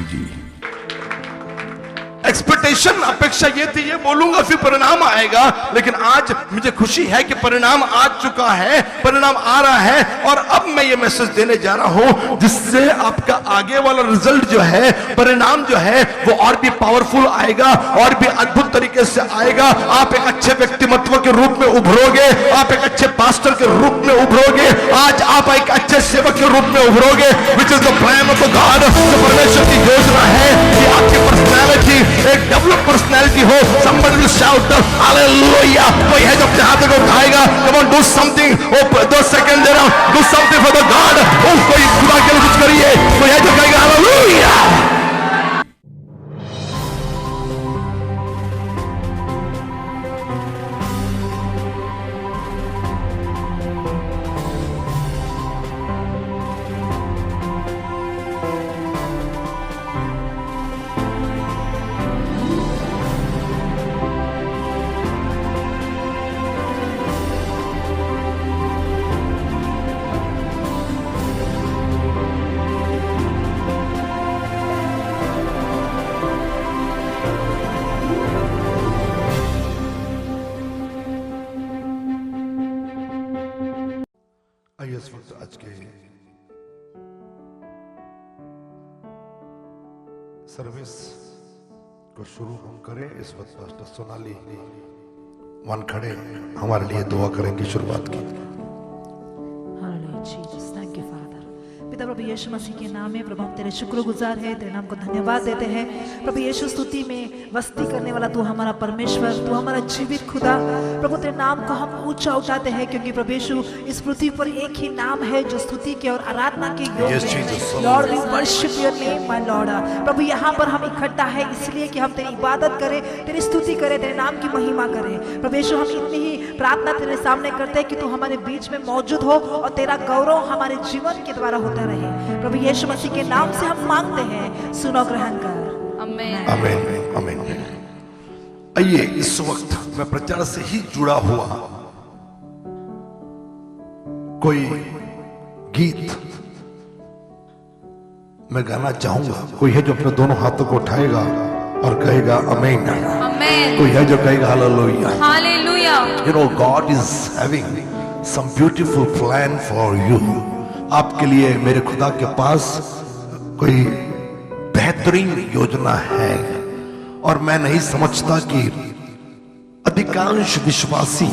जी। Expectation, अपेक्षा ये थी, ये बोलूंगा फिर परिणाम आएगा, लेकिन आज मुझे खुशी है कि परिणाम आ चुका है, परिणाम आ रहा है। और अब मैं ये मैसेज देने जा रहा हूं जिससे आपका आगे वाला रिजल्ट जो है, परिणाम जो है, वो और भी पावरफुल आएगा, और भी अद्भुत तरीके से आएगा। आप एक अच्छे व्यक्तिमत्व के रूप में उभरोगे, आप एक अच्छे पास्टर के रूप में उभरोगे, आज आप एक अच्छे सेवक के रूप में उभरोगे, which is the plan of the God. जो परमेश्वर की योजना है कि आपकी पर्सनैलिटी एक डेवलप पर्सनैलिटी हो। somebody will shout hallelujah। कोई है जो अपने हाथ को उठाएगा, come on do something, 2 second दे रहा हूं, do something for the God। कोई खुदा के लिए कुछ करिए, कोई है जो कहेगा हालेलुया। इस वक्त आज के सर्विस को शुरू हम करें। इस वक्त पास्टर सोनाली वन खड़े हमारे लिए दुआ करेंगे शुरुआत की। पिता प्रभु यीशु मसीह के नाम में प्रभु हम तेरे शुक्रगुजार है, तेरे नाम को धन्यवाद देते हैं। प्रभु यीशु स्तुति में वस्ती करने वाला तू हमारा परमेश्वर, तू हमारा जीवित खुदा। प्रभु तेरे नाम को हम ऊंचा उठाते हैं क्योंकि प्रभु यीशु इस पृथ्वी पर एक ही नाम है जो स्तुति के और आराधना के योग्य है। Lord we worship your name my Lord. प्रभु यहाँ पर हम इकट्ठा है इसलिए कि हम तेरी इबादत करें, तेरी स्तुति करें, तेरे नाम की महिमा करें। प्रभु यीशु हम इतनी ही प्रार्थना तेरे सामने करते हैं कि तू हमारे बीच में मौजूद हो और तेरा गौरव हमारे जीवन के द्वारा होता रहे। प्रभु यीशु मसीह के नाम से हम मांगते हैं, सुनो ग्रहण कर। आमीन आमीन आमीन। आइए इस वक्त मैं प्रचार से ही जुड़ा हुआ कोई गीत मैं गाना चाहूंगा। कोई है जो अपने दोनों हाथों को उठाएगा और कहेगा आमीन आमीन। कोई है जो कहेगा hallelujah hallelujah. You know God is having some beautiful plan for you. आपके लिए मेरे खुदा के पास कोई बेहतरीन योजना है। और मैं नहीं समझता कि अधिकांश विश्वासी,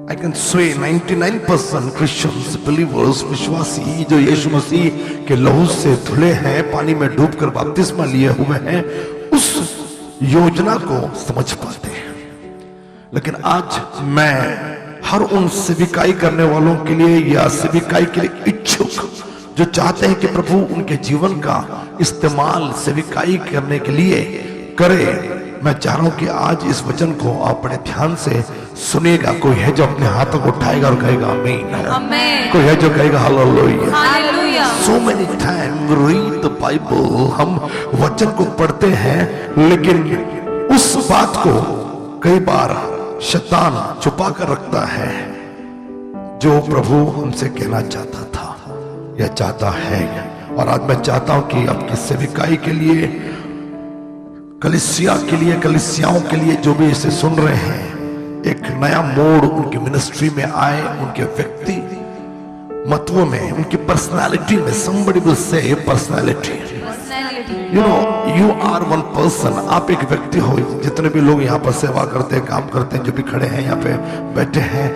I can say 99% Christians believers, विश्वासी जो यीशु मसीह के लहू से धुले हैं, पानी में डूबकर बपतिस्मा लिए हुए हैं, उस योजना को समझ पाते हैं। लेकिन आज मैं हर उन सेविकाई करने वालों के लिए या सेविकाई के लिए इच्छुक जो चाहते हैं कि प्रभु उनके जीवन का इस्तेमाल सेविकाई करने के लिए करे, मैं चाह रहा हूं कि आज इस वचन को आप बड़े ध्यान से सुनिएगा। कोई है जो अपने हाथों को उठाएगा और कहेगा आमीन। कोई है जो कहेगा hallelujah. So many time read the Bible, हम वचन को पढ़ते हैं लेकिन उस बात को कई बार शैतान छुपा कर रखता है जो प्रभु हमसे कहना चाहता था या चाहता है। और आज मैं चाहता हूं कि आपकी सेविकाई के लिए, कलीसिया के लिए, कलीसियाओं के लिए जो भी इसे सुन रहे हैं, एक नया मोड़ उनकी मिनिस्ट्री में आए, उनके व्यक्ति महत्व में, उनकी पर्सनालिटी में। somebody will say personality। You know, you are one person। आप एक व्यक्ति हो। जितने भी लोग यहाँ पर सेवा करते हैं, काम करते हैं, जो भी खड़े हैं यहाँ पे बैठे हैं,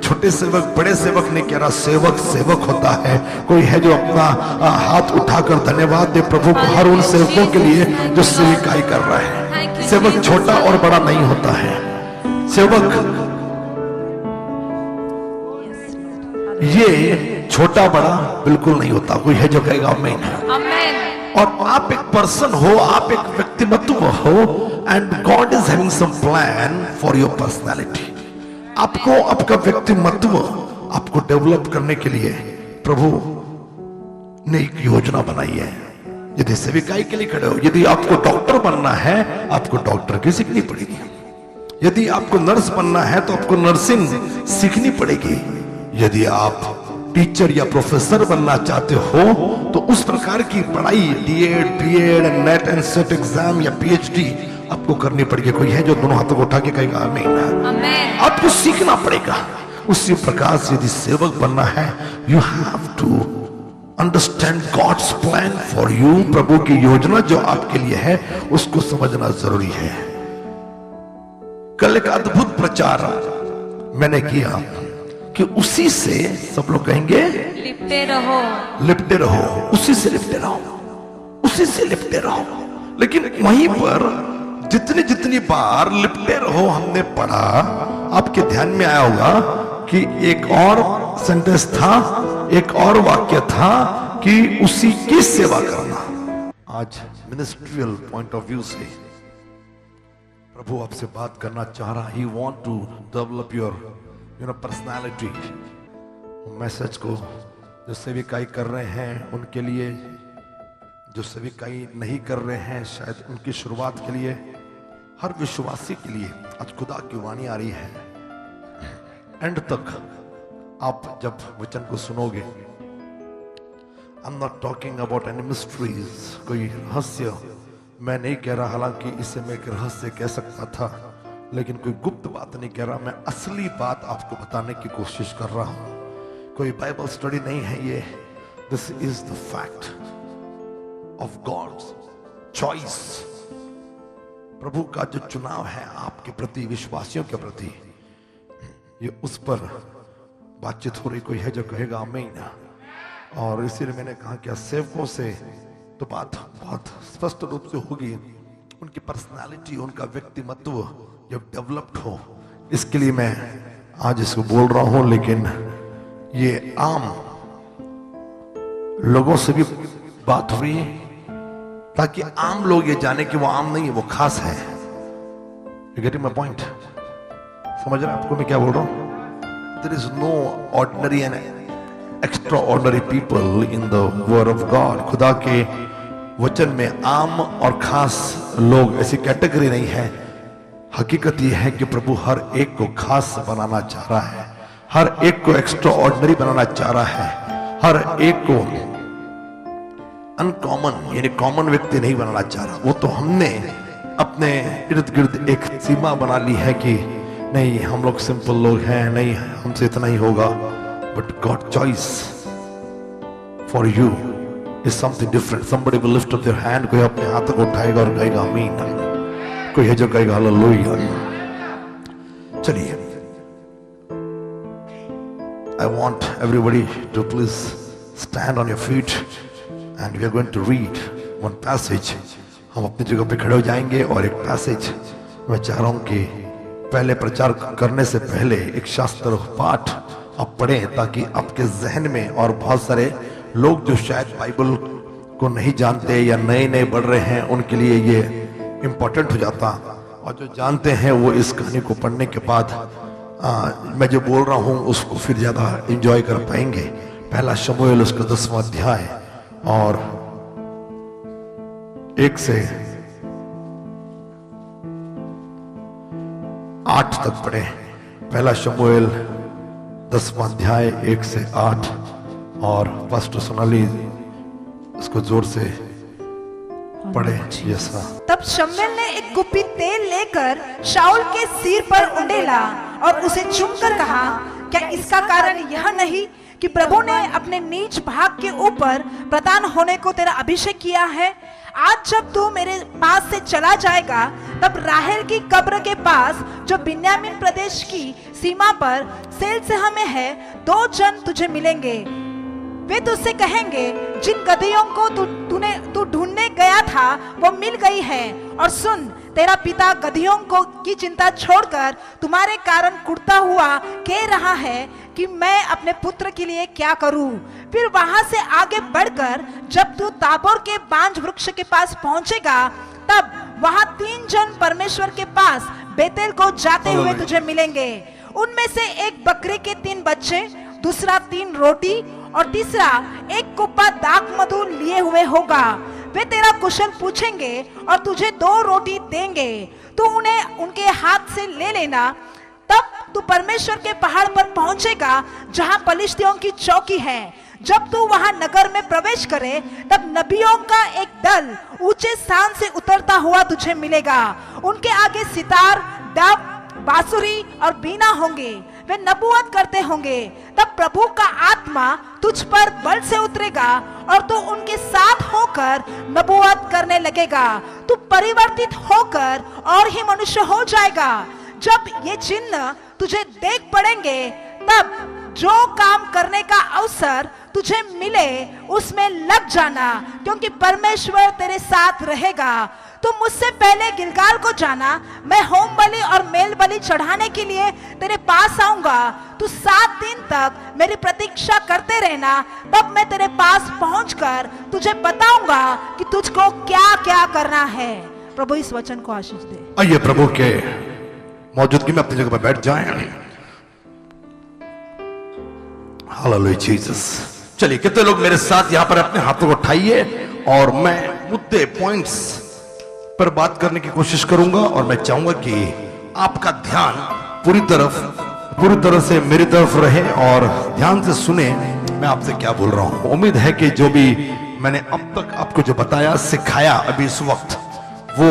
छोटे सेवक बड़े सेवक नहीं कह रहा, सेवक सेवक होता है। कोई है जो अपना हाथ उठाकर धन्यवाद दे प्रभु को हर उन सेवकों के लिए जो सेविकाई कर रहा है। सेवक छोटा और बड़ा नहीं होता है। सेवक ये छोटा बड़ा बिल्कुल नहीं होता। कोई है जो कहेगा आमीन। और आप एक पर्सन हो, आप एक व्यक्तिमत्व हो, and God is having some plan for your personality. आपको आपका व्यक्तिमत्व आपको डेवलप करने के लिए प्रभु ने एक योजना बनाई है। यदि सेविकाई के लिए खड़े हो, यदि आपको डॉक्टर बनना है, आपको डॉक्टर की सीखनी पड़ेगी। यदि आपको नर्स बनना है तो आपको नर्सिंग सीखनी पड़ेगी। यदि आप टीचर या प्रोफेसर बनना चाहते हो तो उस प्रकार की पढ़ाई DEd, BEd, NET and SET exam या पीएचडी आपको करनी पड़ेगी। कोई है जो दोनों हाथों को उठा के कहेगा आमीन? आपको सीखना पड़ेगा। उसी प्रकार से यदि सेवक बनना है, you have to understand God's plan for you. प्रभु की योजना जो आपके लिए है उसको समझना जरूरी है। कल एक अद्भुत प्रचार मैंने किया कि उसी से सब लोग कहेंगे लिपटे रहो, लिपटे रहो, उसी से लिपटे रहो, उसी से लिपटे रहो। लेकिन वहीं पर जितनी जितनी बार लिपटे रहो हमने पढ़ा, आपके ध्यान में आया होगा कि एक और सेंटेंस था, एक और वाक्य था कि उसी की सेवा करना। आज मिनिस्ट्रियल पॉइंट ऑफ व्यू से प्रभु आपसे बात करना चाह रहा है। He want to develop your personality. Message को जो सेविकाई कर रहे हैं उनके लिए, जो सेविकाई नहीं कर रहे हैं शायद उनकी शुरुआत के लिए, हर विश्वासी के लिए आज खुदा की वाणी आ रही है। एंड तक आप जब वचन को सुनोगे, आई am not talking about any mysteries, कोई रहस्य मैं नहीं कह रहा, हालांकि इसे मैं एक रहस्य कह सकता था, लेकिन कोई गुप्त बात नहीं कह रहा, मैं असली बात आपको बताने की कोशिश कर रहा हूं। कोई बाइबल स्टडी नहीं है ये। This is the fact of God's choice. प्रभु का जो चुनाव है आपके प्रति, विश्वासियों के प्रति, ये उस पर बातचीत हो रही। कोई है जो कहेगा आमीन? और इसीलिए मैंने कहा कि सेवकों से तो बात बहुत स्पष्ट रूप से होगी, उनकी पर्सनालिटी, उनका व्यक्तिमत्व जब डेवलप्ड हो, इसके लिए मैं आज इसको बोल रहा हूं। लेकिन ये आम लोगों से भी बात हुई ताकि आम लोग ये जाने कि वो आम नहीं है, वो खास है। You getting my point? समझ रहे आपको मैं क्या बोल रहा हूं? There is no ordinary and extraordinary people in the word of God. खुदा के वचन में आम और खास लोग ऐसी कैटेगरी नहीं है। हकीकत यह है कि प्रभु हर एक को खास बनाना चाह रहा है, हर एक को एक्स्ट्रा ऑर्डिनरी बनाना चाह रहा है, हर एक को अनकॉमन यानी कॉमन व्यक्ति नहीं बनाना चाह रहा। वो तो हमने अपने इर्द गिर्द एक सीमा बना ली है कि नहीं हम लोग सिंपल लोग हैं, नहीं हमसे इतना ही होगा। But God choice for you is something different. somebody will lift up their hand, कोई अपने हाथ को उठाएगा और कहेगा आमीन, कोई है जो कहेगा हालेलुया। चलिए, I want everybody to please stand on your feet and we are going to read one passage. हम अपनी जगह पे खड़े हो जाएंगे और एक पैसेज मैं चाह रहा हूं कि पहले प्रचार करने से पहले एक शास्त्र पाठ आप पढ़ें, ताकि आपके जहन में, और बहुत सारे लोग जो शायद बाइबल को नहीं जानते या नए नए पढ़ रहे हैं उनके लिए ये इम्पोर्टेंट हो जाता, और जो जानते हैं वो इस कहानी को पढ़ने के बाद मैं जो बोल रहा हूँ उसको फिर ज्यादा एंजॉय कर पाएंगे। पहला शमूएल उसका 10वां अध्याय और 1 से 8 तक पढ़े। पहला शमूएल 10वां अध्याय 1 से 8 और फर्स्ट सोनाली इसको जोर से पढ़े। यसा तब शमूएल ने एक कुप्पी तेल लेकर शाऊल के सिर पर उंडेला और उसे चूमकर कहा, क्या इसका कारण यह नहीं कि प्रभु ने अपने नीच भाग के ऊपर प्रधान होने को तेरा अभिषेक किया है? आज जब तू मेरे पास से चला जाएगा तब राहेल की कब्र के पास जो बिन्यामीन प्रदेश की सीमा पर सेलसह में है 2 जन तुझे मिलेंगे। वे तुझसे कहेंगे, जिन गधियों को तू ढूंढने गया था वो मिल गई है, और सुन तेरा पिता गधियों को की चिंता छोड़कर तुम्हारे कारण कुड़ता हुआ कह रहा है कि मैं अपने पुत्र के लिए क्या करूं। फिर वहां से आगे बढ़कर जब तू ताबोर के बांज वृक्ष के पास पहुंचेगा तब वहां 3 जन परमेश्वर के पास बेतेल को जाते हुए तुझे मिलेंगे। उनमें से एक बकरे के 3 बच्चे, दूसरा 3 रोटी और तीसरा 1 कुप्पा दाख मधु लिए हुए होगा। वे तेरा कुशल पूछेंगे और तुझे 2 रोटी देंगे, तू उन्हें उनके हाथ से ले लेना। तब तू परमेश्वर के पहाड़ पर पहुंचेगा जहां पलिश्तियों की चौकी है। जब तू वहां नगर में प्रवेश करे तब नबियों का एक दल ऊंचे स्थान से उतरता हुआ तुझे मिलेगा। उनके आगे सितार, डब, बांसुरी और बीना होंगे। वे नबूवत करते होंगे। तब प्रभु का आत्मा तुझ पर बल से उतरेगा और तू उनके साथ होकर नबूवत करने लगेगा। तू परिवर्तित होकर और ही मनुष्य हो जाएगा। जब ये चिन्ह तुझे देख पड़ेंगे तब जो काम करने का अवसर तुझे मिले उसमें लग जाना, क्योंकि परमेश्वर तेरे साथ रहेगा। तुम मुझसे पहले गिलगाल को जाना। मैं होम बलि और मेल बलि चढ़ाने के लिए तेरे पास आऊंगा। तू 7 दिन तक मेरी प्रतीक्षा करते रहना। तब मैं तेरे पास पहुंचकर तुझे बताऊंगा कि तुझको क्या क्या करना है। प्रभु इस वचन को आशीष दे। आइए प्रभु के मौजूदगी में अपनी जगह पर बैठ जाएं। Hallelujah Jesus. चलिए, कितने लोग मेरे साथ यहां पर अपने हाथों को उठाइए और मैं मुद्दे पॉइंट्स पर बात करने की कोशिश करूंगा और मैं चाहूंगा कि आपका ध्यान पूरी तरह से मेरी तरफ रहे और ध्यान से सुने मैं आपसे क्या बोल रहा हूं। उम्मीद है कि जो भी मैंने अब तक आपको जो बताया, सिखाया अभी इस वक्त, वो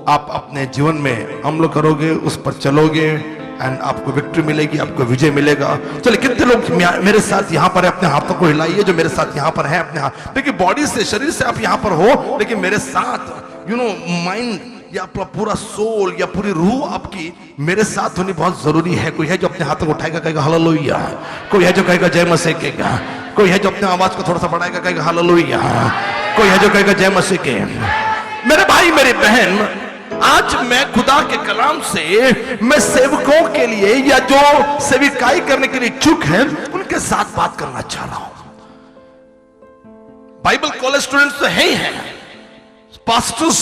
आप अपने जीवन में अमल करोगे, उस पर चलोगे एंड आपको विक्ट्री मिलेगी, आपको विजय मिलेगा। चलिए, कितने लोग मेरे साथ यहाँ पर अपने हाथों को हिलाइए जो मेरे साथ यहाँ पर हैं। अपने हाथ देखिए, बॉडी से, शरीर से आप यहाँ पर हो, लेकिन मेरे साथ माइंड या पूरा सोल या पूरी रूह आपकी मेरे साथ होनी बहुत जरूरी है। कोई है जो अपने हाथों को उठाएगा, कहेगा हालेलुया। कोई है जो कहेगा जय मसीह कहेगा। कोई है जो अपने आवाज को थोड़ा सा बढ़ाएगा, कहेगा हालेलुया। कोई है जो कहेगा जय मसीह के। मेरे भाई, मेरी बहन, आज मैं खुदा के कलाम से मैं सेवकों के लिए या जो सेविकाई करने के लिए इच्छुक हैं उनके साथ बात करना चाह रहा हूं। बाइबल कॉलेज स्टूडेंट्स तो है ही हैं, पास्टर्स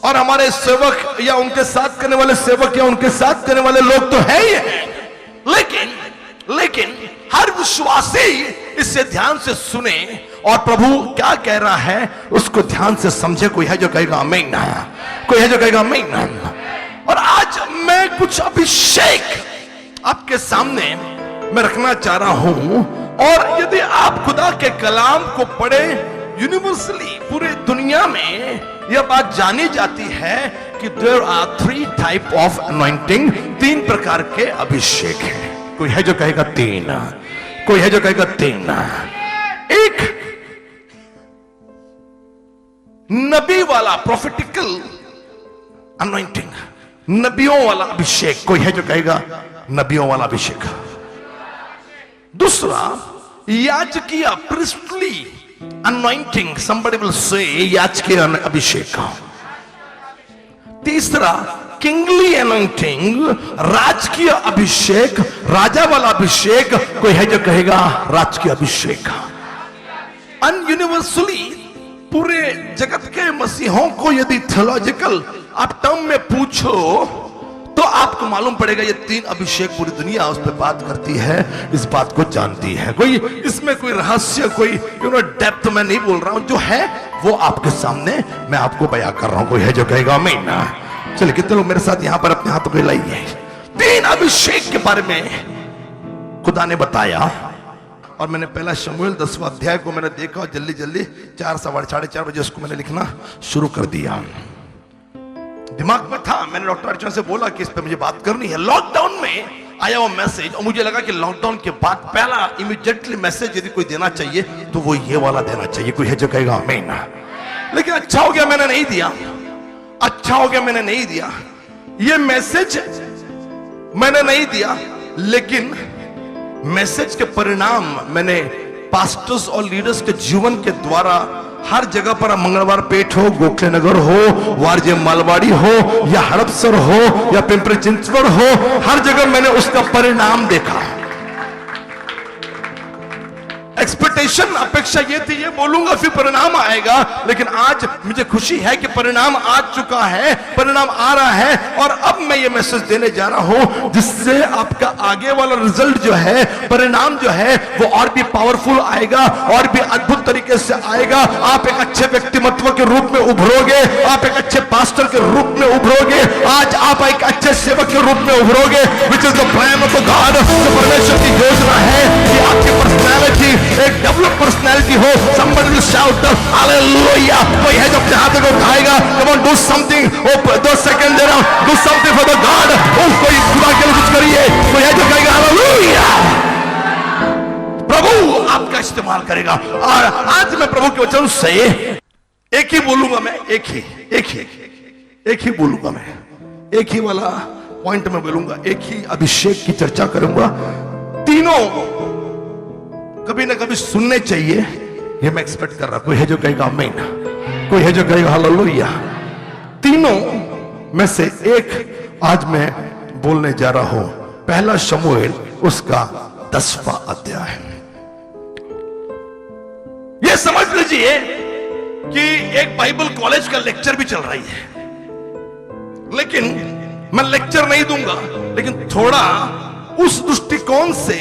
और हमारे सेवक या उनके साथ करने वाले सेवक या उनके साथ करने वाले लोग तो है ही हैं, लेकिन हर विश्वासी इससे ध्यान से सुने और प्रभु क्या कह रहा है उसको ध्यान से समझे। कोई है जो कहेगा आमीन, कोई है जो कहेगा आमीन। और आज मैं कुछ अभिषेक आपके सामने मैं रखना चाह रहा हूं। और यदि आप खुदा के कलाम को पढ़े, यूनिवर्सली पूरे दुनिया में यह बात जानी जाती है कि there are 3 type of anointing, 3 प्रकार के अभिषेक हैं। कोई है जो कहेगा 3, कोई है जो कहेगा 3। एक नबी वाला प्रोफेटिकल अनॉइंटिंग, नबियों वाला अभिषेक। कोई है जो कहेगा नबियों वाला अभिषेक। दूसरा याजकीय priestly anointing, somebody will say याजकीय अभिषेक। तीसरा किंगली अनॉइंटिंग, राजकीय अभिषेक, राजा वाला अभिषेक। कोई है जो कहेगा राजकीय अभिषेक। यूनिवर्सली पूरे जगत के मसीहों को यदि थियोलॉजिकल आप टर्म में पूछो तो आपको मालूम पड़ेगा ये 3 अभिषेक पूरी दुनिया उस पर बात करती है, इस बात को जानती है। कोई इसमें कोई रहस्य, कोई डेप्थ में नहीं बोल रहा हूं, जो है वो आपके सामने मैं आपको बयां कर रहा हूं। कोई है जो कहेगा आमीन। चलिए, कितने लोग मेरे साथ यहां पर अपने हाथों को हिलाइए। 3 अभिषेक के बारे में खुदा ने बताया और मैंने पहला शमूएल 10वां अध्याय को मैंने देखा और जल्दी 4, 4:30 बजे उसको मैंने लिखना शुरू कर दिया। दिमाग में था, मैंने डॉक्टर अर्चना से बोला कि इस पे मुझे बात करनी है। लॉकडाउन में आया वो मैसेज और मुझे लगा कि लॉकडाउन के बाद पहला इमीडिएटली मैसेज यदि कोई देना चाहिए तो वो ये वाला देना चाहिए। कोई है जो कहेगा आमीन। लेकिन अच्छा हो गया मैंने नहीं दिया, अच्छा हो गया मैंने नहीं दिया। ये मैसेज मैंने नहीं दिया, लेकिन मैसेज के परिणाम मैंने पास्टर्स और लीडर्स के जीवन के द्वारा हर जगह पर, मंगलवार पेट हो, गोखले नगर हो, वारजे मालवाड़ी हो या हड़पसर हो या पिंपरी चिंचवड़ हो, हर जगह मैंने उसका परिणाम देखा। एक्सपेक्टेशन, अपेक्षा ये थी ये बोलूंगा फिर परिणाम आएगा, लेकिन आज मुझे खुशी है कि परिणाम आ चुका है, परिणाम आ रहा है। और अब मैं ये मैसेज देने जा रहा हूं जिससे आपका आगे वाला रिजल्ट जो है, परिणाम जो है वो और भी पावरफुल आएगा, और भी अद्भुत तरीके से आएगा। आप एक अच्छे व्यक्तिमत्व के रूप में उभरोगे, आप एक अच्छे पास्टर के रूप में उभरोगे, आज आप एक अच्छे सेवक के रूप में उभरोगे, which is the plan of God. जो परमेश्वर की योजना है कि आपकी पर्सनालिटी एक डेवलप पर्सनालिटी हो। somebody will shout hallelujah। कोई है जो अपने हाथों को उठाएगा, come on do something, 2 second दे रहा हूं, do something for the God। कोई खुदा के लिए कुछ करिए, कोई है जो कहेगा हालेलुया। प्रभु आपका इस्तेमाल करेगा। और आज मैं प्रभु के वचन से एक ही बोलूंगा, मैं एक ही बोलूंगा, मैं एक ही वाला पॉइंट में बोलूंगा, एक ही अभिषेक की चर्चा करूंगा। तीनों कभी ना कभी सुनने चाहिए, ये मैं एक्सपेक्ट कर रहा। कोई है जो कहेगा आमीन, कोई है जो कहेगा हालेलुया। तीनों में से एक आज मैं बोलने जा रहा हूं। पहला शमूएल उसका 10वां अध्याय। ये समझ लीजिए कि एक बाइबल कॉलेज का लेक्चर भी चल रही है, लेकिन मैं लेक्चर नहीं दूंगा, लेकिन थोड़ा उस दृष्टिकोण से,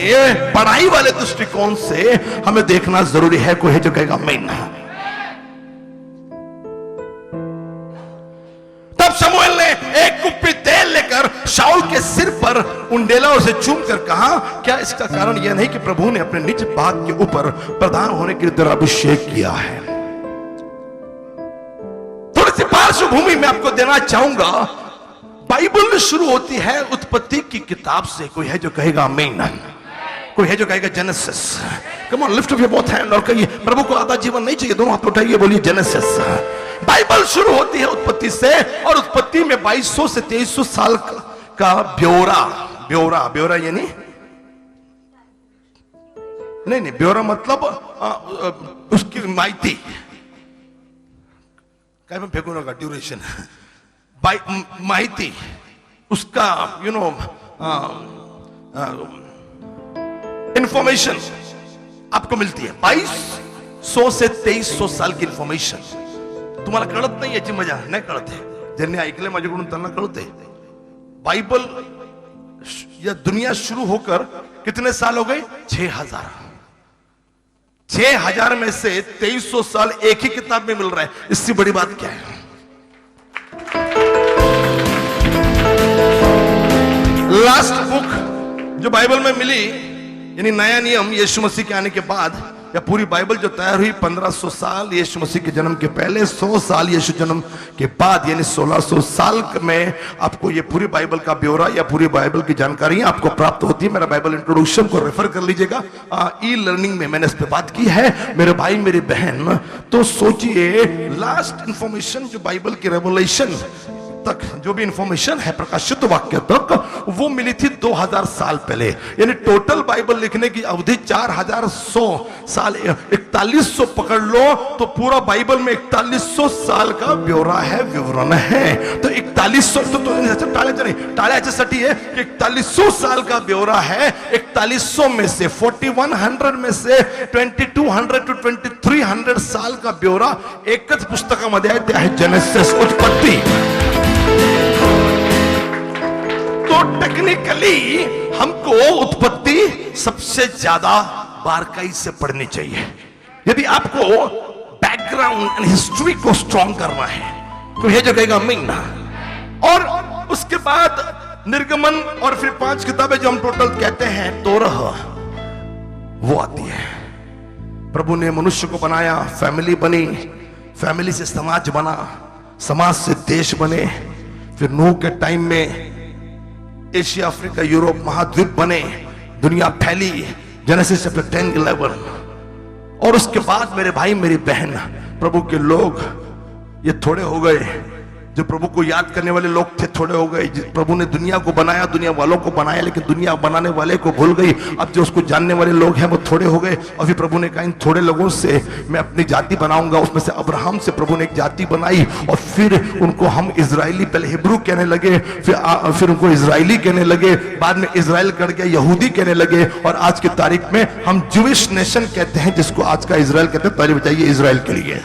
पढ़ाई वाले दृष्टिकोण से हमें देखना जरूरी है। कोई है जो कहेगा आमीन। तब शमूएल ने एक कुप्पी तेल लेकर शाऊल के सिर पर उंडेला और उसे चूम कर कहा, क्या इसका कारण यह नहीं कि प्रभु ने अपने निज भाग के ऊपर प्रधान होने के लिए तेरा अभिषेक किया है? थोड़ी सी पार्श्वभूमि में आपको देना चाहूंगा। बाइबल शुरू होती है उत्पत्ति की किताब से। कोई है जो कहेगा आमीन, कोई है जो कहेगा genesis. Come on lift up your both hand और कहिए, प्रभु को आधा जीवन नहीं चाहिए, दोनों हाथ उठाइए, बोलिए जेनेसिस। बाइबल शुरू होती है उत्पत्ति से, और उत्पत्ति में 2200 से 2300 साल का ब्यौरा यानी नहीं, ब्यौरा मतलब उसकी माहिती, क्या मैं फेंकूंगा का ड्यूरेशन, माहिती उसका इंफॉर्मेशन आपको मिलती है। 2200 से 2300 साल की इंफॉर्मेशन तुम्हाला कळत नाही, याची मजा नाही कळत आहे। ज्यांनी ऐकले माझ्याकडून त्यांना कळते। बाइबल या दुनिया शुरू होकर कितने साल हो गए? 6000। 6000 में से 2300 साल एक ही किताब में मिल रहा है। इससे बड़ी बात क्या है? लास्ट बुक जो बाइबल में मिली, यानी नया नियम, यीशु मसीह के आने के बाद, या पूरी बाइबल जो तैयार हुई 1500 साल यीशु मसीह के जन्म के पहले, 100 साल यीशु जन्म के बाद, यानी 1600 साल में आपको ये पूरी बाइबल का ब्यौरा या पूरी बाइबल की जानकारी आपको प्राप्त होती है। मेरा बाइबल इंट्रोडक्शन को रेफर कर लीजिएगा। ई लर्निंग में मैंने इस पर बात की है, मेरे भाई मेरी बहन। तो सोचिए, लास्ट इंफॉर्मेशन जो बाइबल की रेवलेशन तक जो भी इंफॉर्मेशन है, प्रकाशित वाक्य तक, वो मिली थी 2000 साल पहले। यानी टोटल बाइबल लिखने की अवधि 4100 साल, 4100 पकड़ लो तो पूरा बाइबल में 4100 साल का ब्यौरा है, विवरण है। तो 4100 तो टाळ्या याच्यासाठी है कि 4100 साल का ब्यौरा है। 4100 में से 4100 में से 2200 to 2300 साल का ब्यौरा एकच पुस्तकामध्ये आहे, ते आहे जेनेसिस, उत्पत्ति। तो टेक्निकली हमको उत्पत्ति सबसे ज्यादा बारकाई से पढ़नी चाहिए यदि आपको बैकग्राउंड एंड हिस्ट्री को स्ट्रॉन्ग करना है। तो ये जो कहेगा आमीन। और उसके बाद निर्गमन और फिर 5 किताबें जो हम टोटल कहते हैं तोरह, वो आती है। प्रभु ने मनुष्य को बनाया, फैमिली बनी, फैमिली से समाज बना, समाज से देश बने, फिर नूह के टाइम में एशिया, अफ्रीका, यूरोप महाद्वीप बने, दुनिया फैली, जेनेसिस चैप्टर 10, 11। और उसके बाद मेरे भाई मेरी बहन, प्रभु के लोग, ये थोड़े हो गए जो प्रभु को याद करने वाले लोग थे थोड़े हो गए। प्रभु ने दुनिया को बनाया, दुनिया वालों को बनाया, लेकिन दुनिया बनाने वाले को भूल गई। अब जो उसको जानने वाले लोग हैं वो थोड़े हो गए। और फिर प्रभु ने कहा इन थोड़े लोगों से मैं अपनी जाति बनाऊंगा। उसमें से अब्राहम से प्रभु ने एक जाति बनाई और फिर उनको हम इजरायली, पहले हिब्रू कहने लगे, फिर उनको इजरायली कहने लगे, बाद में इजराइल कर गया यहूदी कहने लगे, और आज की तारीख में हम ज्यूइश नेशन कहते हैं, जिसको आज का इजराइल कहते हैं। पहले बताइए इजराइल के लिए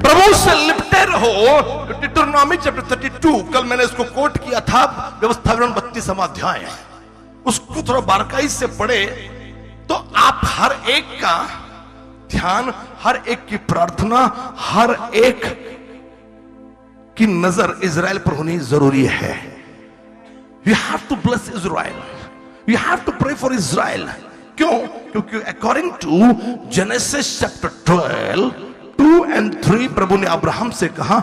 प्रभु से लिपटे रहो। डिटरनॉमी चैप्टर 32, कल मैंने इसको कोट किया था, व्यवस्था विवरण 32वां अध्याय, उसको थोड़ा बारीकाई से पढ़े तो आप हर एक का ध्यान, हर एक की प्रार्थना, हर एक की नजर इजराइल पर होनी जरूरी है। We have to bless Israel. We have to pray for Israel. क्यों? क्योंकि according to Genesis chapter 12, 2 and 3 प्रभु ने अब्राहम से कहा,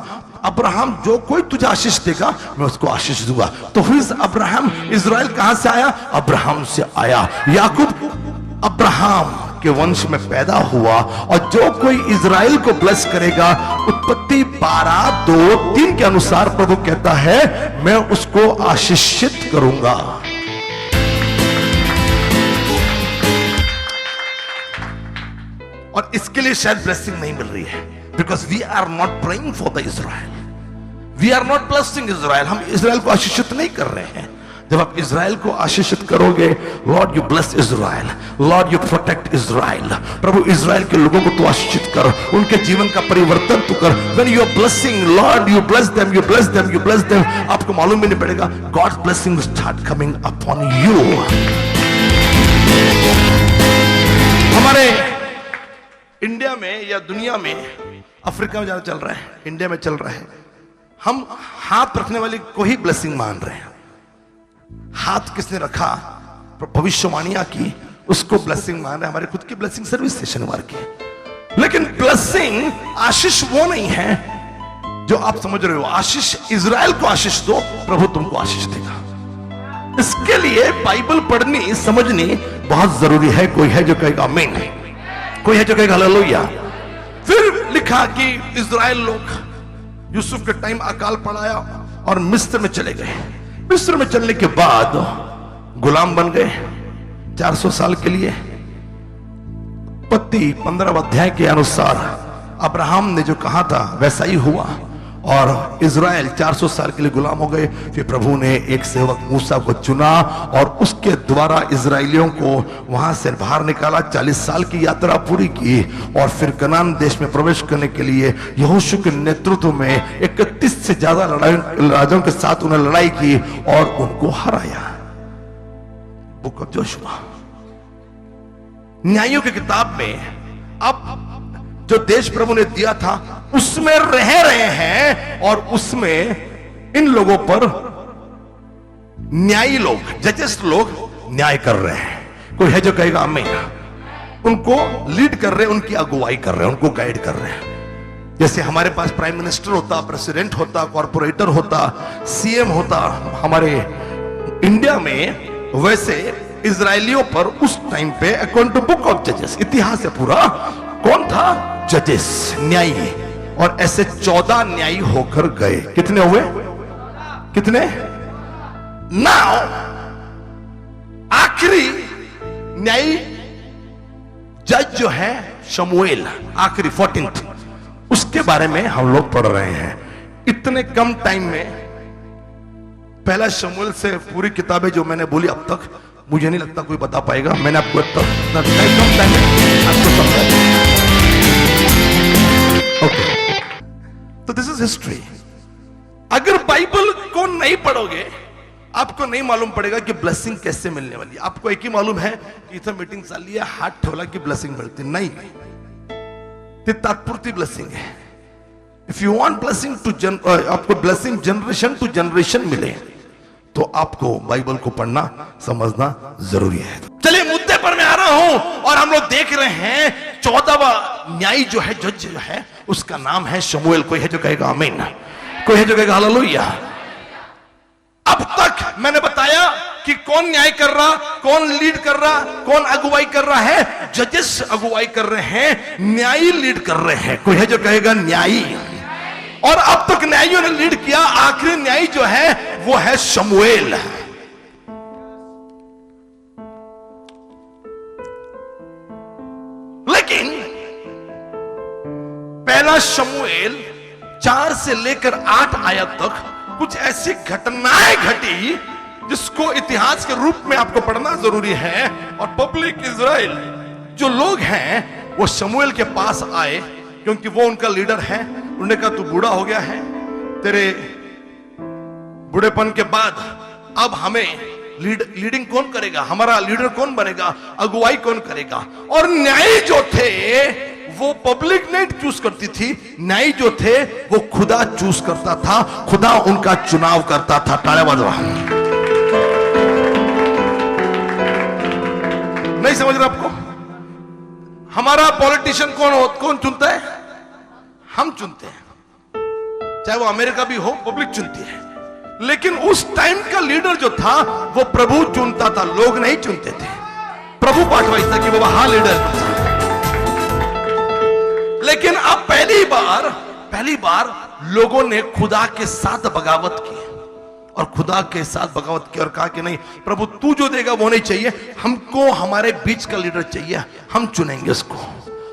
अब्राहम जो कोई तुझे आशीष देगा मैं उसको आशीष दूंगा। तो फिर अब्राहम, इजराइल कहां से आया? अब्राहम से आया। याकूब अब्राहम के वंश में पैदा हुआ, और जो कोई इजराइल को ब्लेस करेगा, उत्पत्ति 12:2-3 के अनुसार प्रभु कहता है मैं उसको आशीषित करूंगा। और इसके लिए शायद ब्लेसिंग नहीं मिल रही है, because we are not praying for the Israel, we are not blessing Israel. हम इजराइल को आशीषित नहीं कर रहे हैं। जब आप इजराइल को आशीषित करोगे, Lord you bless Israel, Lord you protect Israel, Prabhu Israel के लोगों को तू आशीषित कर, उनके जीवन का परिवर्तन तू कर। When you are blessing, lord you bless them, you bless them, you bless them, आपको मालूम भी नहीं पड़ेगा, God's blessing will start coming upon you. हमारे इंडिया में या दुनिया में, अफ्रीका में ज्यादा चल रहा है, इंडिया में चल रहा है, हम हाथ रखने वाले को ही ब्लेसिंग मान रहे हैं। हाथ किसने रखा, भविष्यवाणियां की, उसको ब्लेसिंग मान रहे हैं। हमारे खुद की ब्लेसिंग सर्विस थे शनिवार की। लेकिन ब्लेसिंग, आशीष वो नहीं है जो आप समझ रहे हो। आशीष, इजराइल को आशीष दो, प्रभु तुमको आशीष देगा। इसके लिए बाइबल पढ़नी, समझनी बहुत जरूरी है। कोई है जो कहेगा आमीन, कोई है जो कहेगा हालेलुया। फिर लिखा कि इजराइल लोग यूसुफ के टाइम अकाल पड़ाया और मिस्र में चले गए। मिस्र में चलने के बाद गुलाम बन गए 400 साल के लिए। उत्पत्ति 15 अध्याय के अनुसार अब्राहम ने जो कहा था वैसा ही हुआ, और इजराइल 400 साल के लिए गुलाम हो गए। फिर प्रभु ने एक सेवक मूसा को चुना और उसके द्वारा इजराइलियों को वहां से बाहर निकाला। 40 साल की यात्रा पूरी की और फिर कनान देश में प्रवेश करने के लिए यहोशू के नेतृत्व में 31 से ज्यादा राजाओं के साथ उन्हें लड़ाई की और उनको हराया। बुक ऑफ जोशुआ, न्यायों की किताब में अब जो देश प्रभु ने दिया था उसमें रह रहे हैं, और उसमें इन लोगों पर न्यायी लोग, जजेस लोग न्याय कर रहे हैं। कोई है जो कहेगा आमीन। उनको लीड कर रहे हैं, उनकी अगुवाई कर रहे हैं, उनको गाइड कर रहे हैं। जैसे हमारे पास प्राइम मिनिस्टर होता, प्रेसिडेंट होता, कॉर्पोरेटर होता, सीएम होता हमारे इंडिया में, वैसे इजरायलियों पर उस टाइम पे अकॉर्डिंग टू बुक ऑफ जजेस, इतिहास है पूरा, कौन था? जजेस, न्यायी। और ऐसे 14 न्यायी होकर गए। कितने हुए? कितने? नाउ आखिरी न्यायी जज जो है शमूएल, आखिरी 14th, उसके बारे में हम लोग पढ़ रहे हैं। इतने कम टाइम में पहला शमूएल से पूरी किताबें जो मैंने बोली अब तक, मुझे नहीं लगता कोई बता पाएगा। मैंने आपको इतना कम टाइम में आपको समझाया। ओके, तो दिस इज हिस्ट्री। अगर बाइबल को नहीं पढ़ोगे आपको नहीं मालूम पड़ेगा कि ब्लेसिंग कैसे मिलने वाली है। आपको एक ही मालूम है कि इथे मीटिंग चालली है, हाथ ठेवला की ब्लेसिंग मिळते नाही, ते तात्पुरती ब्लेसिंग है। If you want blessing to आपको ब्लेसिंग जनरेशन टू जनरेशन मिले तो आपको बाइबल को पढ़ना समझना जरूरी है। चलिए मुद्दे पर मैं आ रहा हूं, और हम लोग देख रहे हैं 14वां न्यायी जो है, जज जो है, उसका नाम है शमूएल। कोई है जो कहेगा आमीन, कोई है जो कहेगा हालेलुया। अब तक मैंने बताया कि कौन न्याय कर रहा, कौन लीड कर रहा, कौन अगुवाई कर रहा है? जजेस अगुवाई कर रहे हैं, न्यायी लीड कर रहे हैं। कोई है जो कहेगा न्यायी? और अब तक न्यायियों ने लीड किया, आखिरी न्यायी जो है वो है शमूएल। लेकिन पहला शमूएल 4 से लेकर 8 आयत तक कुछ ऐसी घटनाएं घटी जिसको इतिहास के रूप में आपको पढ़ना जरूरी है। और पब्लिक इजराइल जो लोग हैं वो शमूएल के पास आए, क्योंकि वो उनका लीडर है। उन्होंने कहा तू बूढ़ा हो गया है, तेरे बूढ़ेपन के बाद अब हमें लीडिंग कौन करेगा, हमारा लीडर कौन बनेगा, अगुवाई कौन करेगा? और न्यायी जो थे वो पब्लिक नहीं चूज करती थी, न्यायी जो थे वो खुदा चूज करता था, खुदा उनका चुनाव करता था। तालियां बजाओ। नहीं समझ रहा आपको? हमारा पॉलिटिशियन कौन चुनता है? हम चुनते हैं, चाहे वो अमेरिका भी हो, पब्लिक चुनती है। लेकिन उस टाइम का लीडर जो था वो प्रभु चुनता था, लोग नहीं चुनते थे। प्रभु पाठवाई कि बाबा हाँ लीडर। लेकिन अब पहली बार लोगों ने खुदा के साथ बगावत की, और खुदा के साथ बगावत की और कहा कि नहीं प्रभु तू जो देगा वो नहीं चाहिए, हमको हमारे बीच का लीडर चाहिए, हम चुनेंगे इसको,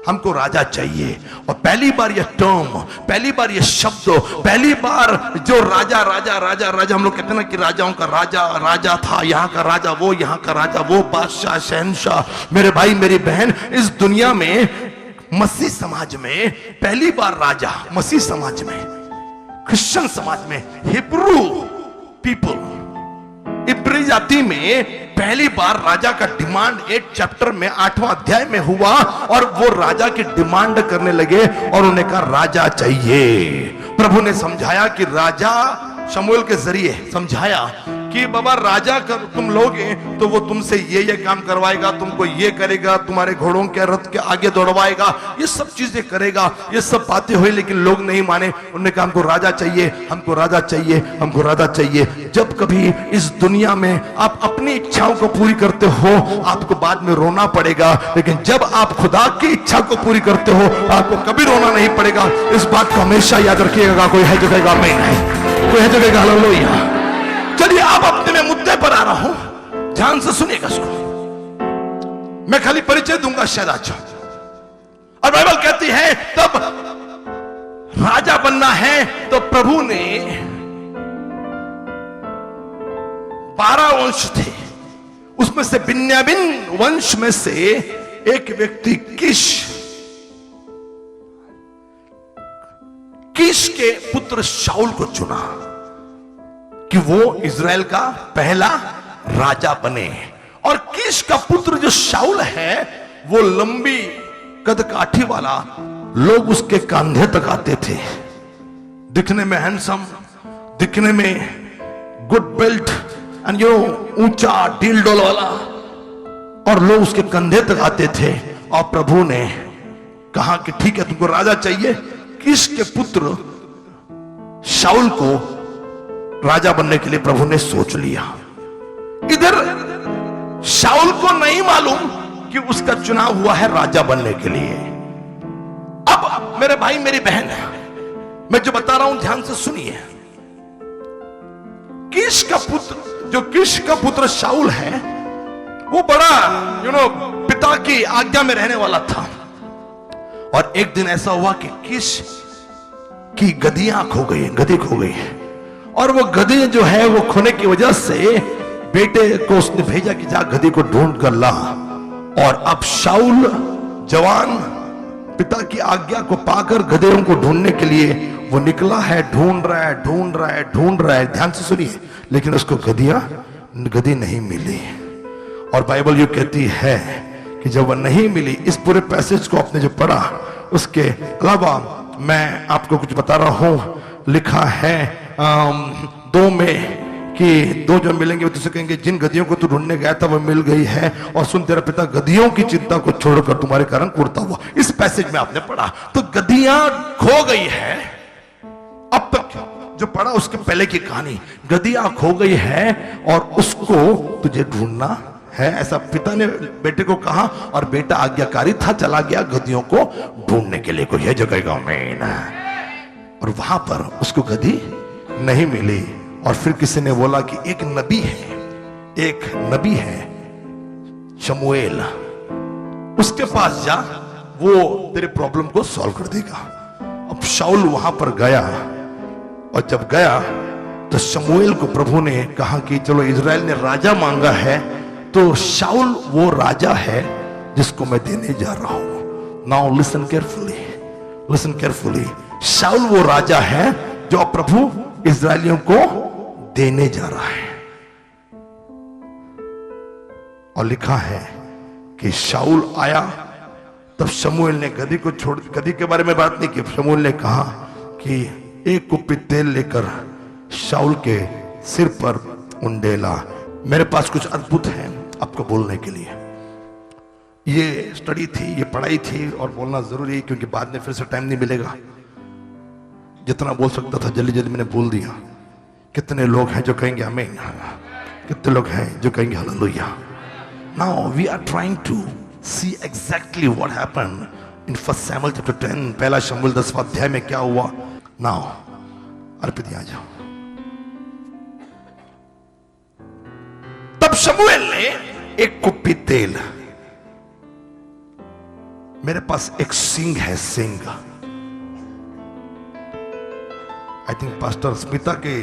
हमको राजा चाहिए। और पहली बार यह टर्म, पहली बार यह शब्द, पहली बार जो राजा राजा राजा राजा, हम लोग कहते हैं ना कि राजाओं का राजा राजा था, यहाँ का राजा वो, यहाँ का राजा वो, बादशाह शहनशाह। मेरे भाई मेरी बहन, इस दुनिया में मसीह समाज में पहली बार राजा, मसीह समाज में, क्रिश्चियन समाज में, हिब्रू पीपल, इब्री जाति में पहली बार राजा का डिमांड 8 चैप्टर में 8वां अध्याय में हुआ। और वो राजा की डिमांड करने लगे और उन्हें कहा राजा चाहिए। प्रभु ने समझाया कि राजा, शमूएल के जरिए समझाया कि बाबा राजा कर तुम लोगे तो वो तुमसे ये काम करवाएगा, तुमको ये करेगा, तुम्हारे घोड़ों के रथ के आगे दौड़वाएगा, ये सब चीजें करेगा। ये सब बातें हुई लेकिन लोग नहीं माने। उन्होंने कहा हमको राजा चाहिए, हमको राजा चाहिए, हमको राजा चाहिए। जब कभी इस दुनिया में आप अपनी इच्छाओं को पूरी करते हो आपको बाद में रोना पड़ेगा, लेकिन जब आप खुदा की इच्छा को पूरी करते हो आपको कभी रोना नहीं पड़ेगा। इस बात को हमेशा याद रखिएगा। कोई है जो कहेगा मैं नहीं, कोई है जो कहेगा हालेलुया। चलिए आप अपने में मुद्दे पर आ रहा हूं, ध्यान से सुनिएगा इसको। मैं खाली परिचय दूंगा शायद आज। और बाइबल कहती है तब राजा बनना है तो प्रभु ने 12 वंश थे, उसमें से बिन्यामीन वंश में से एक व्यक्ति कीश के पुत्र शाऊल को चुना कि वो इज़राइल का पहला राजा बने। और कीश का पुत्र जो शाऊल है वो लंबी कदकाठी वाला, लोग उसके कंधे तक आते थे, दिखने में हैंडसम, दिखने में गुड बिल्ट एंड ऊंचा डील डोल वाला, और लोग उसके कंधे तक आते थे। और प्रभु ने कहा कि ठीक है तुमको राजा चाहिए। कीश के पुत्र शाऊल को राजा बनने के लिए प्रभु ने सोच लिया। इधर शाऊल को नहीं मालूम कि उसका चुनाव हुआ है राजा बनने के लिए। अब मेरे भाई मेरी बहन, मैं जो बता रहा हूं ध्यान से सुनिए। कीश का पुत्र, जो कीश का पुत्र शाऊल है, वो बड़ा पिता की आज्ञा में रहने वाला था। और एक दिन ऐसा हुआ कि कीश की गधियां खो गई, गधी खो गई। और वो गधी जो है वो खोने की वजह से बेटे को उसने भेजा कि जा गधी को ढूंढ कर ला। और अब शाऊल जवान पिता की आज्ञा को पाकर गधेरों को ढूंढने के लिए वो निकला है, ढूंढ रहा है, ढूंढ रहा है, ढूंढ रहा है। ध्यान से सुनिए, लेकिन उसको गधी नहीं मिली। और बाइबल ये कहती है कि जब वह नहीं मिली, इस पूरे पैसेज को आपने जो पढ़ा उसके अलावा मैं आपको कुछ बता रहा हूं। लिखा है 2 में कि 2 जो मिलेंगे वो तुझसे कहेंगे जिन गधियों को तू ढूंढने गया था वो मिल गई है, और सुन तेरा पिता गधियों की चिंता को छोड़कर तुम्हारे कारण कुर्ता हुआ। इस पैसेज में आपने पढ़ा। तो गधियां खो गई है। अब तक जो पढ़ा उसके पहले की कहानी, गदिया खो गई है और उसको तुझे ढूंढना है, ऐसा पिता ने बेटे को कहा और बेटा आज्ञाकारी था, चला गया गदियों को ढूंढने के लिए। कोई है जो कहेगा आमीन। और वहां पर उसको गदी नहीं मिली और फिर किसी ने बोला कि एक नबी है शमूएल, उसके पास जा, वो तेरे प्रॉब्लम को सॉल्व कर देगा। अब शाऊल वहां पर गया और जब गया तो शमूएल को प्रभु ने कहा कि चलो इजराइल ने राजा मांगा है, तो शाऊल वो राजा है जिसको मैं देने जा रहा हूं। नाउ लिसन केयरफुली, शाऊल वो राजा है जो प्रभु इजरायलियों को देने जा रहा है। और लिखा है कि शाऊल आया, तब शमूएल ने गदी को छोड़, गदी के बारे में बात नहीं की। शमूएल ने कहा कि एक कुप्पी तेल लेकर शाऊल के सिर पर उंडेला। मेरे पास कुछ अद्भुत है आपको बोलने के लिए। ये स्टडी थी, ये पढ़ाई थी और बोलना जरूरी है क्योंकि बाद में फिर से टाइम नहीं मिलेगा। जितना बोल सकता था जल्दी जल्दी मैंने बोल दिया। कितने लोग हैं जो कहेंगे आमीन? कितने लोग हैं जो कहेंगे hallelujah? Now we are trying to see exactly what happened in 1 Samuel chapter 10, पहला शमूएल 10वां अध्याय में क्या हुआ। Now अर्पित आ जाओ। तब शमूएल ने एक कुप्पी तेल, मेरे पास एक सिंग है, सिंग। आई थिंक पास्टर स्मिता के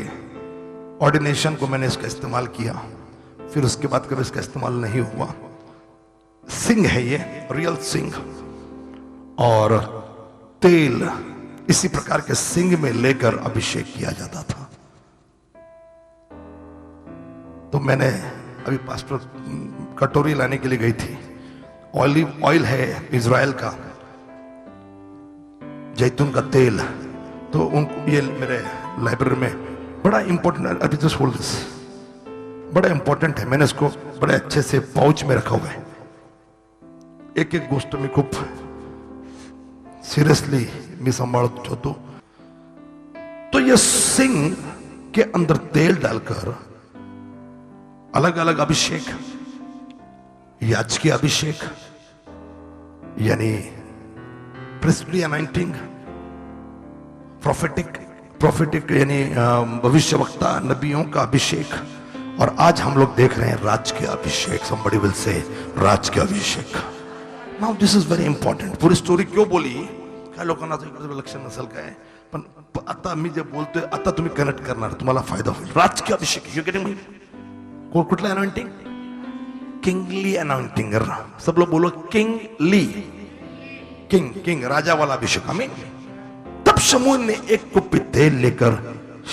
ऑर्डिनेशन को मैंने इसका इस्तेमाल किया, फिर उसके बाद कभी इसका इस्तेमाल नहीं हुआ। सिंग है ये, रियल सिंग, और तेल इसी प्रकार के सिंग में लेकर अभिषेक किया जाता था। तो मैंने अभी पास्टर कटोरी लाने के लिए गई थी। ऑलिव ऑयल है इजराइल का, जैतून का तेल। तो उनको ये मेरे लाइब्रेरी में बड़ा इंपॉर्टेंट, अभी जस्ट होल्ड दिस, बड़ा इंपॉर्टेंट है। मैंने इसको बड़े अच्छे से पाउच में रखा हुआ है। एक एक गोष्ट में खूब सीरियसली मी संभाळतो होतो। तो ये सिंग के अंदर तेल डालकर अलग अलग अभिषेक, याजकीय अभिषेक यानी प्रिस्टली अनाइंटिंग, प्रोफेटिक यानी भविष्यवक्ता नबियों का अभिषेक, और आज हम लोग देख रहे हैं राजकीय अभिषेक। somebody will say राजकीय अभिषेक। Now this is very important. पूरी स्टोरी क्यों बोली, काय लोकांना लक्षण नसेल काय, पण आता मी जे बोलतोय आता तुम्ही कनेक्ट करणार, तुम्हाला फायदा होईल। राजकीय अभिषेक, यू गेटिंग मी? कुठला अनॉइंटिंग? Kingly anointing. सब लोग बोलो किंगली, किंग राजा वाला अभिषेक। आमीन। तब शमूएल ने एक कुप्पी तेल लेकर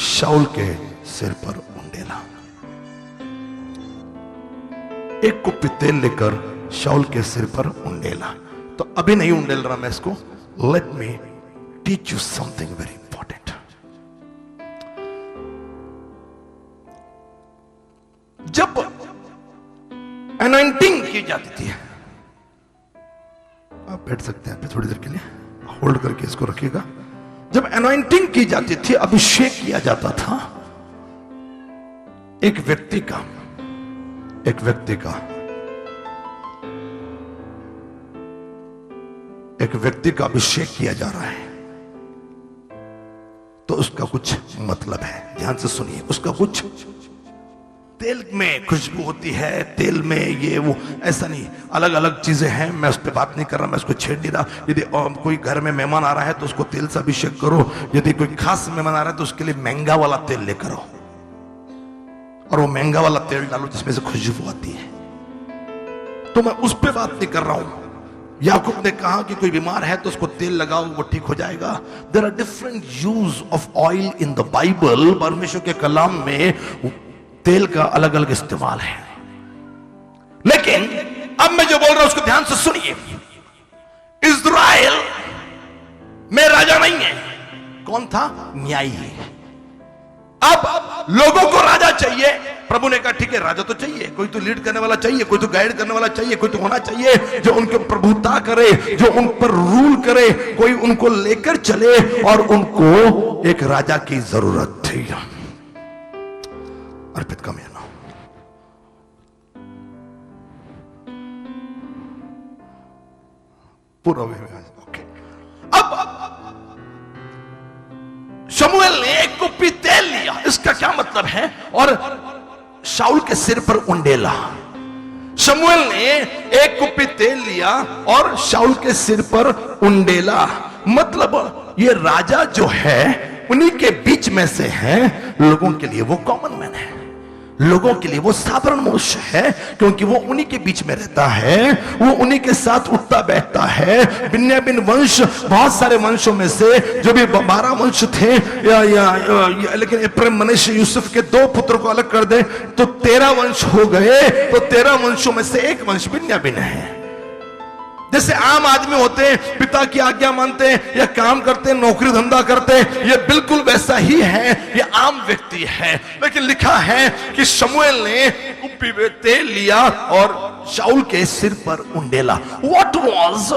शाऊल के सिर पर उंडेला। एक कुप्पी तेल लेकर शाऊल के सिर पर उंडेला। तो अभी नहीं उंडेल रहा मैं इसको। Let me teach you something very important. जब अनॉइंटिंग की जाती थी, आप बैठ सकते हैं थोड़ी देर के लिए, होल्ड करके इसको रखिएगा। जब अनॉइंटिंग की जाती थी, अभिषेक किया जाता था, एक व्यक्ति का अभिषेक किया जा रहा है, तो उसका कुछ मतलब है। ध्यान से सुनिए। उसका कुछ, तेल में खुशबू होती है, तेल में ये वो, ऐसा नहीं, अलग अलग चीजें हैं। मैं उस पर बात नहीं कर रहा, मैं उसको छेड़ नहीं रहा। यदि कोई घर में मेहमान आ रहा है तो उसको तेल से अभिषेक करो। यदि कोई खास मेहमान आ रहा है तो उसके लिए महंगा वाला तेल लेकर आओ, और वो महंगा वाला तेल डालो जिसमें से खुशबू आती है। तो मैं उस पर बात नहीं कर रहा हूं। याकूब ने कहा कि कोई बीमार है तो उसको तेल लगाओ, वो ठीक हो जाएगा। There are different use of oil in the Bible. परमेश्वर के कलाम में तेल का अलग अलग इस्तेमाल है। लेकिन अब मैं जो बोल रहा हूं उसको ध्यान से सुनिए। इज़राइल में राजा नहीं है। कौन था? न्यायी। अब लोगों को राजा चाहिए। प्रभु ने कहा ठीक है, राजा तो चाहिए, कोई तो लीड करने वाला चाहिए, कोई तो गाइड करने वाला चाहिए, कोई तो होना चाहिए जो उनके ऊपर प्रभुता करे, जो उन पर रूल करे, कोई उनको लेकर चले, और उनको एक राजा की जरूरत चाहिए अर्पित कम ना पूरा ओके। अब शमूएल ने एक कुप्पी तेल लिया, इसका क्या मतलब है, और शाऊल के सिर पर उंडेला। शमूएल ने एक कुप्पी तेल लिया और शाऊल के सिर पर उंडेला, मतलब ये राजा जो है उन्हीं के बीच में से है। लोगों के लिए वो कॉमन मैन है, लोगों के लिए वो साधारण मनुष्य है, क्योंकि वो उन्हीं के बीच में रहता है, वो उन्हीं के साथ उठता बैठता है। बिन्यामीन वंश बहुत सारे वंशों में से जो भी 12 वंश थे लेकिन इब्राहिम मनश्शे यूसुफ के 2 पुत्र को अलग कर दे तो 13 वंश हो गए। तो 13 वंशों में से एक वंश बिन्यामीन है। जैसे आम आदमी होते हैं, पिता की आज्ञा मानते हैं या काम करते हैं, नौकरी धंधा करते हैं, ये बिल्कुल वैसा ही है, ये आम व्यक्ति है। लेकिन लिखा है कि शमूएल ने कुप्पी में तेल लिया और शाऊल के सिर पर उंडेला। What was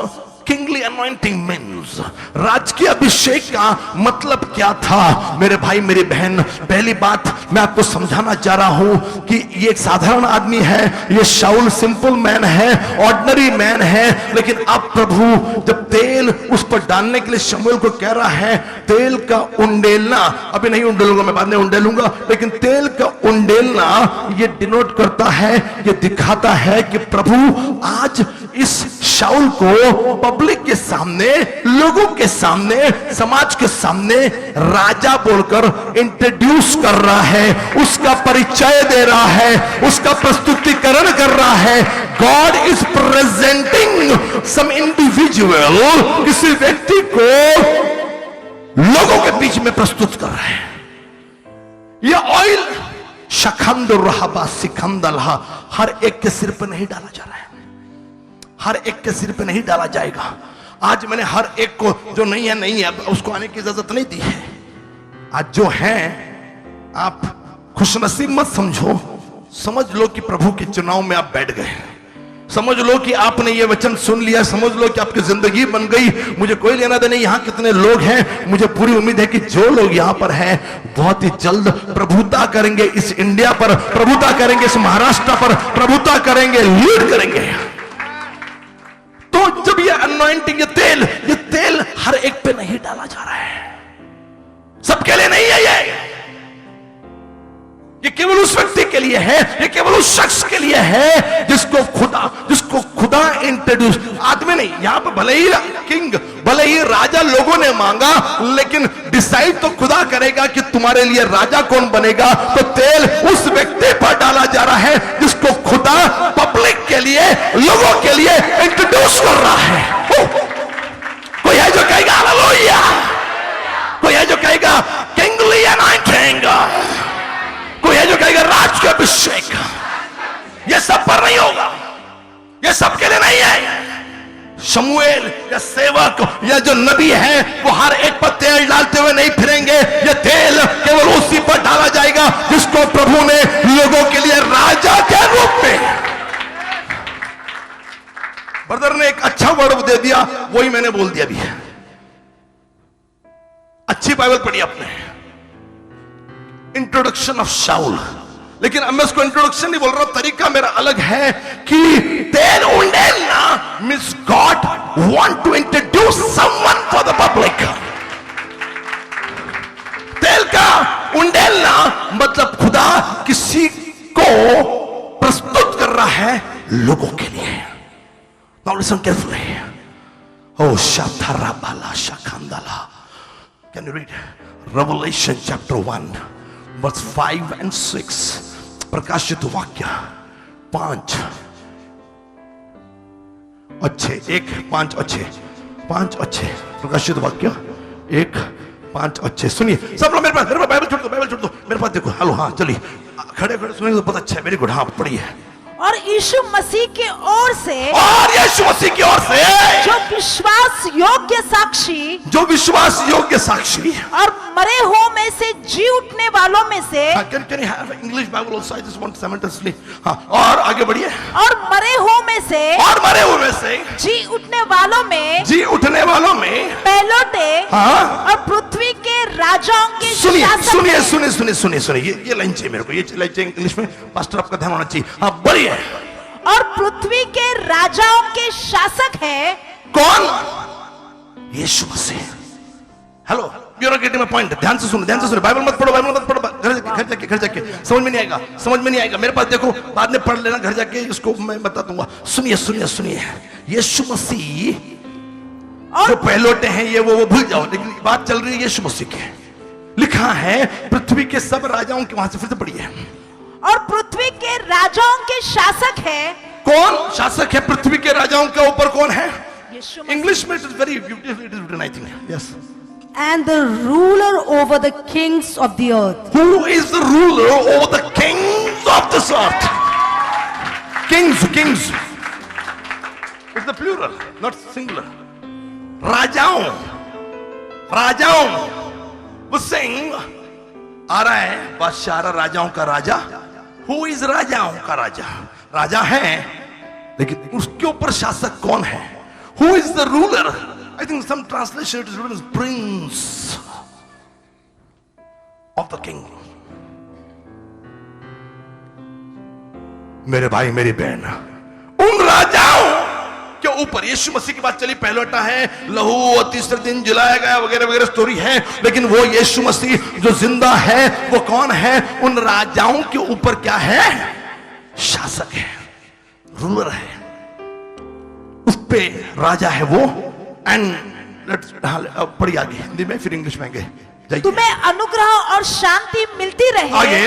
kingly anointing means? राजकीय अभिषेक का मतलब क्या था? मेरे भाई मेरी बहन, पहली बात मैं आपको समझाना चाह रहा हूं कि ये एक साधारण आदमी है, ये शाऊल सिंपल मैन है, ऑर्डिनरी मैन है। लेकिन अब प्रभु जब तेल उस पर डालने के लिए शमूएल को कह रहा है तेल का उंडेलना, अभी नहीं उंडेलूंगा मैं, बाद में उंडेलूंगा, लेकिन तेल का उंडेलना ये डिनोट करता है, ये दिखाता है कि प्रभु आज इस शाऊल को पब्लिक के सामने, लोगों के सामने, समाज के सामने राजा बोलकर इंट्रोड्यूस कर रहा है, उसका परिचय दे रहा है, उसका प्रस्तुतिकरण कर रहा है। God is presenting some individual, किसी व्यक्ति को लोगों के बीच में प्रस्तुत कर रहा है। यह ऑयल शखंद रहबा सिखंदलहा हर एक के सिर पर नहीं डाला जा रहा है, हर एक के सिर पे नहीं डाला जाएगा। आज मैंने हर एक को जो नहीं है उसको आने की इजाजत नहीं दी है। आज जो है आप खुशनसीब मत समझो, समझ लो कि प्रभु के चुनाव में आप बैठ गए, समझ लो कि आपने ये वचन सुन लिया, समझ लो कि आपकी जिंदगी बन गई। मुझे कोई लेना देना यहाँ कितने लोग हैं, मुझे पूरी उम्मीद है कि जो लोग यहाँ पर हैं बहुत ही जल्द प्रभुता करेंगे इस इंडिया पर, प्रभुता करेंगे इस महाराष्ट्र पर, प्रभुता करेंगे, लीड करेंगे। तो जब ये अनॉइंटिंग, ये तेल हर एक पे नहीं डाला जा रहा है, सबके लिए नहीं है ये केवल उस व्यक्ति के लिए है, ये केवल उस शख्स के लिए है जिसको खुदा इंट्रोड्यूस, आदमी नहीं। यहां पर भले ही किंग, भले ही राजा लोगों ने मांगा, लेकिन डिसाइड तो खुदा करेगा कि तुम्हारे लिए राजा कौन बनेगा। तो तेल उस व्यक्ति पर डाला जा रहा है जिसको खुदा पब्लिक के लिए, लोगों के लिए इंट्रोड्यूस कर रहा है। कोई है जो कहेगा हालेलुया, कोई है जो कहेगा किंगली अनॉइंटिंग, कोई है जो कहेगा राज के अभिषेक। ये सब पर नहीं होगा, ये सबके लिए नहीं है। शमूएल या सेवक या जो नबी है वो हर एक पर तेल डालते हुए नहीं फिरेंगे। ये तेल केवल उसी पर डाला जाएगा जिसको प्रभु ने लोगों के लिए राजा के रूप में। ब्रदर ने एक अच्छा वर्ड दे दिया, वही मैंने बोल दिया भी है। अच्छी बाइबल पढ़ी आपने, इंट्रोडक्शन ऑफ शाऊल, लेकिन अब मैं उसको इंट्रोडक्शन नहीं बोल रहा हूं, तरीका मेरा अलग है कि तेल उंडेलना means God want to introduce someone for the public. तेल का उंडेलना मतलब खुदा किसी को प्रस्तुत कर रहा है लोगों के लिए। Now listen carefully. ओ शाथारा बाला शाखांदाला, can you read Revelation chapter 1 verse 5 and 6? प्रकाशित वाक्य 5 अच्छे 1-5 अच्छे 5 अच्छे प्रकाशित वाक्य 1-5 अच्छे। सुनिए सब लोग, मेरे पास बाइबल छोड़ दो, बाइबल छोड़ दो, मेरे पास देखो। हेलो, हाँ चलिए खड़े खड़े सुनिए तो बहुत अच्छा है। वेरी गुड, हाँ पढ़िए। और यीशु मसीह की ओर से, और यीशु मसीह की ओर से जो विश्वास योग्य साक्षी, जो विश्वास योग्य साक्षी और मरे हुओं में से जी उठने वालों में से, can you have English Bible also? I just want simultaneously. हाँ, और आगे बढ़िए। और मरे हुओं में से, और मरे हुए में से जी उठने वालों में, जी उठने वालों में पहलौठे, हाँ, और पृथ्वी के राजाओं के सुनिए शासक सुनिए है। सुनिए सुनिए सुनिए सुनिए, ये लाइन चाहिए मेरे को, ये लाइन चाहिए इंग्लिश में, पास्टर आपका ध्यान होना चाहिए। हाँ बोलिए। और पृथ्वी के राजाओं के शासक है कौन? Yeshu Masih. Hello, you are getting my point? ध्यान से सुनो, ध्यान से सुनो। बाइबल मत पढ़ो, बाइबल मत पढ़ो, घर जाके समझ में नहीं आएगा, समझ में नहीं आएगा। मेरे पास देखो, बाद में पढ़ लेना घर जाके, इसको मैं बता दूंगा। सुनिए सुनिए सुनिए, यीशु मसीह जो पहलोटे हैं ये वो भूल जाओ, लेकिन बात चल रही है यीशु मसीह की। लिखा है पृथ्वी के सब राजाओं के, वहां से फिर से पढ़िए। और पृथ्वी के राजाओं के शासक है। कौन शासक है पृथ्वी के राजाओं के ऊपर? कौन है? यीशु मसीह। इंग्लिश में it is very beautiful, it is written I think, yes. And the ruler over the kings of the earth. Who is the ruler over the kings of this earth? Kings, kings. It's the plural, not singular. राजाओं, राजाओं। वो सिंह आ रहा है, बादशाह आ रहा, राजाओं का राजा। Who is राजाओं का राजा? राजा है, लेकिन उसके ऊपर शासक कौन है? Who is the ruler? I think some translation it is written as prince of the king. मेरे भाई मेरी बहन, उन राजाओं के ऊपर यीशु मसीह की बात चली, पहलौटा है, लहू और तीसरे दिन जलाया गया वगैरह वगैरह स्टोरी है, लेकिन वो यीशु मसीह जो जिंदा है वो कौन है? उन राजाओं के ऊपर क्या है? शासक है, रूलर है, उस पे राजा है वो। एंड लेट्स पढ़िए आगे हिंदी में, फिर इंग्लिश में आएंगे। तुम्हें अनुग्रह और शांति मिलती रहे। आगे।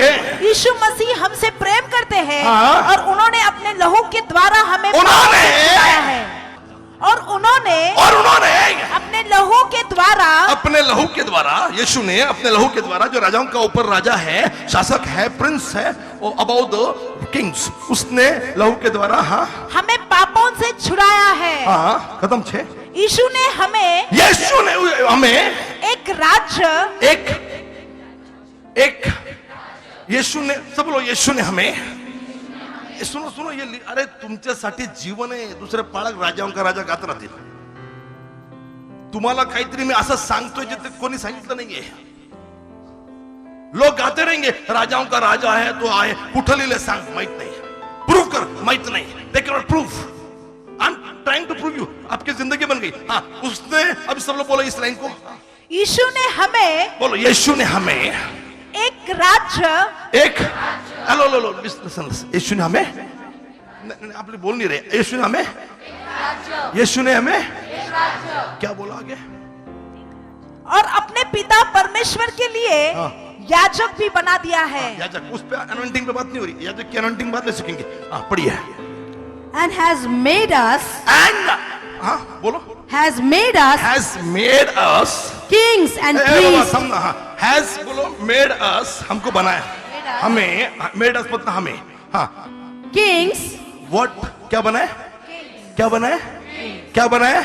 यीशु मसीह हमसे प्रेम करते हैं, हाँ। और उन्होंने अपने लहू के द्वारा हमें उन्होंने छुड़ाया है। और उन्होंने अपने लहू के द्वारा, अपने लहू के द्वारा, यीशु ने अपने लहू के द्वारा, जो राजाओं का ऊपर राजा है, शासक है, प्रिंस है, अबाउट द किंग्स, उसने लहू के द्वारा, हाँ, हमें पापों से छुड़ाया है। हाँ, खत्म छे। यीशु ने हमें एक राज्य, एक यीशु ने, सब लोग यीशु ने हमें, सुनो सुनो ये, अरे तुमच्यासाठी जीवन आहे, दुसरे पाळक राजांका राजा गात राहतील। तुम्हाला काहीतरी मी असं सांगतोय जे कोणी सांगितलं नाहीये। लोग गाते रहेंगे राजाओं का राजा है तो आए, कुठं लिहिले सांग, माहित नाही, प्रूव कर, माहित नाही, they can not prove. I am trying to prove you, आपकी जिंदगी बन गई। हाँ, उसने, अब सब लोग बोलो इस लाइन को, यीशु ने हमें, बोलो यीशु ने हमें एक राज्य, एक, हेलो लो लो, यीशु ने हमें, आप लोग बोल नहीं रहे, यीशु ने हमें, यीशु ने हमें क्या बोला आगे? और अपने पिता परमेश्वर के लिए याजक भी बना दिया है। याजक, उस पे अनॉइंटिंग पे बात नहीं हो रही, याजक की अनॉइंटिंग बाद में सीखेंगे। हाँ पढ़िए। And has made us, and, हाँ बोलो, has made us kings and priests. has बोलो, made us, हमको बनाया, हमें, made us मतलब हमें, हाँ, kings, what, क्या बनाया, क्या बनाया, क्या बनाया,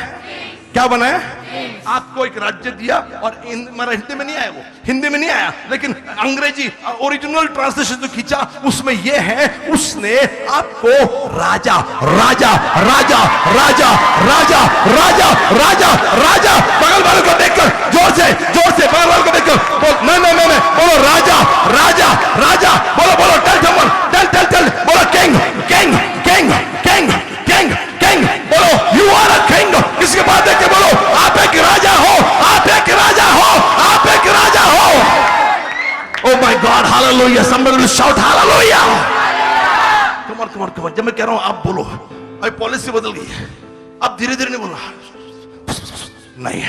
क्या बनाया? आपको एक राज्य दिया, और हमारा हिंदी में नहीं आया, वो हिंदी में नहीं आया, लेकिन अंग्रेजी ओरिजिनल ट्रांसलेशन जो खींचा उसमें ये है, उसने आपको राजा राजा राजा राजा राजा राजा राजा राजा, बगल वालों को देखकर जोर से बगल वालों को देखकर बोल, नहीं, बोलो राजा राजा राजा, बोलो बोलो, टेल, बोलो king king king king king king, बोलो यू आर अ किंग। इसके बाद देख के बोलो, आप एक राजा हो, आप एक राजा हो, आप एक राजा हो। Oh my God, hallelujah! Somebody will shout hallelujah! Come on. जब मैं कह रहा हूं आप बोलो, अभी पॉलिसी बदल गई, अब धीरे धीरे नहीं बोलना, नहीं।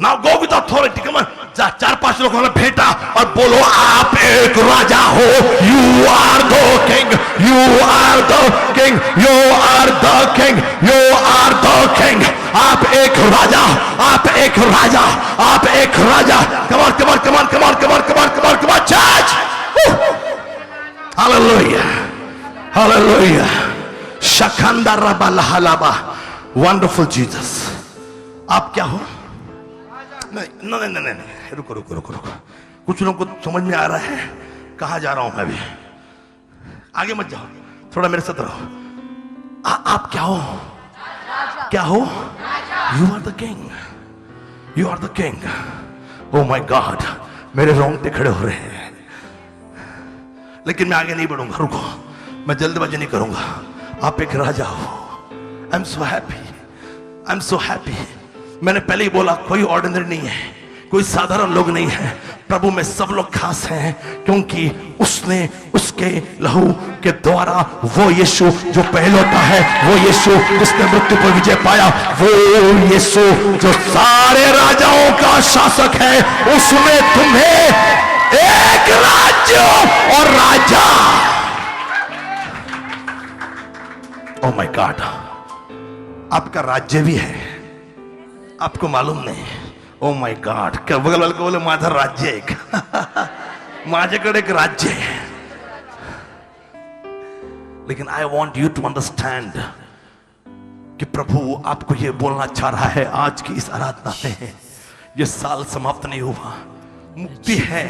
Now go with authority. Come on, 4-5 लोगों ने फेंटा और बोलो, आप एक राजा हो। You are the king. You are the king. You are the king. You are the king. आप एक राजा, आप एक राजा, आप एक राजा। Come on, church. Hallelujah. Hallelujah. Shakanda rabalahalaba. Wonderful Jesus. आप क्या हो? नहीं, रुको, कुछ लोगों को समझ में आ रहा है कहां जा रहा हूं मैं अभी, आगे मत जाओ, थोड़ा मेरे साथ रहो। आप क्या हो? You are the king, oh my God, मेरे रोंगटे खड़े हो रहे हैं। लेकिन मैं आगे नहीं बढ़ूंगा, रुको, मैं जल्दबाजी नहीं करूंगा। आप एक राजा हो। I am so happy, I am so happy. मैंने पहले ही बोला, कोई ऑर्डिनरी नहीं है, कोई साधारण लोग नहीं है। प्रभु में सब लोग खास हैं, क्योंकि उसने उसके लहू के द्वारा वो यीशु जो पहलौठा है, वो यीशु जिसने मृत्यु पर विजय पाया, वो यीशु जो सारे राजाओं का शासक है, उसने तुम्हें एक राज्य और राजा। ओह माय गॉड, आपका राज्य भी है, आपको मालूम नहीं। ओ माय गॉड, बगल वाले को बोले माझा राज्य एक माझ्याकडे एक राज्य है। लेकिन I want you to understand कि प्रभु आपको यह बोलना चाह रहा है आज की इस आराधना में, यह साल समाप्त नहीं हुआ। मुक्ति है,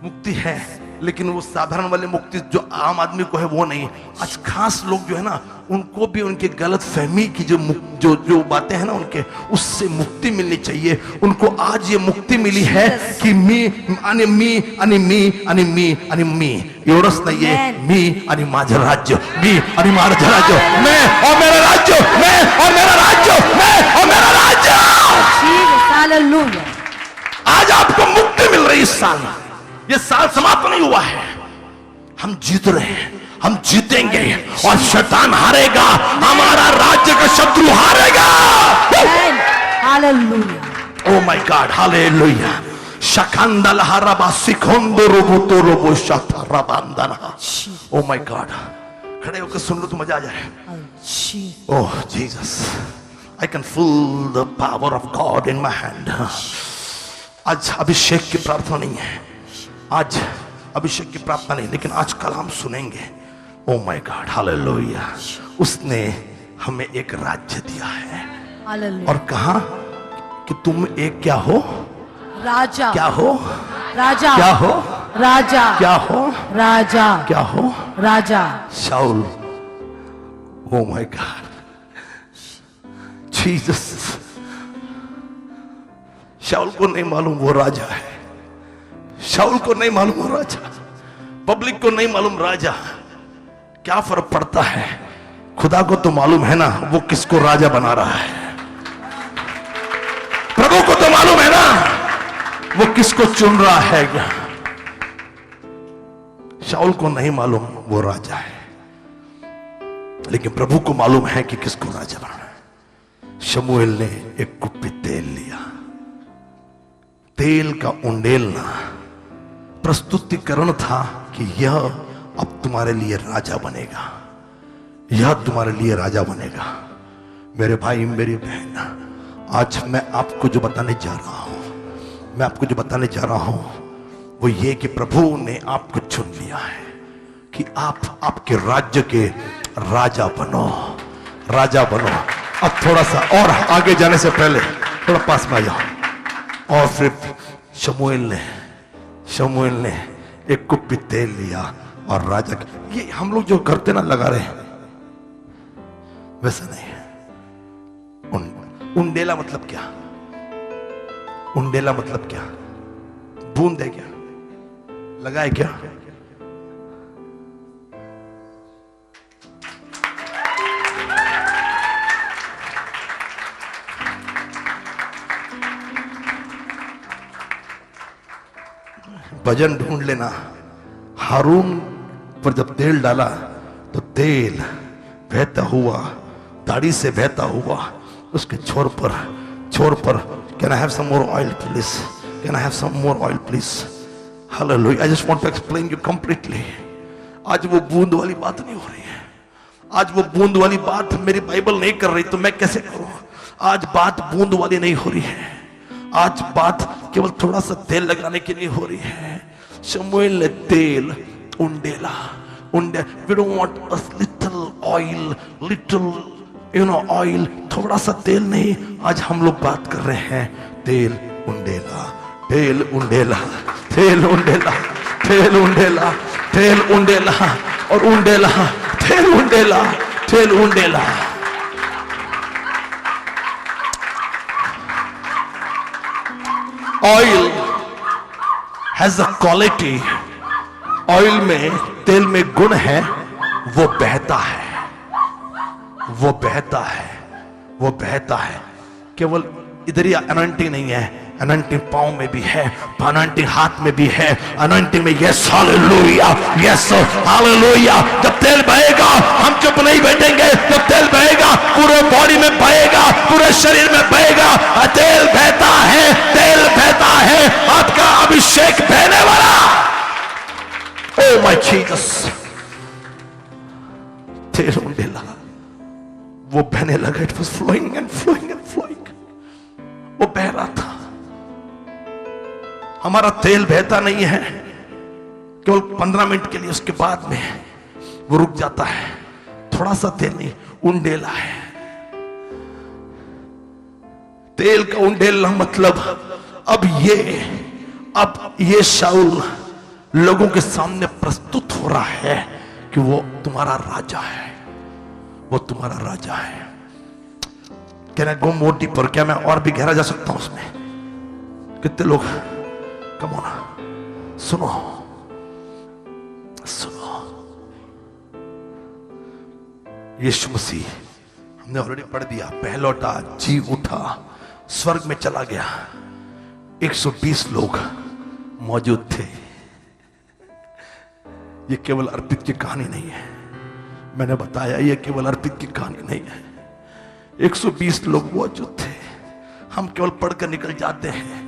मुक्ति है, लेकिन वो साधारण वाली मुक्ति जो आम आदमी को है वो नहीं। आज खास लोग जो है ना, उनको भी उनके गलत फहमी की जो जो बातें हैं ना, उनके उससे मुक्ति मिलनी चाहिए। उनको आज ये मुक्ति मिली है कि मी आणि मी आणि मी आणि मी आणि मी, एवढंच नाहीये, मी आणि माझं राज्य, मी आणि माझं राज्य, मैं और मेरा राज्य, मैं और मेरा राज्य, मैं और मेरा राज्य। हालेलुया। आज आपको मुक्ति मिल रही इस साल। ये साल समाप्त नहीं हुआ है, हम जीत रहे हैं, हम जीतेंगे और शैतान हारेगा, हमारा राज्य का शत्रु हारेगा। Hallelujah. Oh my God, hallelujah. शकांदल हरबा सिखोंदो रोबोतो रोबो शाता रबांदना। ओह माय गॉड, खड़े होकर सुन लो तो मजा आ जाए। Oh Jesus, I can feel the power of God in my hand. आज अभिषेक की प्रार्थना नहीं है, आज अभिषेक की प्रार्थना नहीं, लेकिन आज कलाम सुनेंगे। ओह माय गॉड, हालेलुया। उसने हमें एक राज्य दिया है, हालेलुया। और कहा कि तुम एक क्या हो? राजा। क्या हो? राजा। क्या हो? राजा। क्या हो? राजा। क्या हो? राजा। शाऊल। Oh my God, Jesus. शाऊल को नहीं मालूम वो राजा है, शाऊल को नहीं मालूम वो राजा, पब्लिक को नहीं मालूम राजा। क्या फर्क पड़ता है, खुदा को तो मालूम है ना वो किसको राजा बना रहा है। प्रभु को तो मालूम है ना वो किसको चुन रहा है। शाऊल को नहीं मालूम वो राजा है, लेकिन प्रभु को मालूम है कि किसको राजा बनाना है। शमूएल ने एक कुप्पी तेल लिया, तेल का उंडेलना प्रस्तुतिकरण था कि यह अब तुम्हारे लिए राजा बनेगा, यह तुम्हारे लिए राजा बनेगा। मेरे भाई मेरी बहन, आज मैं आपको जो बताने जा रहा हूं, मैं आपको जो बताने जा रहा हूं वो ये कि प्रभु ने आपको चुन लिया है कि आप आपके राज्य के राजा बनो, राजा बनो। अब थोड़ा सा और आगे जाने से पहले थोड़ा पास में आ जाओ। और फिर शमूएल ने एक कुप्पी तेल लिया और राजा, ये हम लोग जो करते ना लगा रहे वैसा नहीं है। उंडेला मतलब क्या? उंडेला मतलब क्या? बूंद है क्या? लगाए क्या? भजन ढूंढ लेना। हारून पर जब तेल डाला तो तेल बहता हुआ, दाढ़ी से बहता हुआ उसके छोर पर can I have some more oil please, can I have some more oil please. Hallelujah. I just want to explain you completely. आज वो बूंद वाली बात नहीं हो रही है, आज वो बूंद वाली बात मेरी बाइबल नहीं कर रही, तो मैं कैसे करूं? आज बात बूंद वाली नहीं हो रही है, आज बात केवल थोड़ा सा तेल लगाने की नहीं हो रही है। शमूएल ने तेल उंडेला, we don't want a little oil, little oil, थोड़ा सा तेल नहीं। आज हम लोग बात कर रहे हैं तेल उंडेला, तेल उंडेला, तेल उंडेला, तेल उंडेला, तेल उंडेला और उंडेला, तेल उंडेला, तेल उंडेला। Oil has a quality, oil में, तेल में गुण है, वो बहता है, वो बहता है, वो बहता है। केवल इधर ही अनॉइंटिंग नहीं है, अनॉइंटिंग पांव में भी है, अनॉइंटिंग हाथ में भी है, अनॉइंटिंग में यस हालेलुया, यस हालेलुया। जब तेल बहेगा हम चुप नहीं बैठेंगे, जब तेल बहेगा पूरे बॉडी में बहेगा, पूरे शरीर में बहेगा। तेल बहता है, तेल बहता है, आपका अभिषेक बहने वाला। ओ माय जीसस, तेल उंडेला वो बहने लगा, it was flowing and flowing and flowing, वो बह रहा था। हमारा तेल बहता नहीं है केवल 15 मिनट के लिए, उसके बाद में वो रुक जाता है। थोड़ा सा तेल नहीं, उंडेला है। तेल का उंडेला मतलब अब ये शाऊल लोगों के सामने प्रस्तुत हो रहा है कि वो तुम्हारा राजा है, वो तुम्हारा राजा है। क्या मैं गो मोर डीपर, क्या मैं और भी गहरा जा सकता हूं उसमें? कितने लोग, कम ऑन, सुनो सुनो। यीशु मसीह, हमने ऑलरेडी पढ़ दिया, पहलौटा, जी उठा, स्वर्ग में चला गया। 120 लोग मौजूद थे। ये केवल अर्पित की कहानी नहीं है, मैंने बताया ये केवल अर्पित की कहानी नहीं है। 120 लोग मौजूद थे। हम केवल पढ़कर निकल जाते हैं।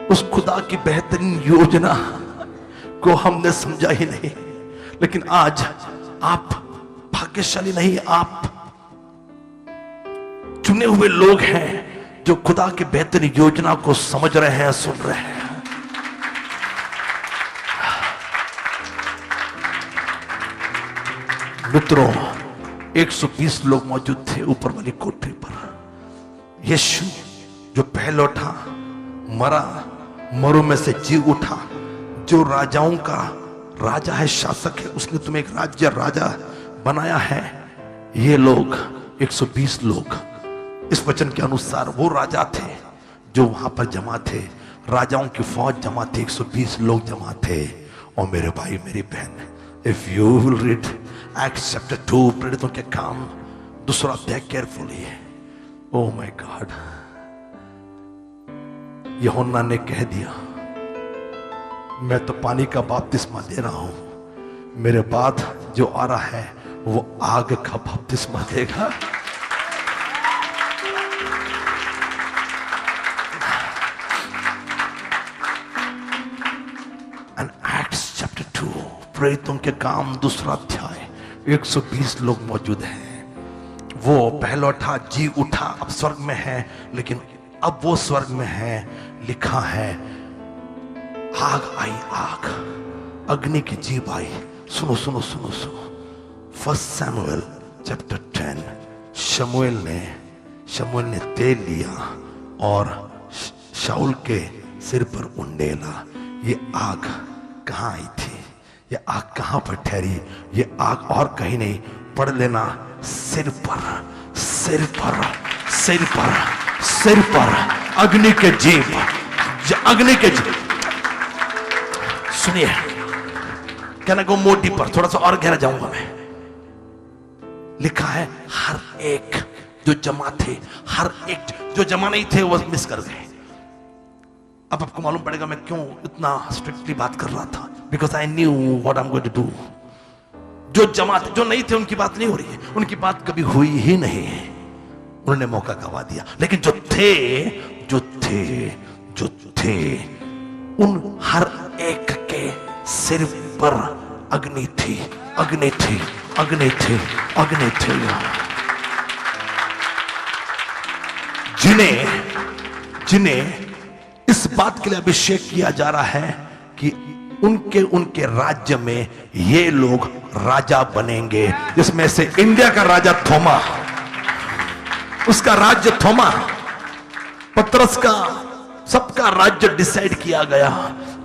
उस खुदा की बेहतरीन योजना को हमने समझा ही नहीं। लेकिन आज आप भाग्यशाली नहीं, आप चुने हुए लोग हैं जो खुदा की बेहतरीन योजना को समझ रहे हैं, सुन रहे हैं। मित्रों, 120 लोग मौजूद थे ऊपर वाली कोठरी पर। यीशु जो पहलौठा, मरा, मरों में से जी उठा, जो राजाओं का राजा है, शासक है, उसने तुम्हें एक राज्य राजा बनाया है। ये लोग 120 लोग इस वचन के अनुसार वो राजा थे जो वहां पर जमा थे। राजाओं की फौज जमा थी, 120 लोग जमा थे। और मेरे भाई, मेरी बहन, if you will read acts chapter 2, प्रेरितों के काम 2 अध्याय केयरफुली। ओह माय गॉड, यूहन्ना ने कह दिया, मैं तो पानी का बपतिस्मा दे रहा हूं, मेरे बाद जो आ रहा है वो आग का बपतिस्मा देगा। एंड एक्ट्स चैप्टर 2, प्रेरितों के काम 2 अध्याय, 120 लोग मौजूद हैं। वो पहलौठा, जी उठा, अब स्वर्ग में है। लेकिन अब वो स्वर्ग में है, लिखा है आग आई, आग, अग्नि की जीभ आई। सुनो सुनो सुनो सुनो। 1 सैमुएल चैप्टर 10, शमूएल ने तेल लिया और शाऊल के सिर पर उंडेला। ये आग कहां आई थी? ये आग कहां पर ठहरी? ये आग और कहीं नहीं, पढ़ लेना, सिर पर, सिर पर, सिर पर, सिर पर अग्नि के जीभ, अग्नि के जीभ। सुनिए, कहना को मोटी पर थोड़ा सा और गहरा जाऊंगा मैं। लिखा है हर एक जो जमा थे, हर एक जो जमा नहीं थे वो मिस कर गए। अब आपको मालूम पड़ेगा मैं क्यों इतना स्ट्रिक्टली बात कर रहा था। Because I knew what I am going to do. जो जमा थे, जो नहीं थे, उनकी बात नहीं हो रही है, उनकी बात कभी हुई ही नहीं, उन्होंने मौका गवा दिया। लेकिन जो थे, जो थे, जो थे, उन हर एक के सिर पर अग्नि थी, अग्नि थी, अग्नि थी, अग्नि थी। जिन्हें इस बात के लिए अभिषेक किया जा रहा है कि उनके राज्य में ये लोग राजा बनेंगे। जिसमें से इंडिया का राजा थोमा, उसका राज्य थोमा, पतरस का, सबका राज्य डिसाइड किया गया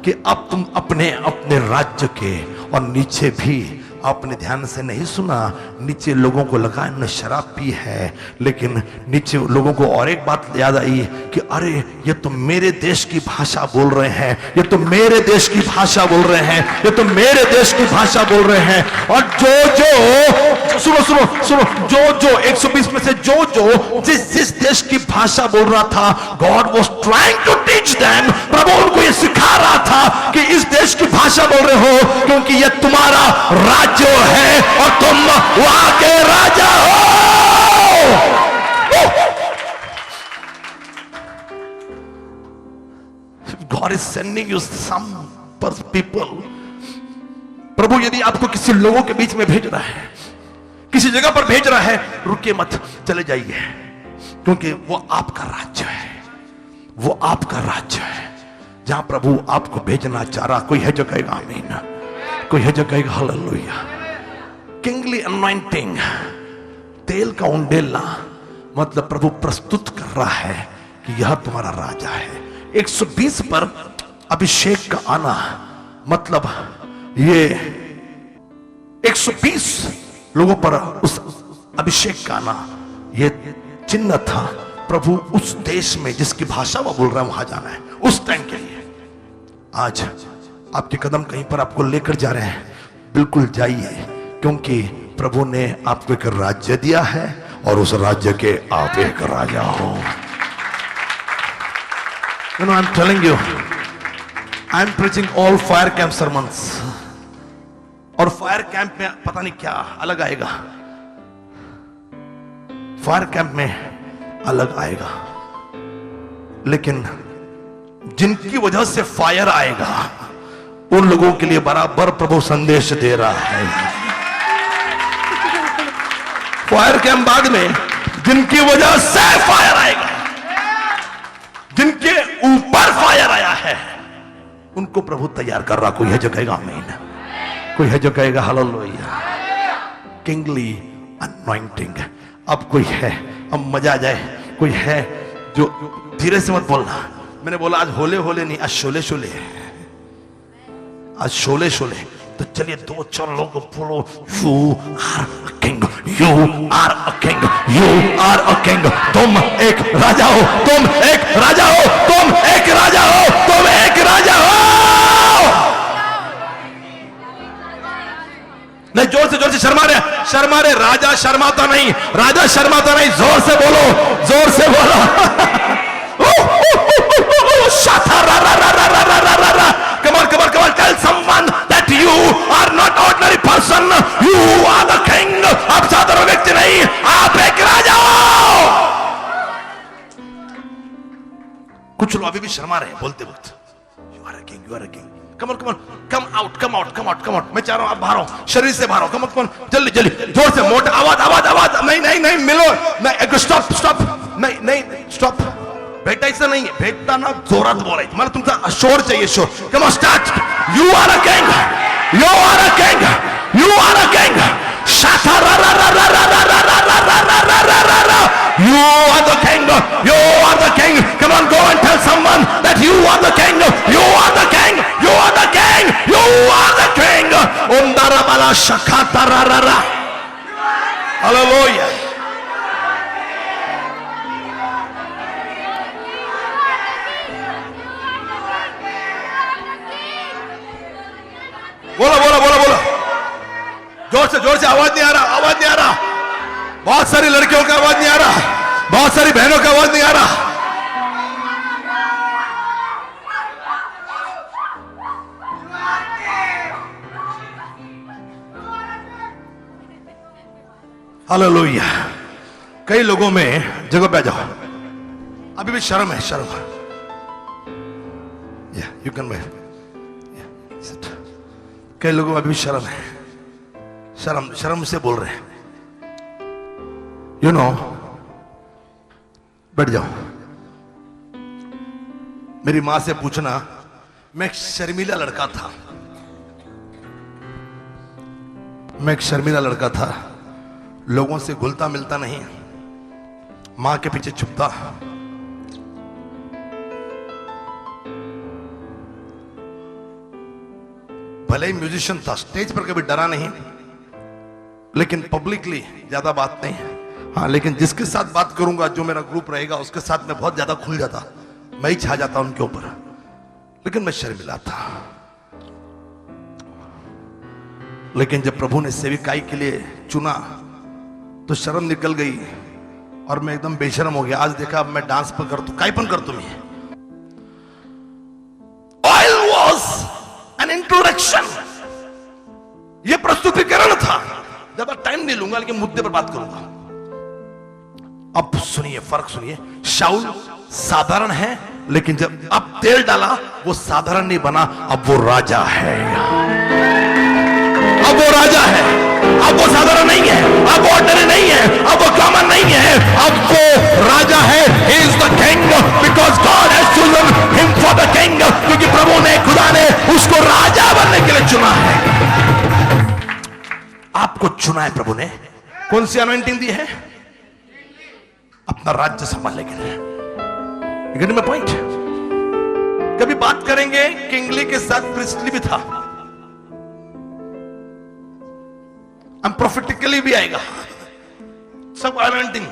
कि अब तुम अपने अपने राज्य के, और नीचे भी आपने ध्यान से नहीं सुना, नीचे लोगों को लगा इन्होंने शराब पी है, लेकिन नीचे लोगों को और एक बात याद आई कि अरे ये तो मेरे देश की भाषा बोल रहे हैं, ये तो मेरे देश की भाषा बोल रहे हैं, ये तो मेरे देश की भाषा बोल रहे हैं। और जो सुनो सुनो सुनो, जो 120 में से जो जिस देश की भाषा बोल रहा था, God was trying to teach them, प्रभु उनको ये सिखा रहा था कि इस देश की भाषा बोल रहे हो क्योंकि ये तुम्हारा राज्य है और तुम वहां के राजा हो। God is sending you some people. प्रभु यदि आपको किसी लोगों के बीच में भेज रहा है, किसी जगह पर भेज रहा है, रुके मत, चले जाइए, क्योंकि वो आपका राज्य है, वो आपका राज्य है जहां प्रभु आपको भेजना चाह रहा। कोई है जो कहेगा आमीन, कोई है जो कहेगा हालेलुया। किंगली अनॉइंटिंग, तेल का उंडेलना, मतलब प्रभु प्रस्तुत कर रहा है कि यह तुम्हारा राजा है। 120 पर अभिषेक का आना, मतलब ये 120 लोगों पर उस अभिषेक का आना, ये चिन्ह था प्रभु उस देश में जिसकी भाषा वो बोल रहा है वहां जाना है उस टाइम के लिए। आज आपके कदम कहीं पर आपको लेकर जा रहे हैं, बिल्कुल जाइए, क्योंकि प्रभु ने आपको एक राज्य दिया है और उस राज्य के आप एक राजा हो। You know, I'm telling you, I'm preaching all fire camp sermons. और फायर कैंप में पता नहीं क्या अलग आएगा, फायर कैंप में अलग आएगा, लेकिन जिनकी वजह से फायर आएगा उन लोगों के लिए बराबर प्रभु संदेश दे रहा है। फायर कैंप बाद में जिनकी वजह से फायर आएगा, जिनके ऊपर फायर आया है, उनको प्रभु तैयार कर रहा। कोई है जो कहेगा आमीन, कोई है जो कहेगा हालेलुया। Kingly anointing. अब कोई है, अब मजा आ जाए, कोई है जो, धीरे से मत बोलना, मैंने बोला आज होले होले नहीं, आज शोले शोले, आज शोले शोले। तो चलिए 2-4 लोग बोलो, you are a king, you are a king, you are a king. तुम एक राजा हो, तुम एक राजा हो, तुम एक राजा हो, तुम एक राजा हो। नहीं, जोर से शर्मा रहे, राजा शर्माता नहीं, राजा शर्माता नहीं, जोर से बोलो, जोर से बोलो। Come on, come on, come on, tell someone that you are not ordinary person, you are the king. आप साधारण व्यक्ति नहीं, आप एक राजा हो। कुछ लोग अभी भी शर्मा रहे हैं बोलते वक्त, you are a king, you are a king. Come on, come on, come out, come out, come out, come out. मैं चाह रहा हूं आप बाहर हो, शरीर से बाहर हो, come on, come on, जल्दी जल्दी, जोर से, मोटा आवाज आवाज आवाज, नहीं नहीं नहीं, मिलो, नहीं, स्टॉप स्टॉप, नहीं नहीं स्टॉप, भेटायचं नाही, भेटताना जोरात बोलायचं, मला तुमचा शोर चाहिए, शोर। Come on start, you are a king, you are a king, you are a king, शाथा रा रा रा रा रा रा रा रा रा रा रा रा रा रा, you are the king, you are the king. Come on, go and tell someone that you are the king, you are the king, you are the king, you are the king. Undara bala shakata ra ra ra, hallelujah. बोलो बोलो बोलो बोलो, जोर से, आवाज नहीं आ रहा, आवाज नहीं आ रहा, बहुत सारी लड़कियों का आवाज नहीं आ रहा, बहुत सारी बहनों का आवाज नहीं आ रहा। हालेलुया। कई लोगों में, जगह पे आ जाओ, अभी भी शर्म है, शर्म। You can wait. कई लोगों में अभी भी शर्म है, शर्म से बोल रहे हैं, यू नो। बैठ जाओ। मेरी मां से पूछना, मैं एक शर्मीला लड़का था, मैं एक शर्मीला लड़का था, लोगों से घुलता मिलता नहीं, मां के पीछे छुपता, भले ही म्यूजिशियन था, स्टेज पर कभी डरा नहीं, लेकिन पब्लिकली ज्यादा बात नहीं है। हाँ, लेकिन जिसके साथ बात करूंगा, जो मेरा ग्रुप रहेगा, उसके साथ मैं बहुत ज्यादा खुल जाता, मैं ही छा जाता उनके ऊपर। लेकिन मैं शर्मिला था। लेकिन जब प्रभु ने सेविकाई के लिए चुना तो शर्म निकल गई और मैं एकदम बेशर्म हो गया। आज देखा, अब मैं डांस पर करतू, काय पण करतो मी। ऑयल वॉज एन इंट्रोडक्शन, ये प्रस्तुतिकरण था। ज्यादा टाइम नहीं लूंगा, लेकिन मुद्दे पर बात करूंगा। अब सुनिए, फर्क सुनिए। शाऊल साधारण है, लेकिन जब अब तेल डाला, वो साधारण नहीं बना, अब वो राजा है। अब वो राजा है, अब वो साधारण नहीं है, अब वो ऑर्डिनरी नहीं है, अब वो कॉमन नहीं है, अब वो राजा है। He is the king because God has chosen him for the king, क्योंकि प्रभु ने, खुदा ने उसको राजा बनने के लिए चुना है। आपको चुना है प्रभु ने। कौन सी अनॉइंटिंग दी है? अपना राज्य संभालने के लिए। You get my point? कभी बात करेंगे, किंगली के साथ प्रिस्टली भी था, हम प्रोफेटिकली भी आएगा, सब अनॉइंटिंग,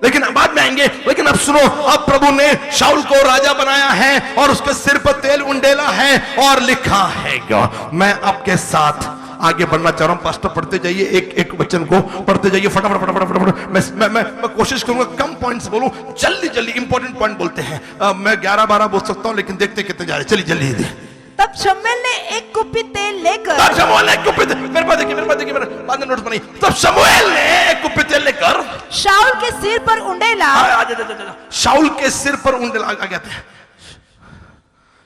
लेकिन बाद में आएंगे। लेकिन अब सुनो, अब प्रभु ने शाऊल को राजा बनाया है और उसके सिर पर तेल उंडेला है और लिखा है। मैं आपके साथ आगे बढ़ना चाह रहा हूं। पास्टर पढ़ते जाइए, एक एक वचन को पढ़ते जाइए, फटाफट फटाफट फटाफट। मैं कोशिश करूंगा कम पॉइंट्स बोलूं, जल्दी जल्दी इंपॉर्टेंट पॉइंट बोलते हैं। मैं 11-12 बोल सकता हूं, लेकिन देखते कितने जा रहे। चलिए जल्दी। तब शमूएल ने एक कुप्पी तेल लेकर, तब शमूएल ने एक कुप्पी तेल, मेरे पास देखिए, मेरे बाद में नोट्स बनाइए। तब शमूएल ने एक कुप्पी तेल लेकर शाऊल के सिर पर उंडेला, शाऊल के सिर पर उंडेला, आ गया था,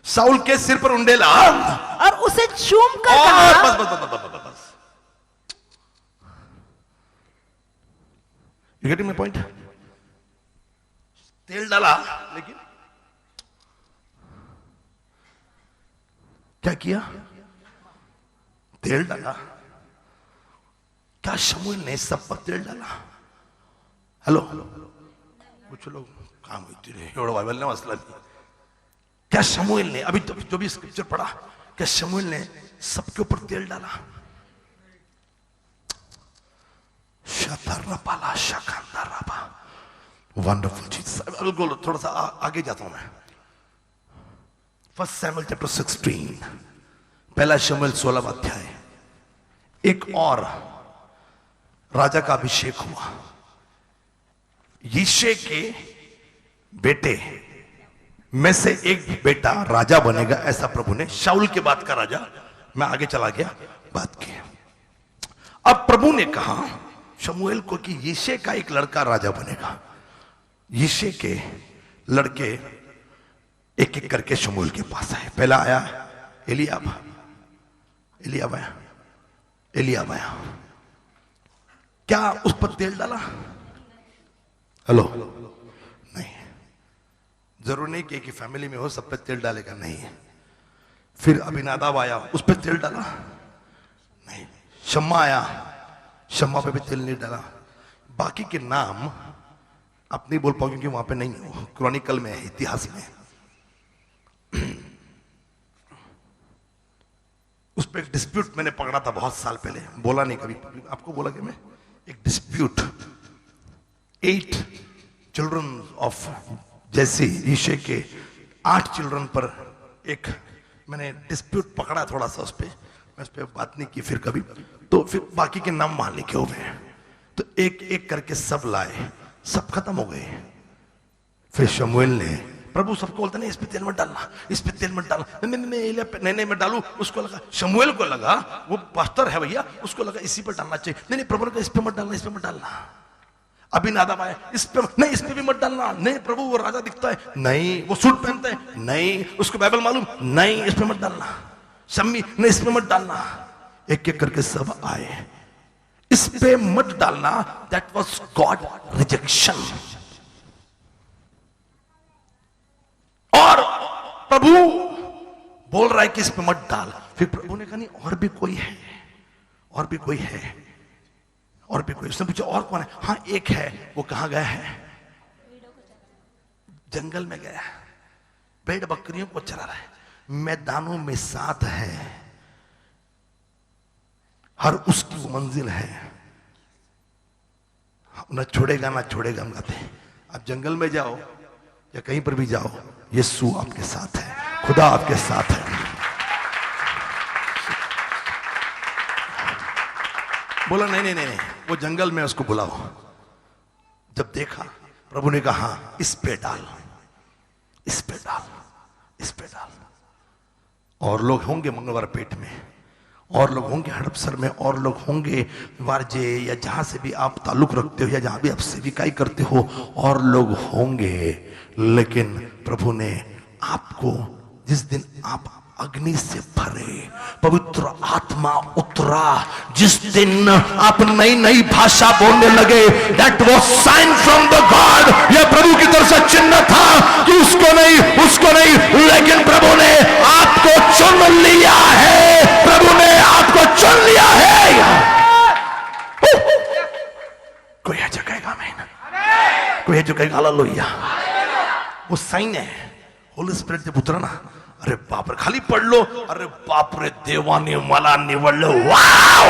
शाऊल के सिर पर उंडेला और उसे चूम कर कहा, बस। You getting my point? तेल डाला, लेकिन क्या किया? तेल डाला। क्या शमूएल ने सब पर तेल डाला? हेलो, कुछ लोग काम होती रहे, एवढं बाइबल ने वाचलं नाही। क्या शमूएल ने, अभी जो भी स्क्रिप्चर पढ़ा, क्या शमूएल ने सबके ऊपर तेल डाला? वंडरफुल चीज। थोड़ा सा आगे जाता हूं मैं। 1 सैमुएल चैप्टर 16, पहला शमूएल 16वां अध्याय। एक और राजा का अभिषेक हुआ। यिशै के बेटे में से एक बेटा राजा बनेगा, ऐसा प्रभु ने। शाऊल के बाद का राजा। मैं आगे चला गया, बात की। अब प्रभु ने कहा शमूएल को कि यिशै का एक लड़का राजा बनेगा। यिशै के लड़के एक एक करके शमूएल के पास आए। पहला आया एलियाब आया। क्या उस पर तेल डाला? हेलो, नहीं। जरूर नहीं कि फैमिली में हो सब पे तेल डालेगा, नहीं। फिर अबीनादाब आया, उस पर तेल डाला? नहीं। शम्मा आया, शम्मा पे भी तेल नहीं डाला। बाकी के नाम आप नहीं बोल पाओ क्योंकि वहां पे नहीं हो, क्रॉनिकल में है, इतिहास में। उस पर एक डिस्प्यूट मैंने पकड़ा था बहुत साल पहले, बोला नहीं कभी, आपको बोला कि मैं एक डिस्प्यूट 8 चिल्ड्रन ऑफ जैसे यिशै के 8 चिल्ड्रन पर एक मैंने डिस्प्यूट पकड़ा थोड़ा सा। उस पर मैं उस पर बात नहीं की फिर कभी। तो फिर बाकी के नाम वहां लिखे हुए हैं, तो एक एक करके सब लाए, सब खत्म हो गए। फिर शमूएल ने, प्रभु सबको बोलता नहीं इस पे तेल मत डालना, इस पे तेल मत डालना, नहीं मैं डालू। उसको लगा, शमूएल को लगा वो पास्टर है भैया, उसको लगा इसी पर डालना चाहिए। नहीं प्रभु ने कहा इस पे मत डालना, इस पे मत डालना। अबीनादाब आया, इस पे नहीं, इस पे भी मत डालना। नहीं प्रभु वो राजा दिखता है, नहीं वो सूट पहनता है, नहीं उसको बाइबल मालूम, नहीं इस पे मत डालना। शम्मी, नहीं इस पे मत डालना। एक एक करके सब आए, इस पे मत डालना। That was God rejection. और प्रभु बोल रहा है कि इस पे मत डाल। फिर प्रभु ने कहा नहीं और भी कोई है, और भी कोई है, और भी कोई। उसने पूछा और कौन है? हाँ एक है। वो कहां गया है? जंगल में गया, भेड़ बकरियों को चरा रहा है, मैदानों में साथ है, हर उसकी वो मंजिल है न छोड़ेगा ना छोड़ेगा हम कहते हैं। आप जंगल में जाओ या कहीं पर भी जाओ, यीशु आपके साथ है, खुदा आपके साथ है। बोला नहीं नहीं नहीं नहीं, वो जंगल में उसको बुलाओ। जब देखा प्रभु ने कहा इस पे डाल, इस पे डाल, इस पे डाल। और लोग होंगे मंगलवार पेट में, और लोग होंगे हड़पसर में, और लोग होंगे वारजे या जहां से भी आप ताल्लुक रखते हो या जहां भी आप सेविकाई करते हो, और लोग होंगे। लेकिन प्रभु ने आपको जिस दिन आप अग्नि से भरे, पवित्र आत्मा उतरा, जिस दिन आप नई नई भाषा बोलने लगे, that was sign from the God. यह प्रभु की तरफ से चिन्ह था कि उसको नहीं, उसको नहीं, लेकिन प्रभु ने आपको चुन लिया है, प्रभु ने आपको चुन लिया है। कोई है जो कहेगा आमीन, कोई है जो कहेगा हालेलुया। वो साइन है, होली स्पिरिट जब उतरा ना, अरे बाप रे, खाली पढ़ लो, अरे बाप रे, देवाने मला निवड लो, वाव।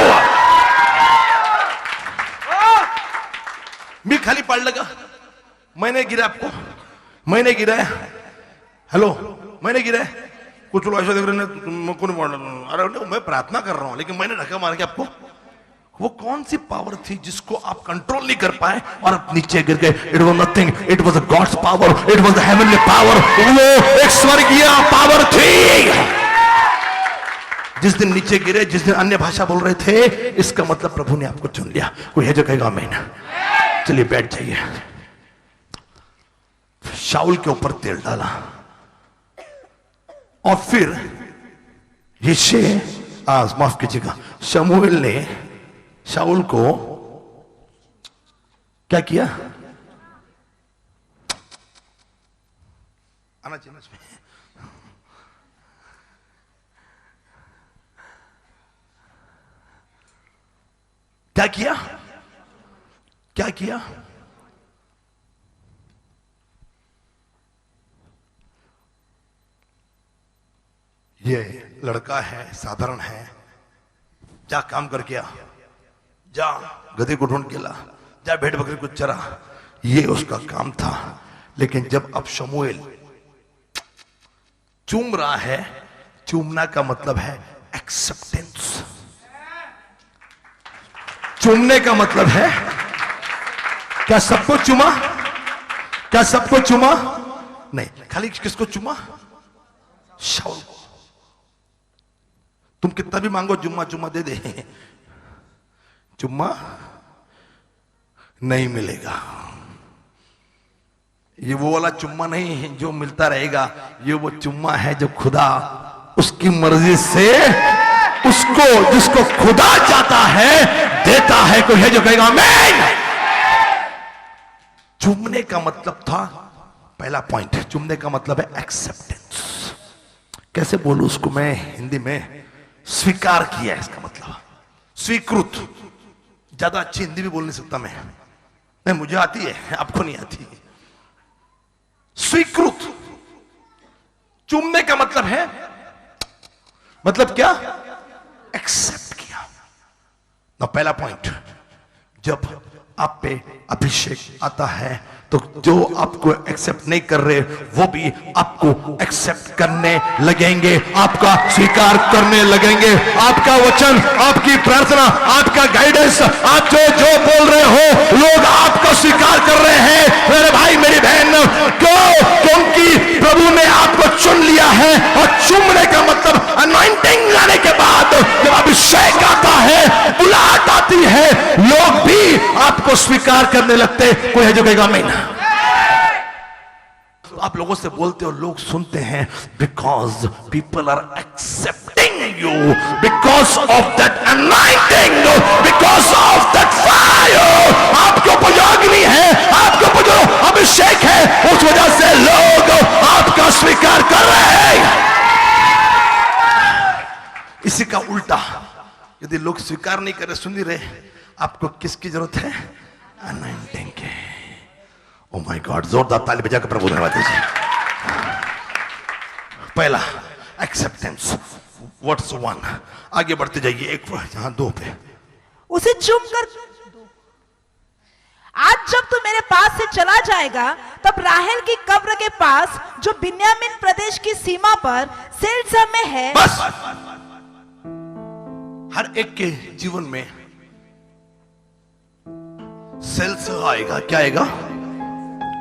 मी खाली पढ़ लगा, मैंने गिरा आपको, मैंने गिराया, हेलो मैंने गिराया। कुछ लोग ऐसा देख रहे हैं कौन बोल रहा, अरे मैं प्रार्थना कर रहा हूं, लेकिन मैंने धक्का मार के आपको। वो कौन सी पावर थी जिसको आप कंट्रोल नहीं कर पाए और आप नीचे गिर गए? It was nothing, it was God's power, it was the heavenly power. वो एक स्वर्गीय पावर थी। जिस दिन नीचे गिरे, जिस दिन अन्य भाषा बोल रहे थे, इसका मतलब प्रभु ने आपको चुन लिया। कोई है जो कहेगा आमीन? चलिए बैठ जाइए। शाऊल के ऊपर तेल डाला और फिर माफ कीजिएगा, शमूएल ने शाऊल को क्या किया? आना चाहिए इसमें। क्या किया? क्या किया? ये लड़का है, साधारण है, जा काम करके आ, जा गधे को ढूंढ के ला, जा भेड़ बकरी को चरा, ये उसका काम था। लेकिन जब अब शमूएल चूम रहा है, चूमना का मतलब है एक्सेप्टेंस। चूमने का मतलब है, क्या सबको चूमा? क्या सबको चूमा? नहीं, खाली किसको चूमा? शाऊल को। तुम कितना भी मांगो, जुम्मा जुम्मा दे दे, चुम्मा नहीं मिलेगा। ये वो वाला चुम्मा नहीं है जो मिलता रहेगा, ये वो चुम्मा है जो खुदा उसकी मर्जी से उसको, जिसको खुदा चाहता है, देता है। कोई है जो कहेगा आमीन? चुम्ने का मतलब था, पहला पॉइंट, चुम्ने का मतलब है एक्सेप्टेंस। कैसे बोलूं उसको मैं हिंदी में? स्वीकार किया, इसका मतलब स्वीकृत। ज्यादा अच्छी हिंदी भी बोल नहीं सकता मैं, नहीं मुझे आती है, आपको नहीं आती। स्वीकृत। चूमने का मतलब है, मतलब क्या? एक्सेप्ट किया ना। पहला पॉइंट, जब आप पे अभिषेक आता है तो जो आपको एक्सेप्ट नहीं कर रहे वो भी आपको एक्सेप्ट करने लगेंगे, आपका स्वीकार करने लगेंगे। आपका वचन, आपकी प्रार्थना, आपका गाइडेंस, आप जो जो बोल रहे हो, लोग आपको स्वीकार कर रहे हैं। मेरे भाई मेरी बहन, क्यों? क्योंकि प्रभु ने आपको चुन लिया है। और चुनने का मतलब अनॉइंटिंग लाने के बाद जब अभिषेक आता है, बुलाहट आती है, लोग भी आपको स्वीकार करने लगते। कोई है जो कहेगा आमीन? आप लोगों से बोलते हो, लोग सुनते हैं, because people are accepting you, because of that anointing, because of that fire. आपके ऊपर जो अग्नि है, आपके ऊपर जो अभिषेक है, उस वजह से लोग आपका स्वीकार कर रहे हैं। इसी का उल्टा, यदि लोग स्वीकार नहीं कर रहे, सुन नहीं रहे, आपको किसकी जरूरत है? अनॉइंटिंग के। ओ माय गॉड, जोरदार ताली बजाकर प्रभु धन्यवाद दीजिए। पहला एक्सेप्टेंस, व्हाट्स वन। आगे बढ़ते जाइए, एक यहां दो पे। उसे चूम कर आज जब तू मेरे पास से चला जाएगा तब राहेल की कब्र के पास जो बिन्यामीन प्रदेश की सीमा पर सेल्सा में है। बस हर एक के जीवन में सेल्स आएगा, क्या आएगा,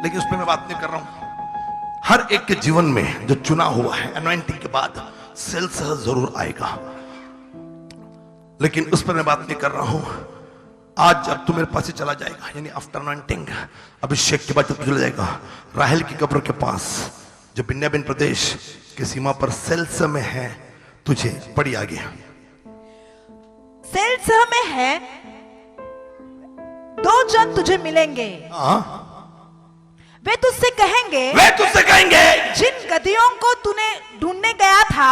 लेकिन उस पर मैं बात नहीं कर रहा हूं। हर एक के जीवन में जो चुना हुआ है अनॉइंटिंग के बाद सेल्स जरूर आएगा, लेकिन उस पर मैं बात नहीं कर रहा हूं। आज जब तू मेरे पास से चला जाएगा, यानी आफ्टर अनॉइंटिंग, अभिषेक के बाद जब तू चला जाएगा राहेल की कब्र के पास जो बिन्यामीन प्रदेश की सीमा पर सेल्स में है, तुझे पड़ी आगे सेल्सा में है, दो जन तुझे मिलेंगे। वे तुझसे कहेंगे जिन गधियों को तूने ढूंढने गया था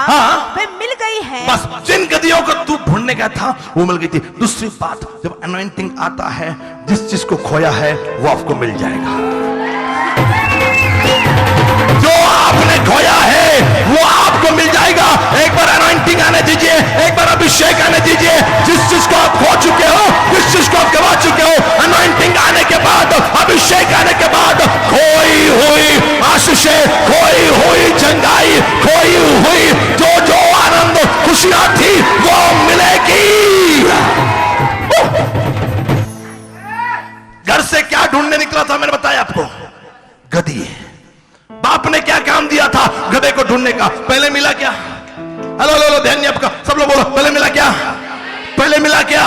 वे मिल गई है। बस जिन गधियों को तू ढूंढने गया था वो मिल गई थी। दूसरी बात, जब अनॉइंटिंग आता है जिस चीज को खोया है वो आपको मिल जाएगा। जो आपने खोया है वो आपको मिल जाएगा। एक बार अनॉइंटिंग आने दीजिए, एक बार अभिषेक आने दीजिए। जिस चीज को आप खो चुके हो, जिस चीज को आप गवा चुके हो, अनॉइंटिंग आने के बाद, अभिषेक आने के बाद खोई हुई आशीषें, खोई हुई चंगाई, खोई हुई जो आनंद खुशियां थी वो मिलेगी। घर से क्या ढूंढने निकला था मैंने बताया आपको, गधी। बाप ने क्या काम दिया था गधे को ढूंढने का? पहले मिला क्या? हेलो हेलो ध्यान नहीं आपका, सब लोग बोलो, पहले मिला क्या? पहले मिला क्या?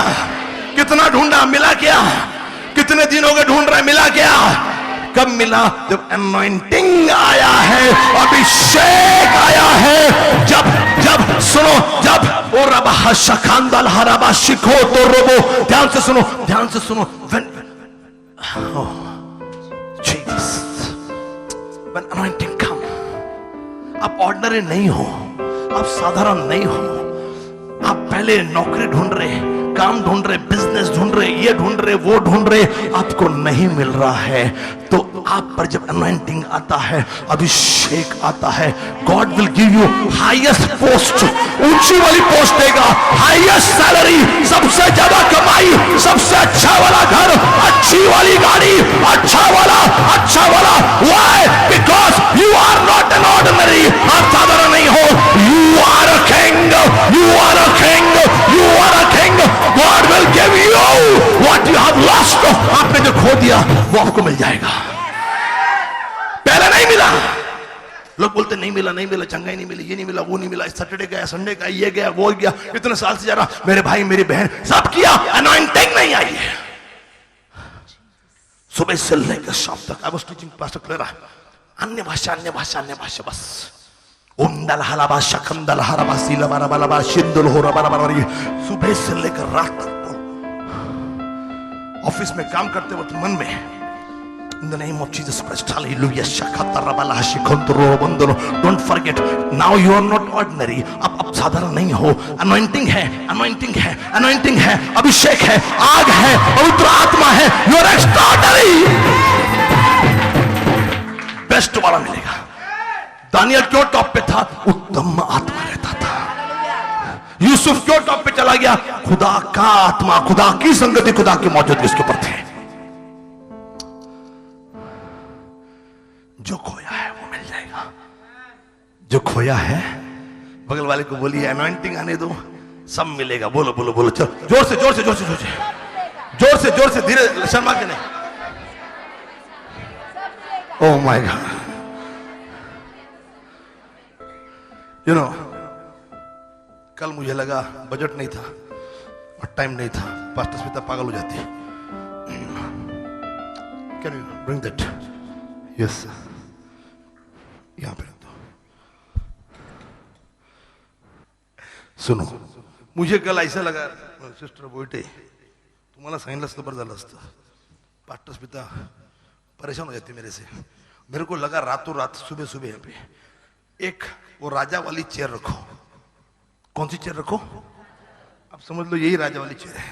कितना ढूंढा, मिला क्या? कितने दिन हो गए ढूंढ रहे, मिला क्या? कब मिला? जब अनॉइंटिंग आया है, अभिषेक आया है। जब सुनो, जब ओ रबा शखांदल हरबा शिखो तो रोबो, ध्यान से सुनो, ध्यान से सुनो। When anointing come, आप ऑर्डिनरी नहीं हो, आप साधारण नहीं हो। आप पहले नौकरी ढूंढ रहे, काम ढूंढ रहे, बिजनेस ढूंढ रहे, ये ढूंढ रहे, वो ढूंढ रहे, आपको नहीं मिल रहा है। तो आप पर जब अनॉइंटिंग आता है, अभिषेक आता है, God will give you highest post, ऊंची वाली पोस्ट देगा, हाईएस्ट सैलरी, सबसे ज्यादा कमाई, सबसे अच्छा वाला घर, अच्छी वाली गाड़ी, अच्छा वाला। Why? Because you are not an ordinary. आप साधारण नहीं हो, you are a king, you are a king, you are a king. God will give you what you have lost. आपने जो खो दिया वो आपको मिल जाएगा। पहले नहीं मिला, लोग बोलते नहीं मिला, नहीं मिला, चंगाई नहीं मिली, ये नहीं मिला, वो नहीं मिला, सैटरडे गया, संडे गया, ये गया, वो गया, इतने साल से जा रहा, मेरे भाई मेरी बहन सब किया, अनॉइंटिंग नहीं आई है। सुबह से लेकर शाम तक I was teaching pastor Clara, अन्य भाषा बस। उमदल हलाबा शकंदल हराबा सीला बारा बाला शिंदुल हो रबा बारा, सुबह से लेकर रात तक। ऑफिस में काम करते वक्त मन में in the name of Jesus Christ, hallelujah, shakatarabala shikondro bondoro, don't forget, now you are not ordinary. अब साधारण नहीं हो। अनॉइंटिंग है, अनॉइंटिंग है, अनॉइंटिंग है, अभिषेक है, आग है, पवित्र आत्मा है, you are extraordinary। बेस्ट वाला मिलेगा। दानियल क्यों टॉप पे था? उत्तम आत्मा रहता था। यूसुफ क्यों टॉप पे चला गया? खुदा का आत्मा, खुदा की संगति, खुदा की मौजूदगी उसके ऊपर थे। जो खोया है वो मिल जाएगा। जो खोया है, बगल वाले को बोलिए अनॉइंटिंग आने दो, सब मिलेगा। बोलो बोलो बोलो, चलो जोर से जोर से जोर से जोर से जोर से जोर से, धीरे, शर्मा के नहीं। ओह माय गॉड, यू नो, कल मुझे लगा बजट नहीं था और टाइम नहीं था, पास्टर स्मिता पागल हो जाती। Can you bring that? Yes, यहां पे रख दो। सुनो, मुझे कल ऐसा लगा, सिस्टर बोलते तुम्हाला सांगितलं असतं बरं झालं असतं। पास्टर स्मिता परेशान हो जाती मेरे से। मेरे को लगा रातों रात सुबह सुबह यहाँ पे एक वो राजा वाली चेयर रखो। कौन सी चेयर रखो? आप समझ लो यही राजा वाली चेयर है।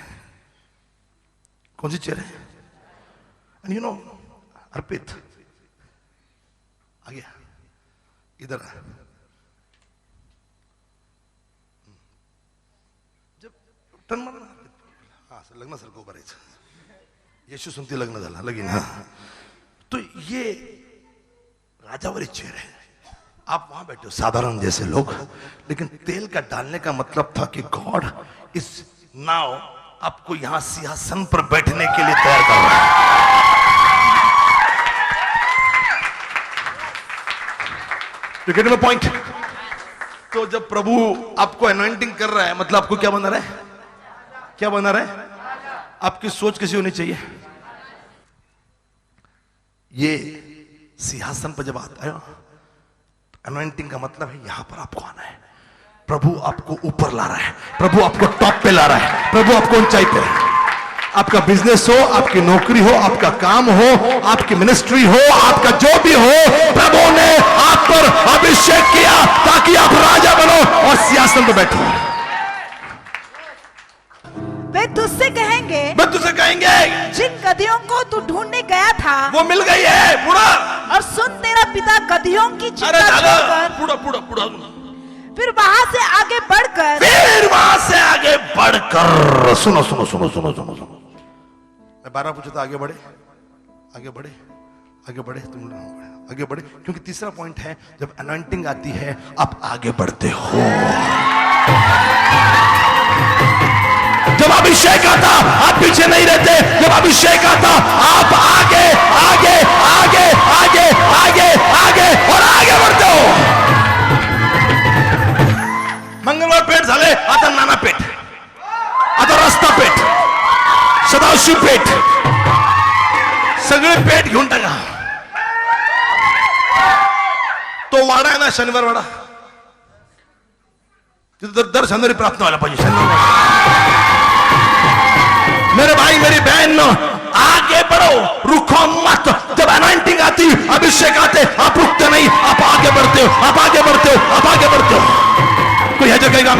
कौन सी चेयर है? एंड यू नो, अर्पित आ गया, इधर आ। जब टर्न मारना, हाँ सर, लग्न सर को बरायचं। यीशु सुनती लग्न झाला लगीन. हाँ, तो ये राजावारी चेयर है. आप वहां बैठे हो साधारण जैसे लोग, लेकिन तेल का डालने का मतलब था कि गॉड इज नाउ आपको यहां सिंहासन पर बैठने के लिए तैयार कर रहा है. You get my point? तो जब प्रभु आपको अनॉइंटिंग कर रहा है, मतलब आपको क्या बना रहा है? क्या बना रहा है? आपकी सोच कैसी होनी चाहिए? ये सिंहासन पर जब आता है, अनॉइंटिंग का मतलब है यहां पर आपको आना है. प्रभु आपको ऊपर ला रहा है, प्रभु आपको टॉप पे ला रहा है, प्रभु आपको ऊंचाई पे. आपका बिजनेस हो, आपकी नौकरी हो, आपका काम हो, आपकी मिनिस्ट्री हो, आपका जो भी हो, प्रभु ने आप पर अभिषेक किया ताकि आप राजा बनो और सिंहासन पर बैठो. वे तुझसे कहेंगे जिन गधियों को तू ढूंढने गया था वो मिल गई है. पूरा और सुन, तेरा पिता गधियों की चिंता छोड़कर पूरा फिर वहां से आगे बढ़कर सुनो. मैं 12 पूछा था, आगे बढ़े तुम आगे बढ़े, क्योंकि तीसरा पॉइंट है जब अनॉइंटिंग आती है आप आगे बढ़ते हो. जब अभिषेक आता आप पीछे नहीं रहते, जब अभिषेक आता आप आगे आगे आगे आगे आगे आगे और आगे बढ़ते हो. मंगळवार पेठ झाले, आता नाना पेठ, आता रस्ता पेठ, सदाशिव पेठ, सगळे पेठ घेऊन टाका. तो वाडा आहे ना शनिवार वाडा, तिथे दर शनिवारी प्रार्थना व्हायला पाहिजे. मेरे भाई मेरी बहन, आगे बढ़ो, रुको मत. जब अनॉइंटिंग आती, अभिषेक आते, आप रुकते नहीं, आप आगे बढ़ते हो, आप आगे बढ़ते हो, आप आगे बढ़ते हो. कोई ह्याच्या काही काम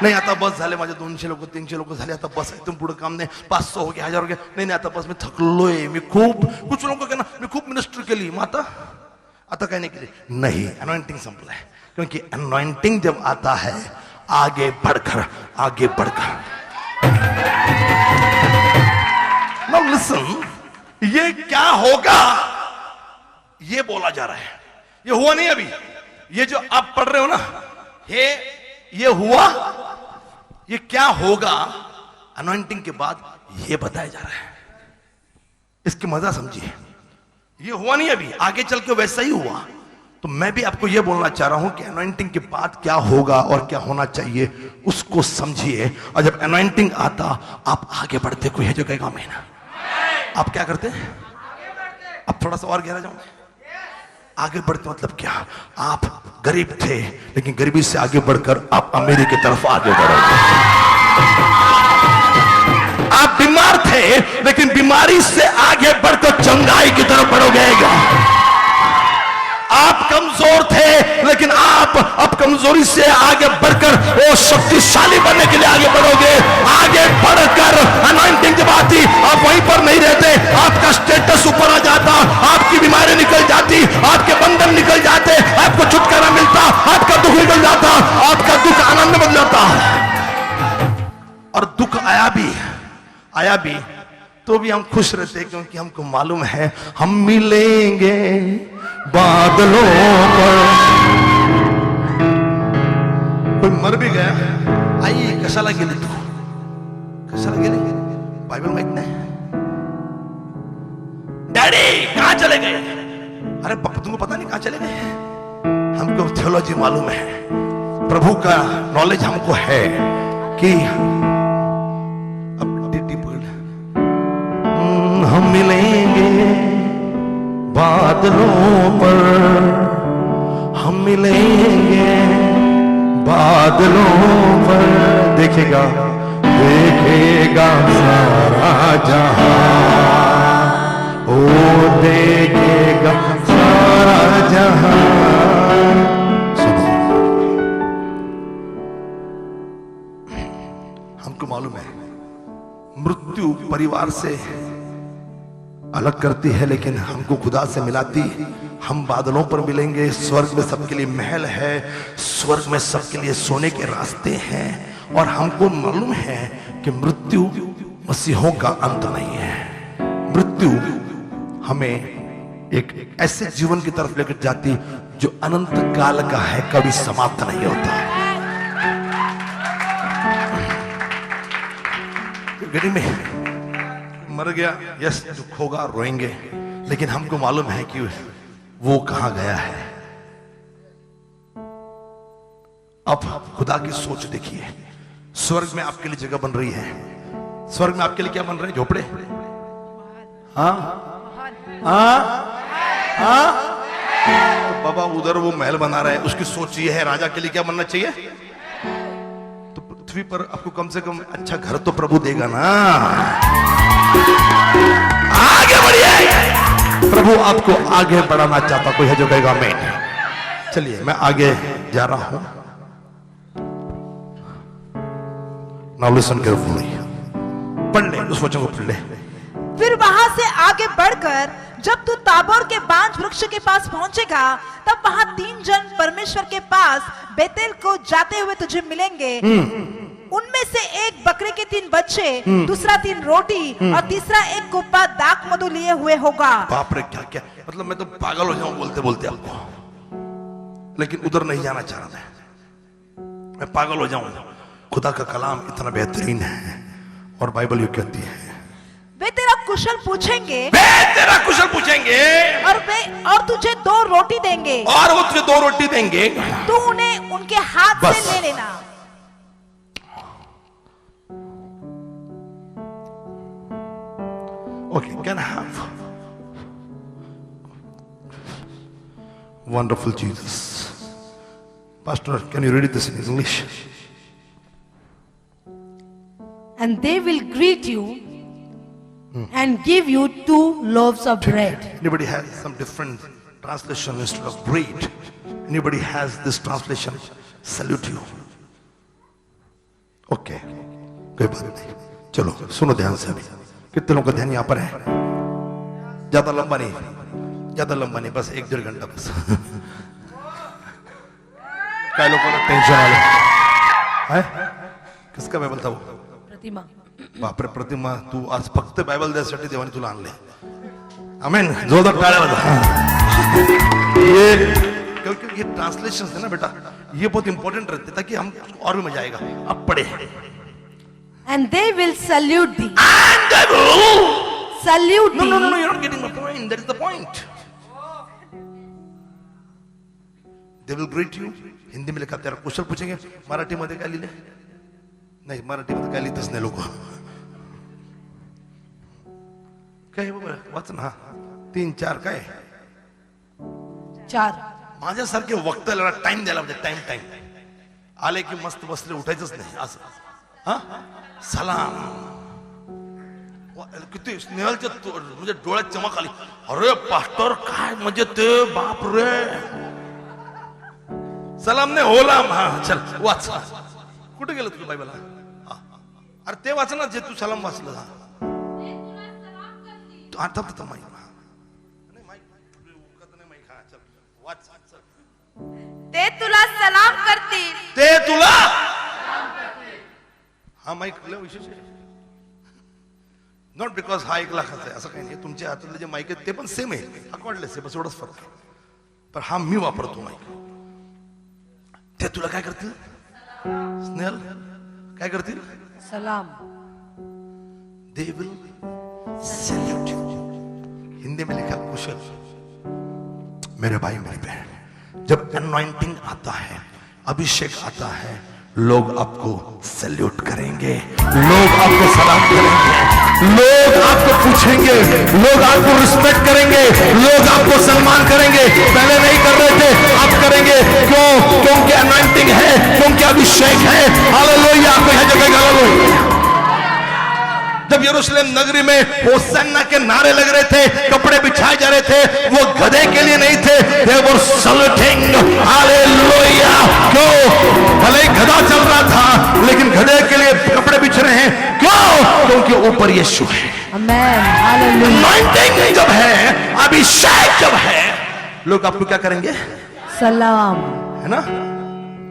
नाही आता बस झाले माझे 200 लोक 300 लोक झाले, आता बस आहे, तुम पुढे काम नाही, 500 हो गया, 1000 हो गया, नाही आता बस मी थकलोय. मी खूप कुछ लोक ना मी खूप मिनिस्ट्री केली, मग आता काय नाही केली. नहीं, अनॉइंटिंग संपला है. क्योंकि अनॉइंटिंग जब आता है आगे बढ़कर नाउ लिसन, ये क्या होगा ये बोला जा रहा है. ये हुआ नहीं अभी, ये जो आप पढ़ रहे हो ना, ये हुआ. ये क्या होगा अनॉइंटिंग के बाद ये बताया जा रहा है. इसकी मजा समझिए. ये हुआ नहीं अभी, आगे चल के वैसा ही हुआ. तो मैं भी आपको ये बोलना चाह रहा हूं कि अनॉइंटिंग के बाद क्या होगा और क्या होना चाहिए उसको समझिए. और जब अनॉइंटिंग आता आप आगे बढ़ते. कोई है जो कहेगा आमीन. आप क्या करते? अब थोड़ा सा और गहरा जाऊं. आगे बढ़ते मतलब क्या? आप गरीब थे लेकिन गरीबी से आगे बढ़कर आप अमीरी की तरफ आगे बढ़ोगे. आप बीमार थे लेकिन बीमारी से आगे बढ़कर चंगाई की तरफ बढ़ोगे. आप कमजोर थे लेकिन आप अब कमजोरी से आगे बढ़कर वो शक्तिशाली बनने के लिए आगे बढ़ोगे. आगे बढ़कर अनॉइंटिंग जब आती आप वहीं पर नहीं रहते, आपका स्टेटस ऊपर आ जाता, आपकी बीमारी निकल जाती, आपके बंधन निकल जाते, आपको छुटकारा मिलता, आपका दुख निकल जाता, आपका दुख आनंद बन जाता. और दुख आया भी तो भी हम खुश रहते क्योंकि हमको मालूम है हम मिलेंगे बादलों पर. कोई मर भी गया, आई कशाला गेली तू, कशाला गेली, बाइबल माहित नाही. डैडी कहां चले गए? अरे पापा तुमको पता नहीं कहां चले गए? हमको थियोलॉजी मालूम है, प्रभु का नॉलेज हमको है कि हम मिलेंगे बादलों पर, हम मिलेंगे बादलों पर. देखेगा सारा जहां, ओ देखेगा सारा जहां. सुनो, हमको मालूम है मृत्यु परिवार से अलग करती है लेकिन हमको खुदा से मिलाती. हम बादलों पर मिलेंगे. स्वर्ग में सबके लिए महल है, स्वर्ग में सबके लिए सोने के रास्ते हैं. और हमको मालूम है कि मृत्यु मसीहों का अंत नहीं है। मृत्यु हमें एक ऐसे जीवन की तरफ लेकर जाती जो अनंत काल का है, कभी समाप्त नहीं होता। गड़ी में मर गया, यस दुख होगा, रोएंगे, लेकिन हमको मालूम है कि वो कहां गया है। अब खुदा की सोच देखिए, स्वर्ग में आपके लिए जगह बन रही है। स्वर्ग में आपके लिए क्या बन रहे हैं? झोपड़े? हाँ हाँ हाँ। तो बाबा उधर वो महल बना रहा है, उसकी सोच ये है, राजा के लिए क्या बनना चाहिए? तो पृथ्वी पर आपको कम से कम अच्छा घर तो प्रभु देगा ना। आगे बढ़िए, प्रभु आपको आगे बढ़ाना चाहता। कोई है जो कहेगा मैं? चलिए मैं आगे जा रहा हूं। Now listen carefully. पढ़ ले उस वचन को, पढ़ ले। फिर वहां से आगे बढ़कर जब तू ताबोर के बांज वृक्ष के पास पहुंचेगा, तब वहां 3 जन परमेश्वर के पास बेतेल को जाते हुए तुझे मिलेंगे। उनमें से एक बकरे के 3 बच्चे, दूसरा 3 रोटी और तीसरा एक कुप्पा दाख मधु लिए हुए होगा। बाप रे, क्या क्या, मतलब मैं तो पागल हो जाऊं बोलते बोलते आपको, लेकिन उधर नहीं जाना चाह रहा मैं पागल हो जाऊं। खुदा का कलाम इतना बेहतरीन है और बाइबल ये कहती है वे तेरा कुशल पूछेंगे, और तुझे 2 रोटी देंगे, और वो तुझे 2 रोटी देंगे, तू उन्हें उनके हाथ से ले लेना। Okay, can I have wonderful Jesus? Pastor, can you read this in English? And they will greet you and give you 2 loaves of bread. Anybody has some different translation instead of bread? Anybody has this translation? Salute you. Okay, कोई बात नहीं। चलो सुनो ध्यान से अभी। कितने लोगों का ध्यान यहाँ पर है? ज्यादा लंबा नहीं, बस 1-1.5 घंटा बस। कई लोगों को टेंशन वाले है। किसका बाइबल था वो? प्रतिमा। बापरे प्रतिमा, तू आज फक्त बाइबल द्यासाठी देवाने तुला आणले। आमेन, जोरदार टाळ्या वाजवा। ये क्योंकि ये ट्रांसलेशन है ना बेटा, ये बहुत इंपॉर्टेंट रहते ताकि हम और भी मजा आएगा। अब पढ़े। And they will salute thee. And they will Salute thee. No, you're not getting the point. That is the point. They will greet you. Hindi में लिखा तेरा कुशल पूछेंगे। मराठी मध्ये काय लिहिले? नाही, मराठी मध्ये काय लिहितच नाही लोक। काय बाबा वाच ना, 3-4 काय? 4. माझ्यासारखे वक्त्याला टाइम द्यायला म्हणजे टाइम आले की मस्त बसले, उठायचंच नाही असं। हा सलाम, किती स्नेहलच्या म्हणजे डोळ्यात चमक आली। अरे पास्टर काय म्हणजे ते, बाप रे, सलाम ने होला। हा चल वाच, कुठे गेलं तुझं बायबल? अरे ते वाच ना जे तू सलाम वाचलं। आता तर माईक वाच। ते तुला सलाम करतील, ते तुला हा माईक विशेष आहे। नॉट बिकॉज हा 1 लाखाचा आहे असं काही नाही, तुमच्या हातातले जे माईक आहेत ते पण सेम आहे, हा कॉर्डलेस आहे, बस एवढंच फरक आहे। पण हा मी वापरतो माईक। ते तुला काय करतील? स्नेहल काय करतील? सलाम। They will salute you. Hindi में लिखा कुशल। मेरे भाई मेरी बहन, जब अनॉइंटिंग आता है, अभिषेक आता है, लोग आपको सैल्यूट करेंगे, लोग आपको सलाम करेंगे, लोग आपको पूछेंगे, लोग आपको रिस्पेक्ट करेंगे, लोग आपको सम्मान करेंगे। पहले नहीं कर रहे थे, आप करेंगे। क्यों? क्योंकि अनॉइंटिंग है, क्योंकि अभिषेक है। हालेलुया, कोई है जो कहेगा हालेलुया। जब यरूशलेम नगरी में होसन्ना के नारे लग रहे थे, कपड़े बिछाए जा रहे थे, वो गधे के लिए नहीं थे, they were saluting, हालेलुया। क्यों? भले ही गधा चल रहा था, लेकिन गधे के लिए कपड़े बिछ रहे हैं। क्यों? क्योंकि ऊपर यीशु है। आमेन, हालेलुया। अनॉइंटिंग जब है, अभिषेक जब है, लोग आपको क्या करेंगे? सलाम। है ना?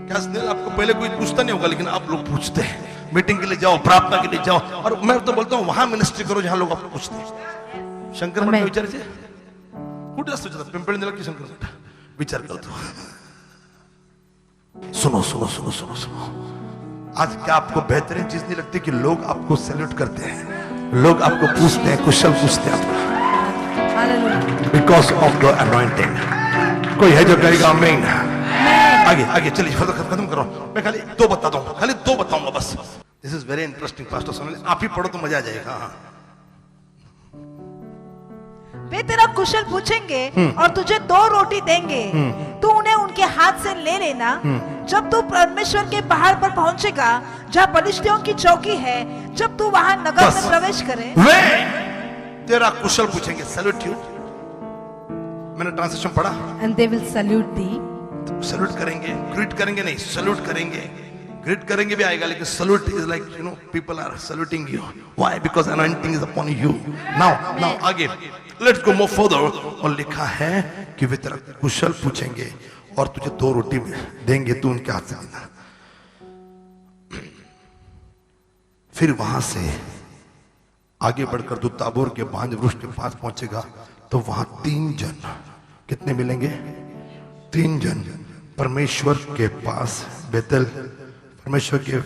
क्या स्नेह, आपको पहले कोई पूछता नहीं होगा, लेकिन आप लोग पूछते हैं। मीटिंग के लिए जाओ, प्रार्थना के लिए जाओ। और मैं तो बोलता हूँ वहां मिनिस्ट्री करो जहां लोग आपको पूछते हैं। शंकर मठ विचारायचे कुठे असतो पिंपळी की शंकर मठ विचार करतो। सुनो सुनो सुनो सुनो सुनो, आज क्या आपको बेहतरीन चीज नहीं लगती कि लोग आपको सैल्यूट करते हैं, लोग आपको पूछते हैं, कुशल पूछते हैं आपको, बिकॉज ऑफ द अनॉइंटिंग। कोई है जो कहेगा आमीन? आगे आगे चलिए, खत्म करो। मैं खाली दो बताता हूँ, खाली दो बताऊंगा बस। This is very interesting pastor Sonal, आप ही पढ़ो तो मजा आ जाएगा। वे तेरा कुशल पूछेंगे और तुझे 2 रोटी देंगे, तू उन्हें उनके हाथ से ले लेना। जब तू परमेश्वर के पहाड़ पर पहुंचेगा जहाँ पलिश्तियों की चौकी है, जब तू वहां नगर में प्रवेश करे, वे तेरा कुशल पूछेंगे। सैल्यूट यू, मैंने ट्रांसलेशन पढ़ा। And they will salute thee. Salute करेंगे, ग्रीट करेंगे नहीं, सैल्यूट करेंगे। ग्रीट करेंगे भी आएगा, लेकिन salute is like you know people are saluting you. Why? Because anointing is upon you. Now आगे लेट्स गो मोर फर्दर। और लिखा है कि वे तेरा कुशल पूछेंगे और तुझे 2 रोटी देंगे, तू उनके हाथ से लेना। फिर वहां से आगे बढ़कर तू ताबोर के बांज वृक्ष के पास पहुंचेगा तो वहां 3 जन, कितने मिलेंगे? 3 जन परमेश्वर के पास बेतेल, परमेश्वर के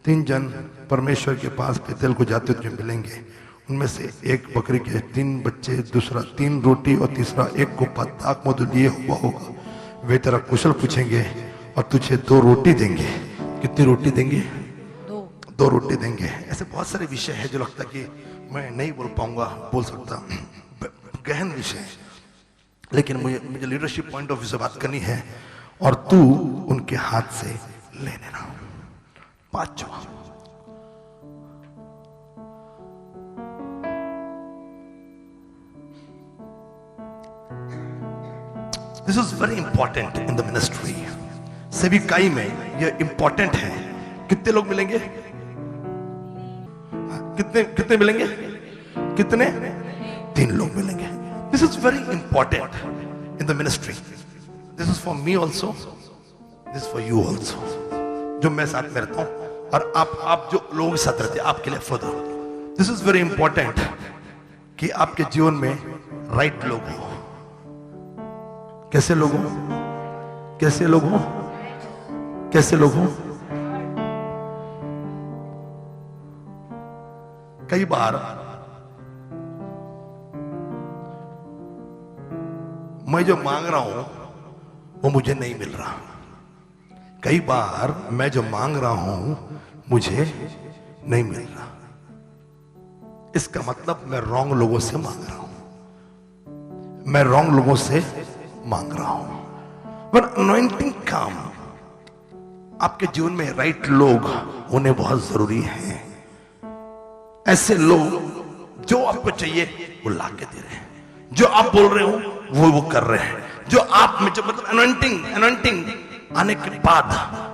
3 जन परमेश्वर के पास बेतेल को जाते तुझे मिलेंगे। उनमें से एक बकरी के 3 बच्चे, दूसरा 3 रोटी और तीसरा एक कुप्पा दाख मधु लिए हुआ होगा। वे तेरा कुशल पूछेंगे और तुझे 2 रोटी देंगे। कितनी रोटी देंगे? 2 रोटी देंगे। ऐसे बहुत सारे विषय है जो लगता कि मैं नहीं बोल पाऊंगा, बोल सकता, गहन विषय, लेकिन मुझे लीडरशिप पॉइंट ऑफ व्यू से बात करनी है। और तू उनके हाथ से ले लेना। 5 this is very important in the ministry. सेविकाई में यह इंपॉर्टेंट है। कितने लोग मिलेंगे? कितने मिलेंगे? कितने? 3 लोग मिलेंगे। This is very important in the ministry. This is for me also, this for you also. जो मैं साथ में रहता हूं और आप जो लोगों के साथ रहते हैं, आपके लिए further. This is very important कि आपके जीवन में राइट लोग हो। कैसे लोग हो? कैसे लोग हो? कैसे लोग हो? कई बार मैं जो मांग रहा हूं वो मुझे नहीं मिल रहा। कई बार मैं जो मांग रहा हूं मुझे नहीं मिल रहा। इसका मतलब मैं रॉन्ग लोगों से मांग रहा हूं, मैं रॉन्ग लोगों से मांग रहा हूं। पर अनॉइंटिंग काम, आपके जीवन में राइट लोग होने बहुत जरूरी हैं। ऐसे लोग जो आपको चाहिए वो ला के दे रहे हैं, जो आप बोल रहे हो वो कर रहे हैं, जो आप में जो मतलब अनॉइंटिंग आने के बाद,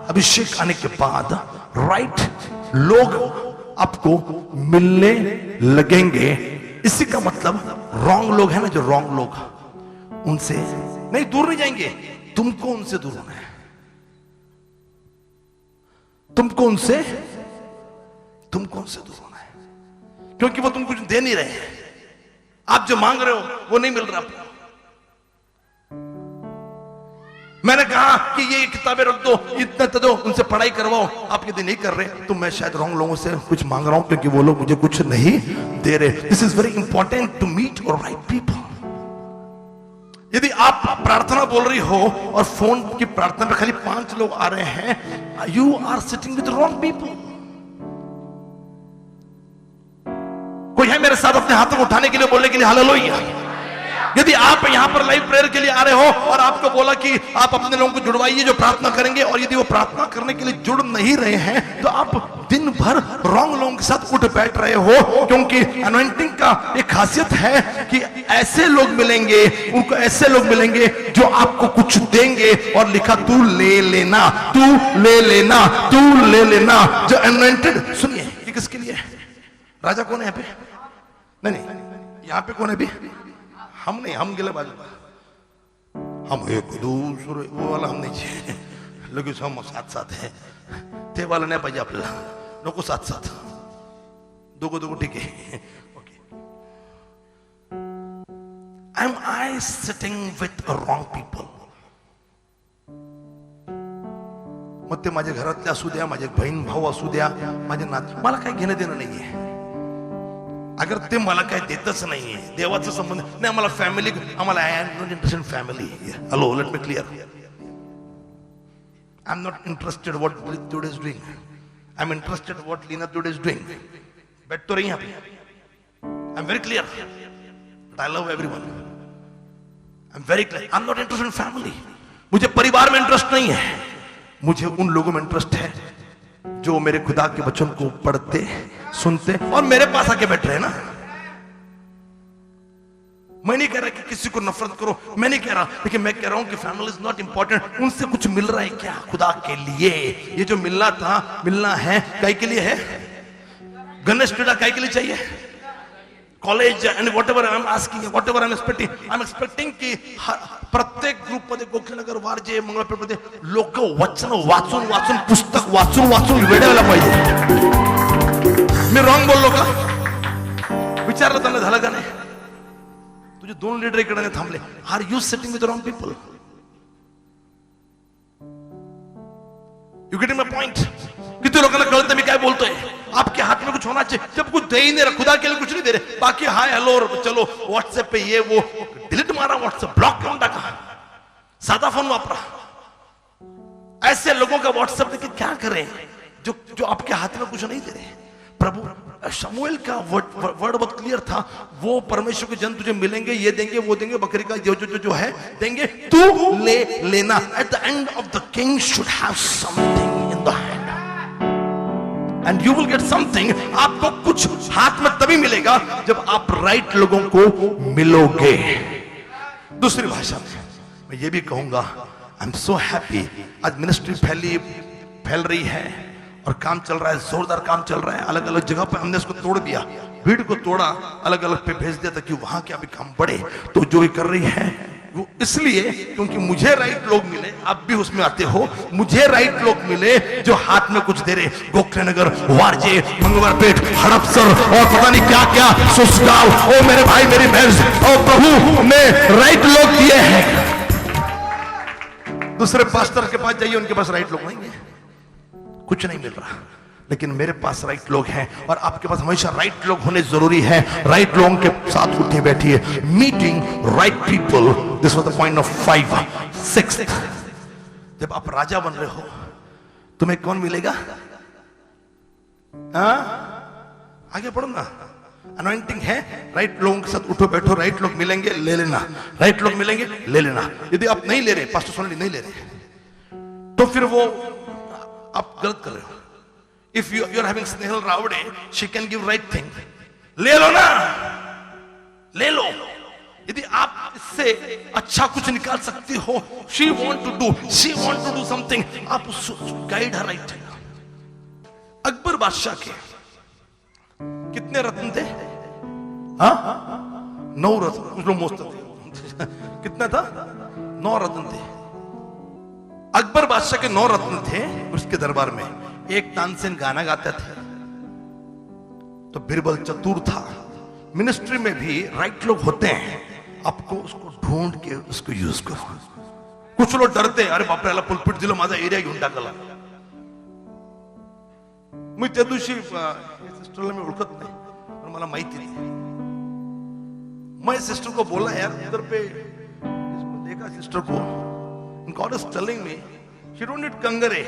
अभिषेक आने के बाद राइट लोग आपको मिलने लगेंगे। इसी का मतलब रॉन्ग लोग है ना, जो रॉन्ग लोग उनसे नहीं दूर नहीं जाएंगे, तुमको उनसे दूर होना है। तुमको उनसे दूर होना है, क्योंकि वो तुमको कुछ दे नहीं रहे हैं। आप जो मांग रहे हो वो नहीं मिल रहा आपको। मैंने कहा कि ये किताबें रख दो, इतना तो दो, उनसे पढ़ाई करवाओ, आप यदि नहीं कर रहे तो मैं शायद रॉन्ग लोगों से कुछ मांग रहा हूं, क्योंकि वो लोग मुझे कुछ नहीं दे रहे। This is very important to meet your right people. यदि आप प्रार्थना बोल रही हो और फोन की प्रार्थना में खाली 5 लोग आ रहे हैं, you are sitting with wrong people. कोई है मेरे साथ अपने हाथों को उठाने के लिए, बोलने के लिए हालेलुया। यदि आप यहां पर लाइव प्रेयर के लिए आ रहे हो और आपको बोला कि आप अपने लोगों को जुड़वाइए जो प्रार्थना करेंगे, और यदि वो प्रार्थना करने के लिए जुड़ नहीं रहे हैं तो आप दिन भर रॉन्ग लोगों के साथ उठ बैठ रहे हो। क्योंकि अनॉइंटिंग का एक खासियत है कि ऐसे लोग मिलेंगे, उनको ऐसे लोग मिलेंगे जो आपको कुछ देंगे और लिखा तू ले लेना, तू ले लेना, तू ले लेना। जो अनॉइंटेड, सुनिए ये किसके लिए? राजा कौन है यहाँ पे? नहीं, यहाँ पे कौन है अभी? हम नहीं, हम गिले बाजू, हम एक दूसरे वो वाला हम नहीं चाहिए, लेकिन हम साथ साथ हैं ते वाला नाही पाहिजे आपल्याला, नको साथ साथ, दोघं ठीक आहे. Okay. Am I sitting with wrong people? मग ते माझ्या घरातले असू द्या, माझे बहीण भाऊ असू द्या, माझे नात, मला काही घेणं देणं नाहीये. अगर ते मला काय देतच नाहीये, देवाचा संबंध नाही आम्हाला, फॅमिली आम्हाला, I am not interested in family. Hello, let me clear. I am not interested what today is doing. I am interested what Leena today is doing. बैठ तो रही यहाँ पे. I am very clear. But I love everyone. I am very clear. I am not interested in family. मुझे परिवार में interest नहीं है. मुझे उन लोगों में इंटरेस्ट है जो मेरे खुदा के वचन को पढ़ते, सुनते और मेरे पास आके बैठ रहे हैं ना. मैं नहीं कह रहा कि किसी को नफरत करो, मैं नहीं कह रहा, लेकिन मैं कह रहा हूं कि फैमिली इज नॉट इंपॉर्टेंट. उनसे कुछ मिल रहा है क्या खुदा के लिए? ये जो मिलना था, मिलना है, काय के लिए है? गणेश क्रीड़ा काय के लिए चाहिए? College and whatever I am asking, whatever I am expecting कि प्रत्येक ग्रुप मध्ये गोखलेनगर, वारजे, मंगळपेठ मध्ये लोक वचन वाचून वाचून, पुस्तक वाचून वाचून वेडायला पाहिजे. मी रॉंग बोललो का? विचारलं त्यांना, झालं का नाही? तुझे 2 लीडर इकडे नाही थांबले. Are you sitting with wrong people? You getting my point? किती लोकांना कळतं मी काय बोलतोय? आपके हाथ में कुछ होना चाहिए. जब कुछ दे ही नहीं रहा, खुदा के लिए कुछ नहीं दे रहे, बाकी हाय हेलो चलो व्हाट्सएप पे ये वो, डिलीट मारा व्हाट्सएप, ब्लॉक करून टाका, सादा फोन वापरा. ऐसे लोगों का व्हाट्सएप लेके क्या करें जो आपके हाथ में कुछ नहीं दे रहे. प्रभु शमूएल का वर्ड बहुत क्लियर था. वो परमेश्वर के जन तुझे मिलेंगे, ये देंगे, वो देंगे, बकरी का जो है देंगे, तू ले लेना. At the end of the king should have something in the hand and you will get something. आपको कुछ हाथ में तभी मिलेगा जब आप राइट लोगों को मिलोगे. दूसरी भाषा में मैं ये भी कहूंगा, आई एम सो हैप्पी. आज मिनिस्ट्री फैल रही है और काम चल रहा है, जोरदार काम चल रहा है. अलग अलग जगह पे हमने इसको तोड़ दिया, भीड़ को तोड़ा, अलग अलग पे भेज दिया ताकि वहां के अभी काम बढ़े. तो जो ये कर रही है वो इसलिए क्योंकि मुझे राइट लोग मिले. आप भी उसमें आते हो. मुझे राइट लोग मिले जो हाथ में कुछ दे रहे. गोखलेनगर, वारजे, मंगळपेठ, हड़पसर और पता नहीं क्या क्या, सुसगांव. ओ मेरे भाई, मेरी बहन, ओ प्रभु ने राइट लोग दिए हैं. दूसरे पास्टर के पास जाइए, उनके पास राइट लोग नहीं है, कुछ नहीं मिल रहा. लेकिन मेरे पास राइट लोग हैं और आपके पास हमेशा राइट लोग होने जरूरी है. राइट लोगों के साथ उठे बैठिए. Meeting right people, this was the point of 5, 6. जब आप राजा बन रहे हो, तुम्हें कौन मिलेगा? आगे पढ़ो ना. अनॉइंटिंग है, राइट लोगों के साथ उठो बैठो. राइट लोग मिलेंगे, ले लेना. राइट लोग मिलेंगे, ले लेना. यदि आप नहीं ले रहे, पास्टर सोनाली नहीं ले रहे, तो फिर वो आप गलत कर रहे हो. If you are having Snehal Ravde, she can give right thing. ले लो ना, ले लो. यदि आप इससे अच्छा कुछ निकाल सकती हो, she want to do something, आप उसको गाइड her right. अकबर बादशाह के कितने रत्न थे? 9 रत्न. कुछ लोग मोस्ट थे. कितना था? 9 रत्न थे. अकबर बादशाह के 9 रत्न थे उसके दरबार में. एक तानसेन गाना गाते थे, तो बिरबल चतुर था. मिनिस्ट्री में भी राइट लोग होते हैं, आपको उसको ढूंढ के उसको यूज करो. कुछ लोग डरते हैं, अरे बापरे, याला पुलपिट दिलं, माझा एरिया घेऊन टाकला. मी त्या दिवशी सिस्टरला मी ओळखत नाही, पण मला माहिती नाही. मैं सिस्टर को बोला, यार उधर पे देखा सिस्टर को, God is telling me she don't need कंगरे,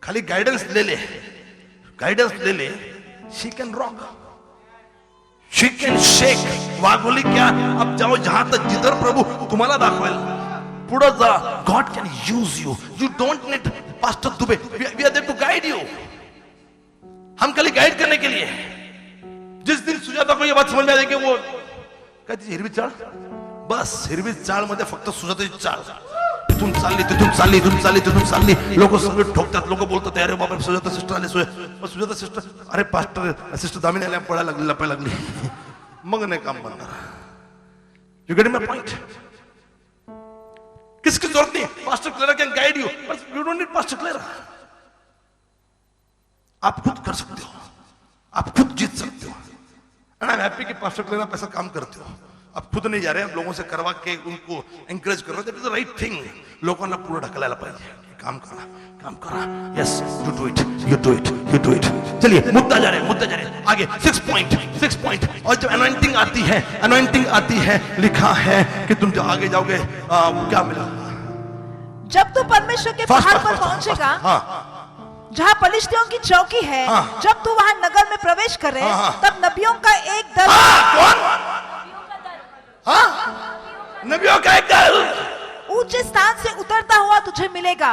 खाली गाइडेंस ले ले. She can rock, she can shake. Wagholi क्या, अब जाओ जहां तक जिधर प्रभु तुम्हाला दाखवेल, पुढे जा. God can use you. You don't need pastor Dubey. We are there to guide you. हम खाली गाइड करने के लिए. जिस दिन सुजाता को ये बात समझ में आ जाएगी, वो कहती हिरवी चाळ, बस हिरवी चाळ मध्ये फक्त सुजाताची चाळ. तिथून चालली. लोक सगळे ठोकतात. लोक बोलतात, अरे बाबा सुजाता सिस्टर आले. सुजाता सिस्टर, अरे पास्टर सिस्टर दामिनी आल्या, पळायला लागली. मग नाही काम बनणार. You get my point? किस किस जरूरत नहीं, pastor Clara can guide you, but you don't need pastor Clara. आप खुद कर सकते हो, आप खुद जीत सकते हो। एंड आई एम हैप्पी कि पास्टर क्लेरा पैसा काम करते हो। आप खुद नहीं जा रहे, आप लोगों से करवा के उनको एंकरेज कर रहे हो, that is the right thing. लोगों ने पूरा ढकलायला पाहिजे, काम करा, काम करा, yes you do it, you do it, you do it. चलिए मुद्दा जा रहे हैं आगे। 6 पॉइंट। और जब अनॉइंटिंग आती है, लिखा है कि तुम जब आगे जाओगे क्या मिला? जब तू परमेश्वर के पहाड़ पर पहुंचेगा, जहाँ पलिश्तियों की चौकी है, जब तू वहाँ नगर में प्रवेश करे, तब नबियों का एक दल, नबियों का एक दल ऊंचे स्थान से उतरता हुआ तुझे मिलेगा।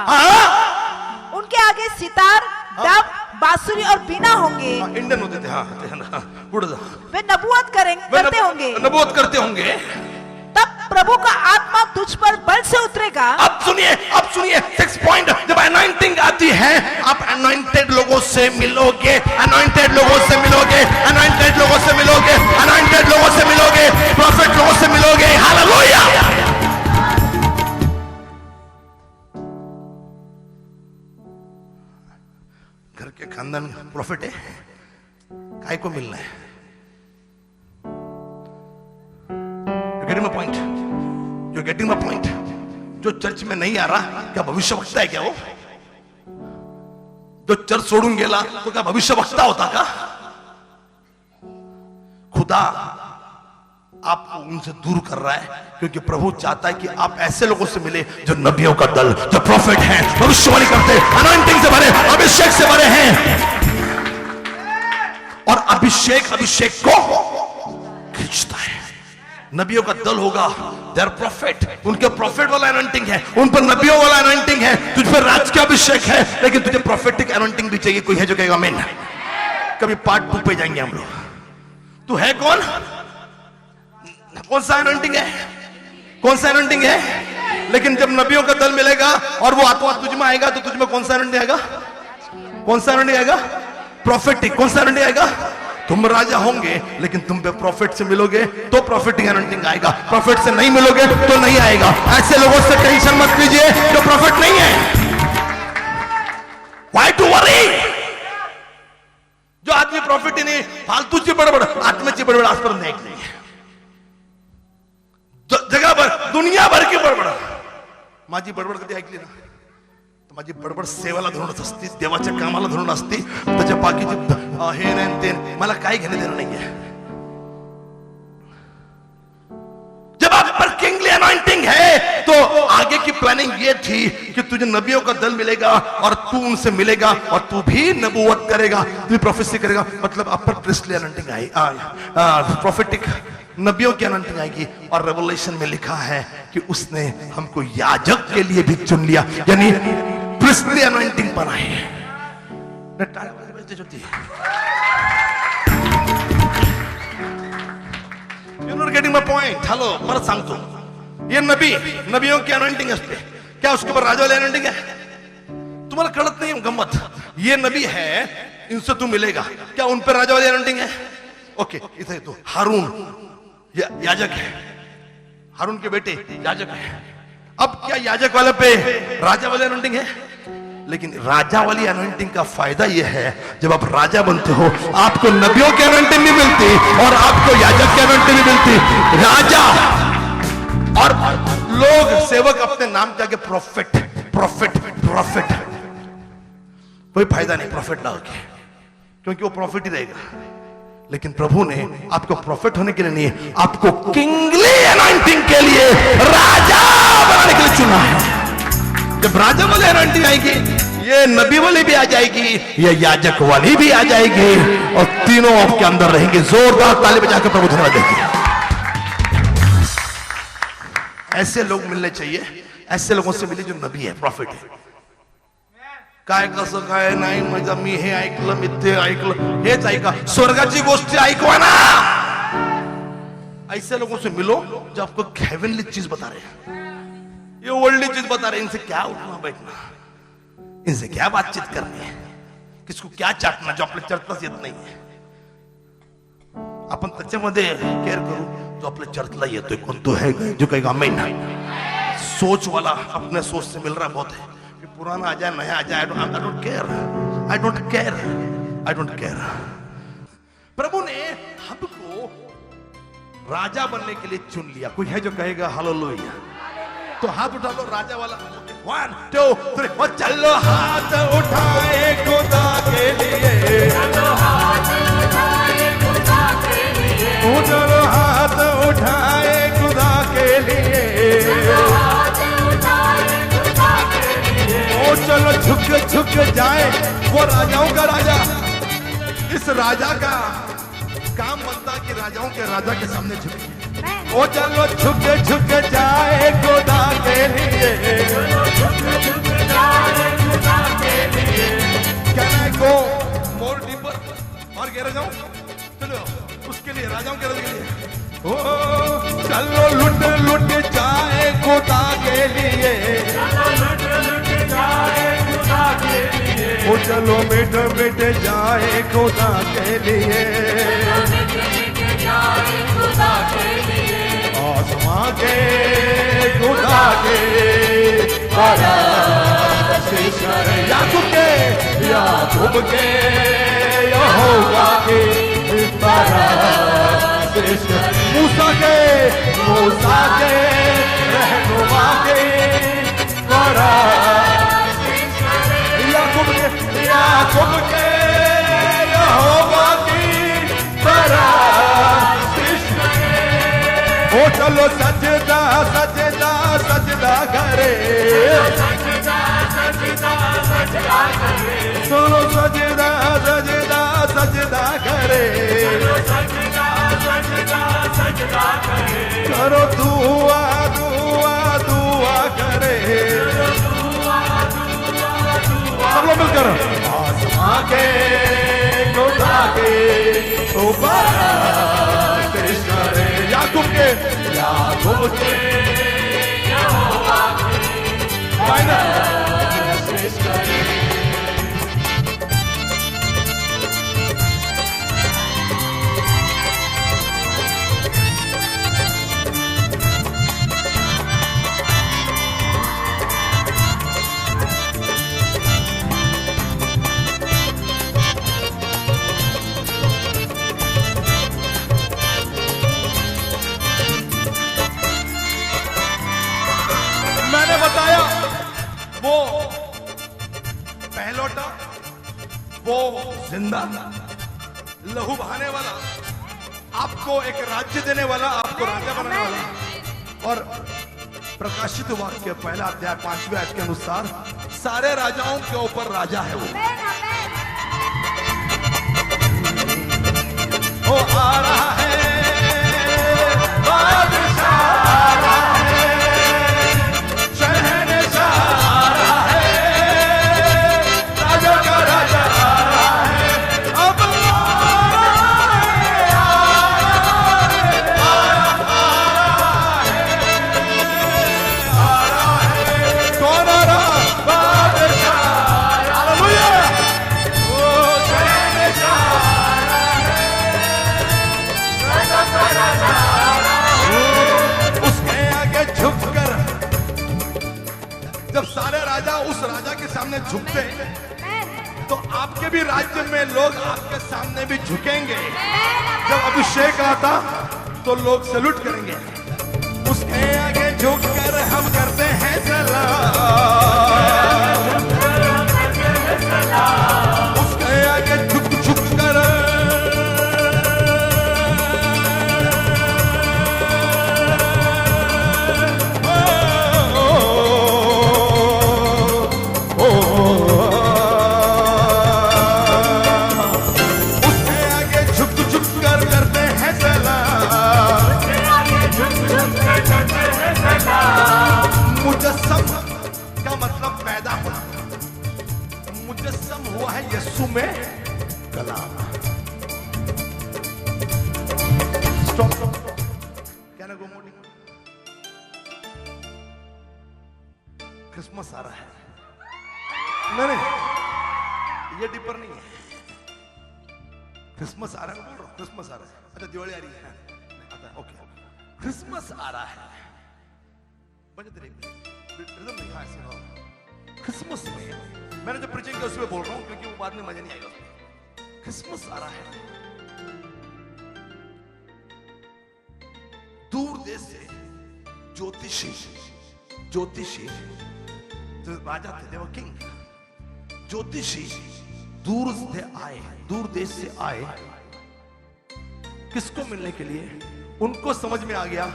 उनके आगे सितार, डब, बांसुरी और बीना होंगे। इंडियन होते थे। वे नबूवत करते होंगे। तब प्रभु का आत्मा तुझ पर बल से उतरेगा। अब सुनिए 6 पॉइंट। जब अनॉइंटिंग आती है, आप अनॉइंटेड लोगों से मिलोगे, अनॉइंटेड लोगों से मिलोगे, अनॉइंटेड लोगों से मिलोगे, अनॉइंटेड लोगों से मिलोगे, प्रॉफिट लोगों से मिलोगे। हालेलुया। घर के खानदान प्रॉफिट है, काय को मिलना है? You're getting my point? जो चर्च में नहीं आ रहा, क्या भविष्य वक्ता है क्या वो? जो चर्च सोडून गेला तो क्या भविष्य वक्ता होता का? खुदा आपको उनसे दूर कर रहा है, क्योंकि प्रभु चाहता है कि आप ऐसे लोगों से मिले जो नबियों का दल, जो प्रॉफिट हैं, भविष्यवाणी करते, अनॉइंटिंग से भरे, अभिषेक से भरे हैं। और अभिषेक को खींचता है। नबियों का दल होगा, देयर प्रॉफिट, उनके प्रॉफिट वाला अनॉइंटिंग है, उन पर नबियों वाला अनॉइंटिंग है, तुझ पर राज का अभिषेक है, लेकिन तुझे प्रॉफिटिक अनॉइंटिंग भी चाहिए। कोई है जो कहेगा आमीन? कभी पार्ट 2 पे जाएंगे हम लोग। तू है कौन? कौन सा अनॉइंटिंग है? कौन सा अनॉइंटिंग है? लेकिन जब नबियों का दल मिलेगा और वो आत्मा तुझ में आएगा, तो तुझ में कौन सा अनॉइंटिंग आएगा? कौन सा अनॉइंटिंग आएगा? प्रॉफिटिक। कौन सा अनॉइंटिंग आएगा? तुम राजा होंगे, लेकिन तुम पे प्रॉफिट से मिलोगे तो प्रॉफिटिंग अनॉइंटिंग आएगा, प्रॉफिट से नहीं मिलोगे तो नहीं आएगा। ऐसे लोगों से टेंशन मत लीजिए जो प्रॉफिट नहीं है। Why to worry? जो आदमी प्रॉफिट ही नहीं, फालतू ची बड़बड़, आत्मेची बड़बड़ आसपास नहीं है, जगह भर, दुनिया भर की बडबड। माझी बडबड कधी ऐकली ना? माझी बडबड सेवाला धरून असती, देवाच्या कामाला धरून असती, त्याच्या बाकीचे हे नाही ते मला काही घेणं देणं नाहीये। जब आप पर किंगली अनॉइंटिंग है, तो आगे की प्लानिंग ये थी कि तुझे नबियों का दल मिलेगा और तू उनसे मिलेगा और तू भी नबूवत करेगा, तू भी प्रोफेसी करेगा। मतलब आप पर प्रिस्टली अनॉइंटिंग आई, प्रोफेटिक नबियों की अनॉइंटिंग आएगी। और रेवलेशन में लिखा है कि उसने हमको याजक के लिए भी चुन लिया, यानी प्रिस्टली अनॉइंटिंग पर आए हैं। You're not getting my point. Hello, परत सांगतो, ये नबियों की अनॉइंटिंग असते, क्या उसके ऊपर राजा वाली अनॉइंटिंग है? तुम्हाला कळत नहीं गम्मत। ये नबी है, इनसे तू मिलेगा, क्या उन पर राजा वाली अनॉइंटिंग है? ओके, इधर तो हारून याजक है, हारून के बेटे याजक है। अब क्या याजक वाले पे राजा वाली अनॉइंटिंग है? लेकिन राजा वाली अनॉइंटिंग का फायदा यह है, जब आप राजा बनते हो, आपको नबियों की अनॉइंटिंग भी मिलती और आपको याजक की अनॉइंटिंग भी मिलती। राजा और लोग सेवक अपने नाम के आगे प्रॉफिट प्रॉफिट प्रॉफिट, कोई फायदा नहीं प्रॉफिट डाल के, क्योंकि वो प्रॉफिट ही रहेगा। लेकिन प्रभु ने आपको प्रॉफिट होने के लिए नहीं, आपको किंगली अनॉइंटिंग के लिए, राजा बनाने के लिए चुना है। जब राजा वाली अनॉइंटिंग आएगी, ये नबी वाली भी आ जाएगी, ये याजक वाली भी आ जाएगी, और तीनों आपके अंदर रहेंगे। जोरदार ताली बजाकर प्रभु धन्यवाद देंगे। ऐसे लोग मिलने चाहिए, ऐसे लोगों से मिले जो नबी है, प्रॉफिट है। काय कसं काय नाही, माझा मी हे ऐकलं, मी ते ऐकलं, हेच ऐका, स्वर्गाची गोष्टी ऐकवा ना। ऐसे लोगों से मिलो जो आपको हेवनली चीज बता रहे हैं, ये वर्ल्डली चीज बता रहे हैं। इनसे क्या उठना बैठना, इनसे क्या बातचीत करनी है, किसको क्या चाटना, जो आपल्या चर्चलाच येत नाहीये, आपण त्याच्यामध्ये केअर करू जो आपल्या चर्चला येतोय। कोण तो है जो काही आमेन सोच वाला अपने सोच से मिल रहा बहुत है कि पुराना आ जाए नया आ जाए, I don't care, I don't care, I don't care. प्रभु ने हमको राजा बनने के लिए चुन लिया। कोई है जो कहेगा हालेलुया? तो हाथ उठा लो राजा वाला। 1 2 3 चलो हाथ उठाए खुदा के लिए, चलो हाथ उठाए खुदा के लिए, चलो हाथ उठाए खुदा के लिए, चलो हाथ उठाए खुदा के लिए। ओ चलो झुक जाए वो राजाओं का राजा। इस राजा का काम बनता कि राजाओं के राजा के सामने झुके। ओ चलो झुक जाए खुदा के लिए, झुक जाए खुदा के लिए। Can I go more deeper? और गहरा जाऊं? चलो उसके लिए राजाओं के राजा के लिए। ओ चलो लुट जाए खुदा के लिए, चलो लुट जाए खुदा के लिए। ओ चलो मिट जाए खुदा के लिए, खुदा के लिए। आसमां के खुदा के परस्तिश करे, याकूब के यहोवा के परस्तिश करे, मूसा के रहनुमा के परस्तिश करे, याकूब के यहोवा की परस्तिश करे। ओ चलो सजदा करे, चलो सजदा करे, करो दुआ करे, सब लोग मिलकर आसमां के खुदा के परस्तिश करे, याकूब के यहोवा की परस्तिश करे। मैंने बताया वो पहलौटा, वो जिंदा लहू बहाने वाला, आपको एक राज्य देने वाला, आपको राजा बनाने वाला। और प्रकाशित वाक्य पहला अध्याय 5वें आयत के अनुसार सारे राजाओं के ऊपर राजा है वो आ रहा है, बादशाह आ रहा है, शहंशाह आ रहा है, राजा का राजा आ रहा है, अब आ रहा है, कौन आ रहा? बादशाह। हालेलुया। ओ शहंशाह आ रहा है, उसके आगे झुककर, जब सारे राजा उस राजा के सामने झुकते हैं तो आपके भी राज्य में लोग आपके सामने भी झुकेंगे। जब अभिषेक आता तो लोग सैल्यूट करेंगे। उसके आगे झुककर हम करते हैं सलाम, उसके आगे झुक कर मुजस्सम का मतलब पैदा होना। मुजस्सम हुआ है यीशु में कलाम। Stop. Can I go more? Christmas आ रहा है। नहीं, ये डिपर नहीं है। क्रिसमस आ रहा है, बोल रहा हूं क्रिसमस आ रहा है। अच्छा दिवाली आ रही है, ओके। क्रिसमस आ रहा है। बजे तेरे रिदम लिखा है सुनो। क्रिसमस में मैंने जो प्रीचिंग किया उसमें बोल रहा हूँ क्योंकि वो बाद में मजा नहीं आएगा उसमें। क्रिसमस आ रहा है, दूर देश से ज्योतिषी जो राजा थे, देव किंग, ज्योतिषी दूर देश से आए किसको मिलने के लिए? उनको समझ में आ गया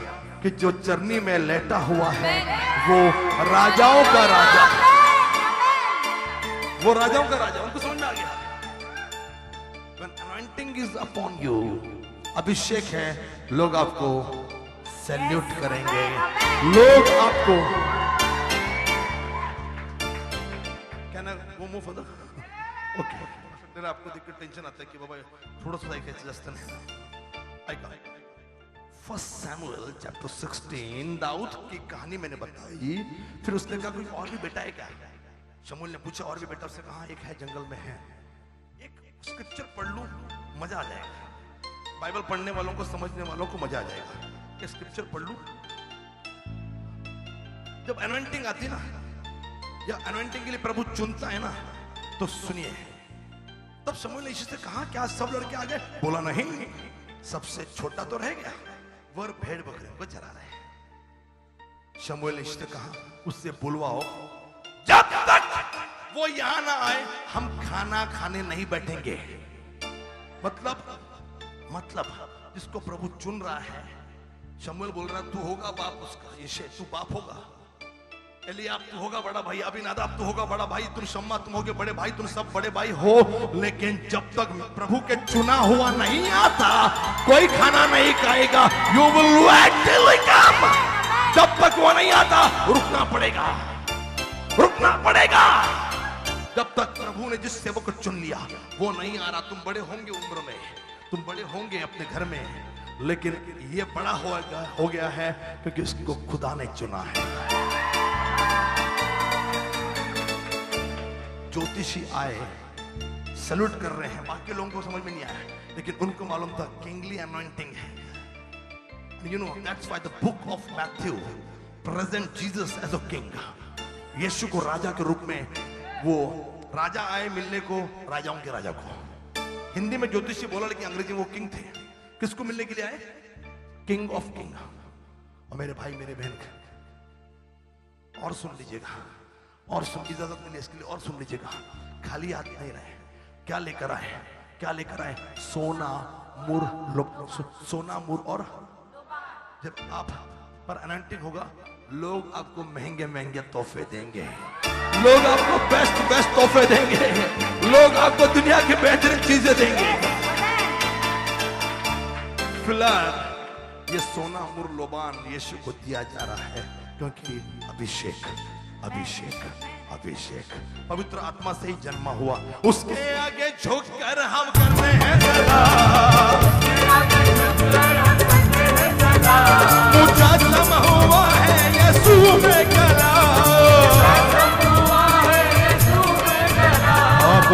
कि जो चरनी में लेटा हुआ है वो राजाओं का राजा, वो राजाओं का राजा, उनको समझ में आ गया। When anointing is upon you, अभिषेक है, लोग आपको सैल्यूट करेंगे, लोग आपको क्या ना वो मूव फॉर ओके। तेरा आपको देख के टेंशन आता है कि बाबा थोड़ा सा एक जास्त नाही ऐका। 1 सैमुअल चैप्टर 16 दाऊद की कहानी मैंने बताई, फिर उसने कहा कोई और भी बेटा है क्या? शमूएल ने पूछा और भी बेटा? उसने कहा एक है, जंगल में है। एक स्क्रिप्चर पढ़ लूं मजा आ जाएगा, बाइबल पढ़ने वालों को, समझने वालों को मजा आ जाएगा। एक स्क्रिप्चर पढ़ लूं। जब एनॉइंटिंग आती ना, या एनॉइंटिंग के लिए प्रभु चुनता है ना, तो सुनिए। तब शमूएल ने यीशु से कहा क्या सब लड़के आ गए? बोला नहीं, सबसे छोटा तो रह गया, वर भेड़ बकरे को चरा रहे। शमूएल ने यीशु से कहा उससे बुलवाओ, जब तक वो यहां ना आए हम खाना खाने नहीं बैठेंगे। मतलब जिसको प्रभु चुन रहा है, शमूएल बोल रहा तू होगा बाप उसका, यीशु तू बाप होगा, एलियाब तू होगा बड़ा भाई, अबीनादाब तू होगा बड़ा भाई, तुम शम्मा तुम होगे बड़े भाई, तुम सब बड़े भाई हो। लेकिन जब तक प्रभु के चुना हुआ नहीं आता कोई खाना नहीं खाएगा। यू विल वेट टिल ही कम। जब तक वो नहीं आता रुकना पड़ेगा। जब तक प्रभु ने जिस सेवक को चुन लिया वो नहीं आ रहा। तुम बड़े होंगे उम्र में, तुम बड़े होंगे अपने घर में, लेकिन ये बड़ा हो गया है क्योंकि इसको खुदा ने चुना है। ज्योतिषी आए, सैल्यूट कर रहे हैं, बाकी लोगों को समझ में नहीं आया, लेकिन उनको मालूम था किंगली अनॉइंटिंग है। You know, that's why the book of Matthew present Jesus as a king. यीशु को राजा के रूप में, वो राजा आए मिलने को राजाओं के राजा को। हिंदी में ज्योतिषी बोला, लेकिन अंग्रेजी में वो किंग थे। किसको मिलने के लिए आए? King of king. और मेरे भाई मेरे बहन, और सुन लीजिएगा, और सुन, इजाजत मिली इसके लिए, और सुन लीजिएगा, खाली हाथ नहीं रहे। क्या लेकर आए? सोना मुर और जब आप पर अनॉइंटिंग होगा, लोग आपको महंगे तोहफे देंगे, लोग आपको बेस्ट तोहफे देंगे, लोग आपको दुनिया की बेहतरीन चीजें देंगे। फिलहाल ये सोना मुर लोबान यीशु को दिया जा रहा है क्योंकि अभिषेक पवित्र आत्मा से ही जन्मा हुआ। उसके आगे झुककर हम करते हैं सदा, मुजासम हुआ है यीशु में गला, अब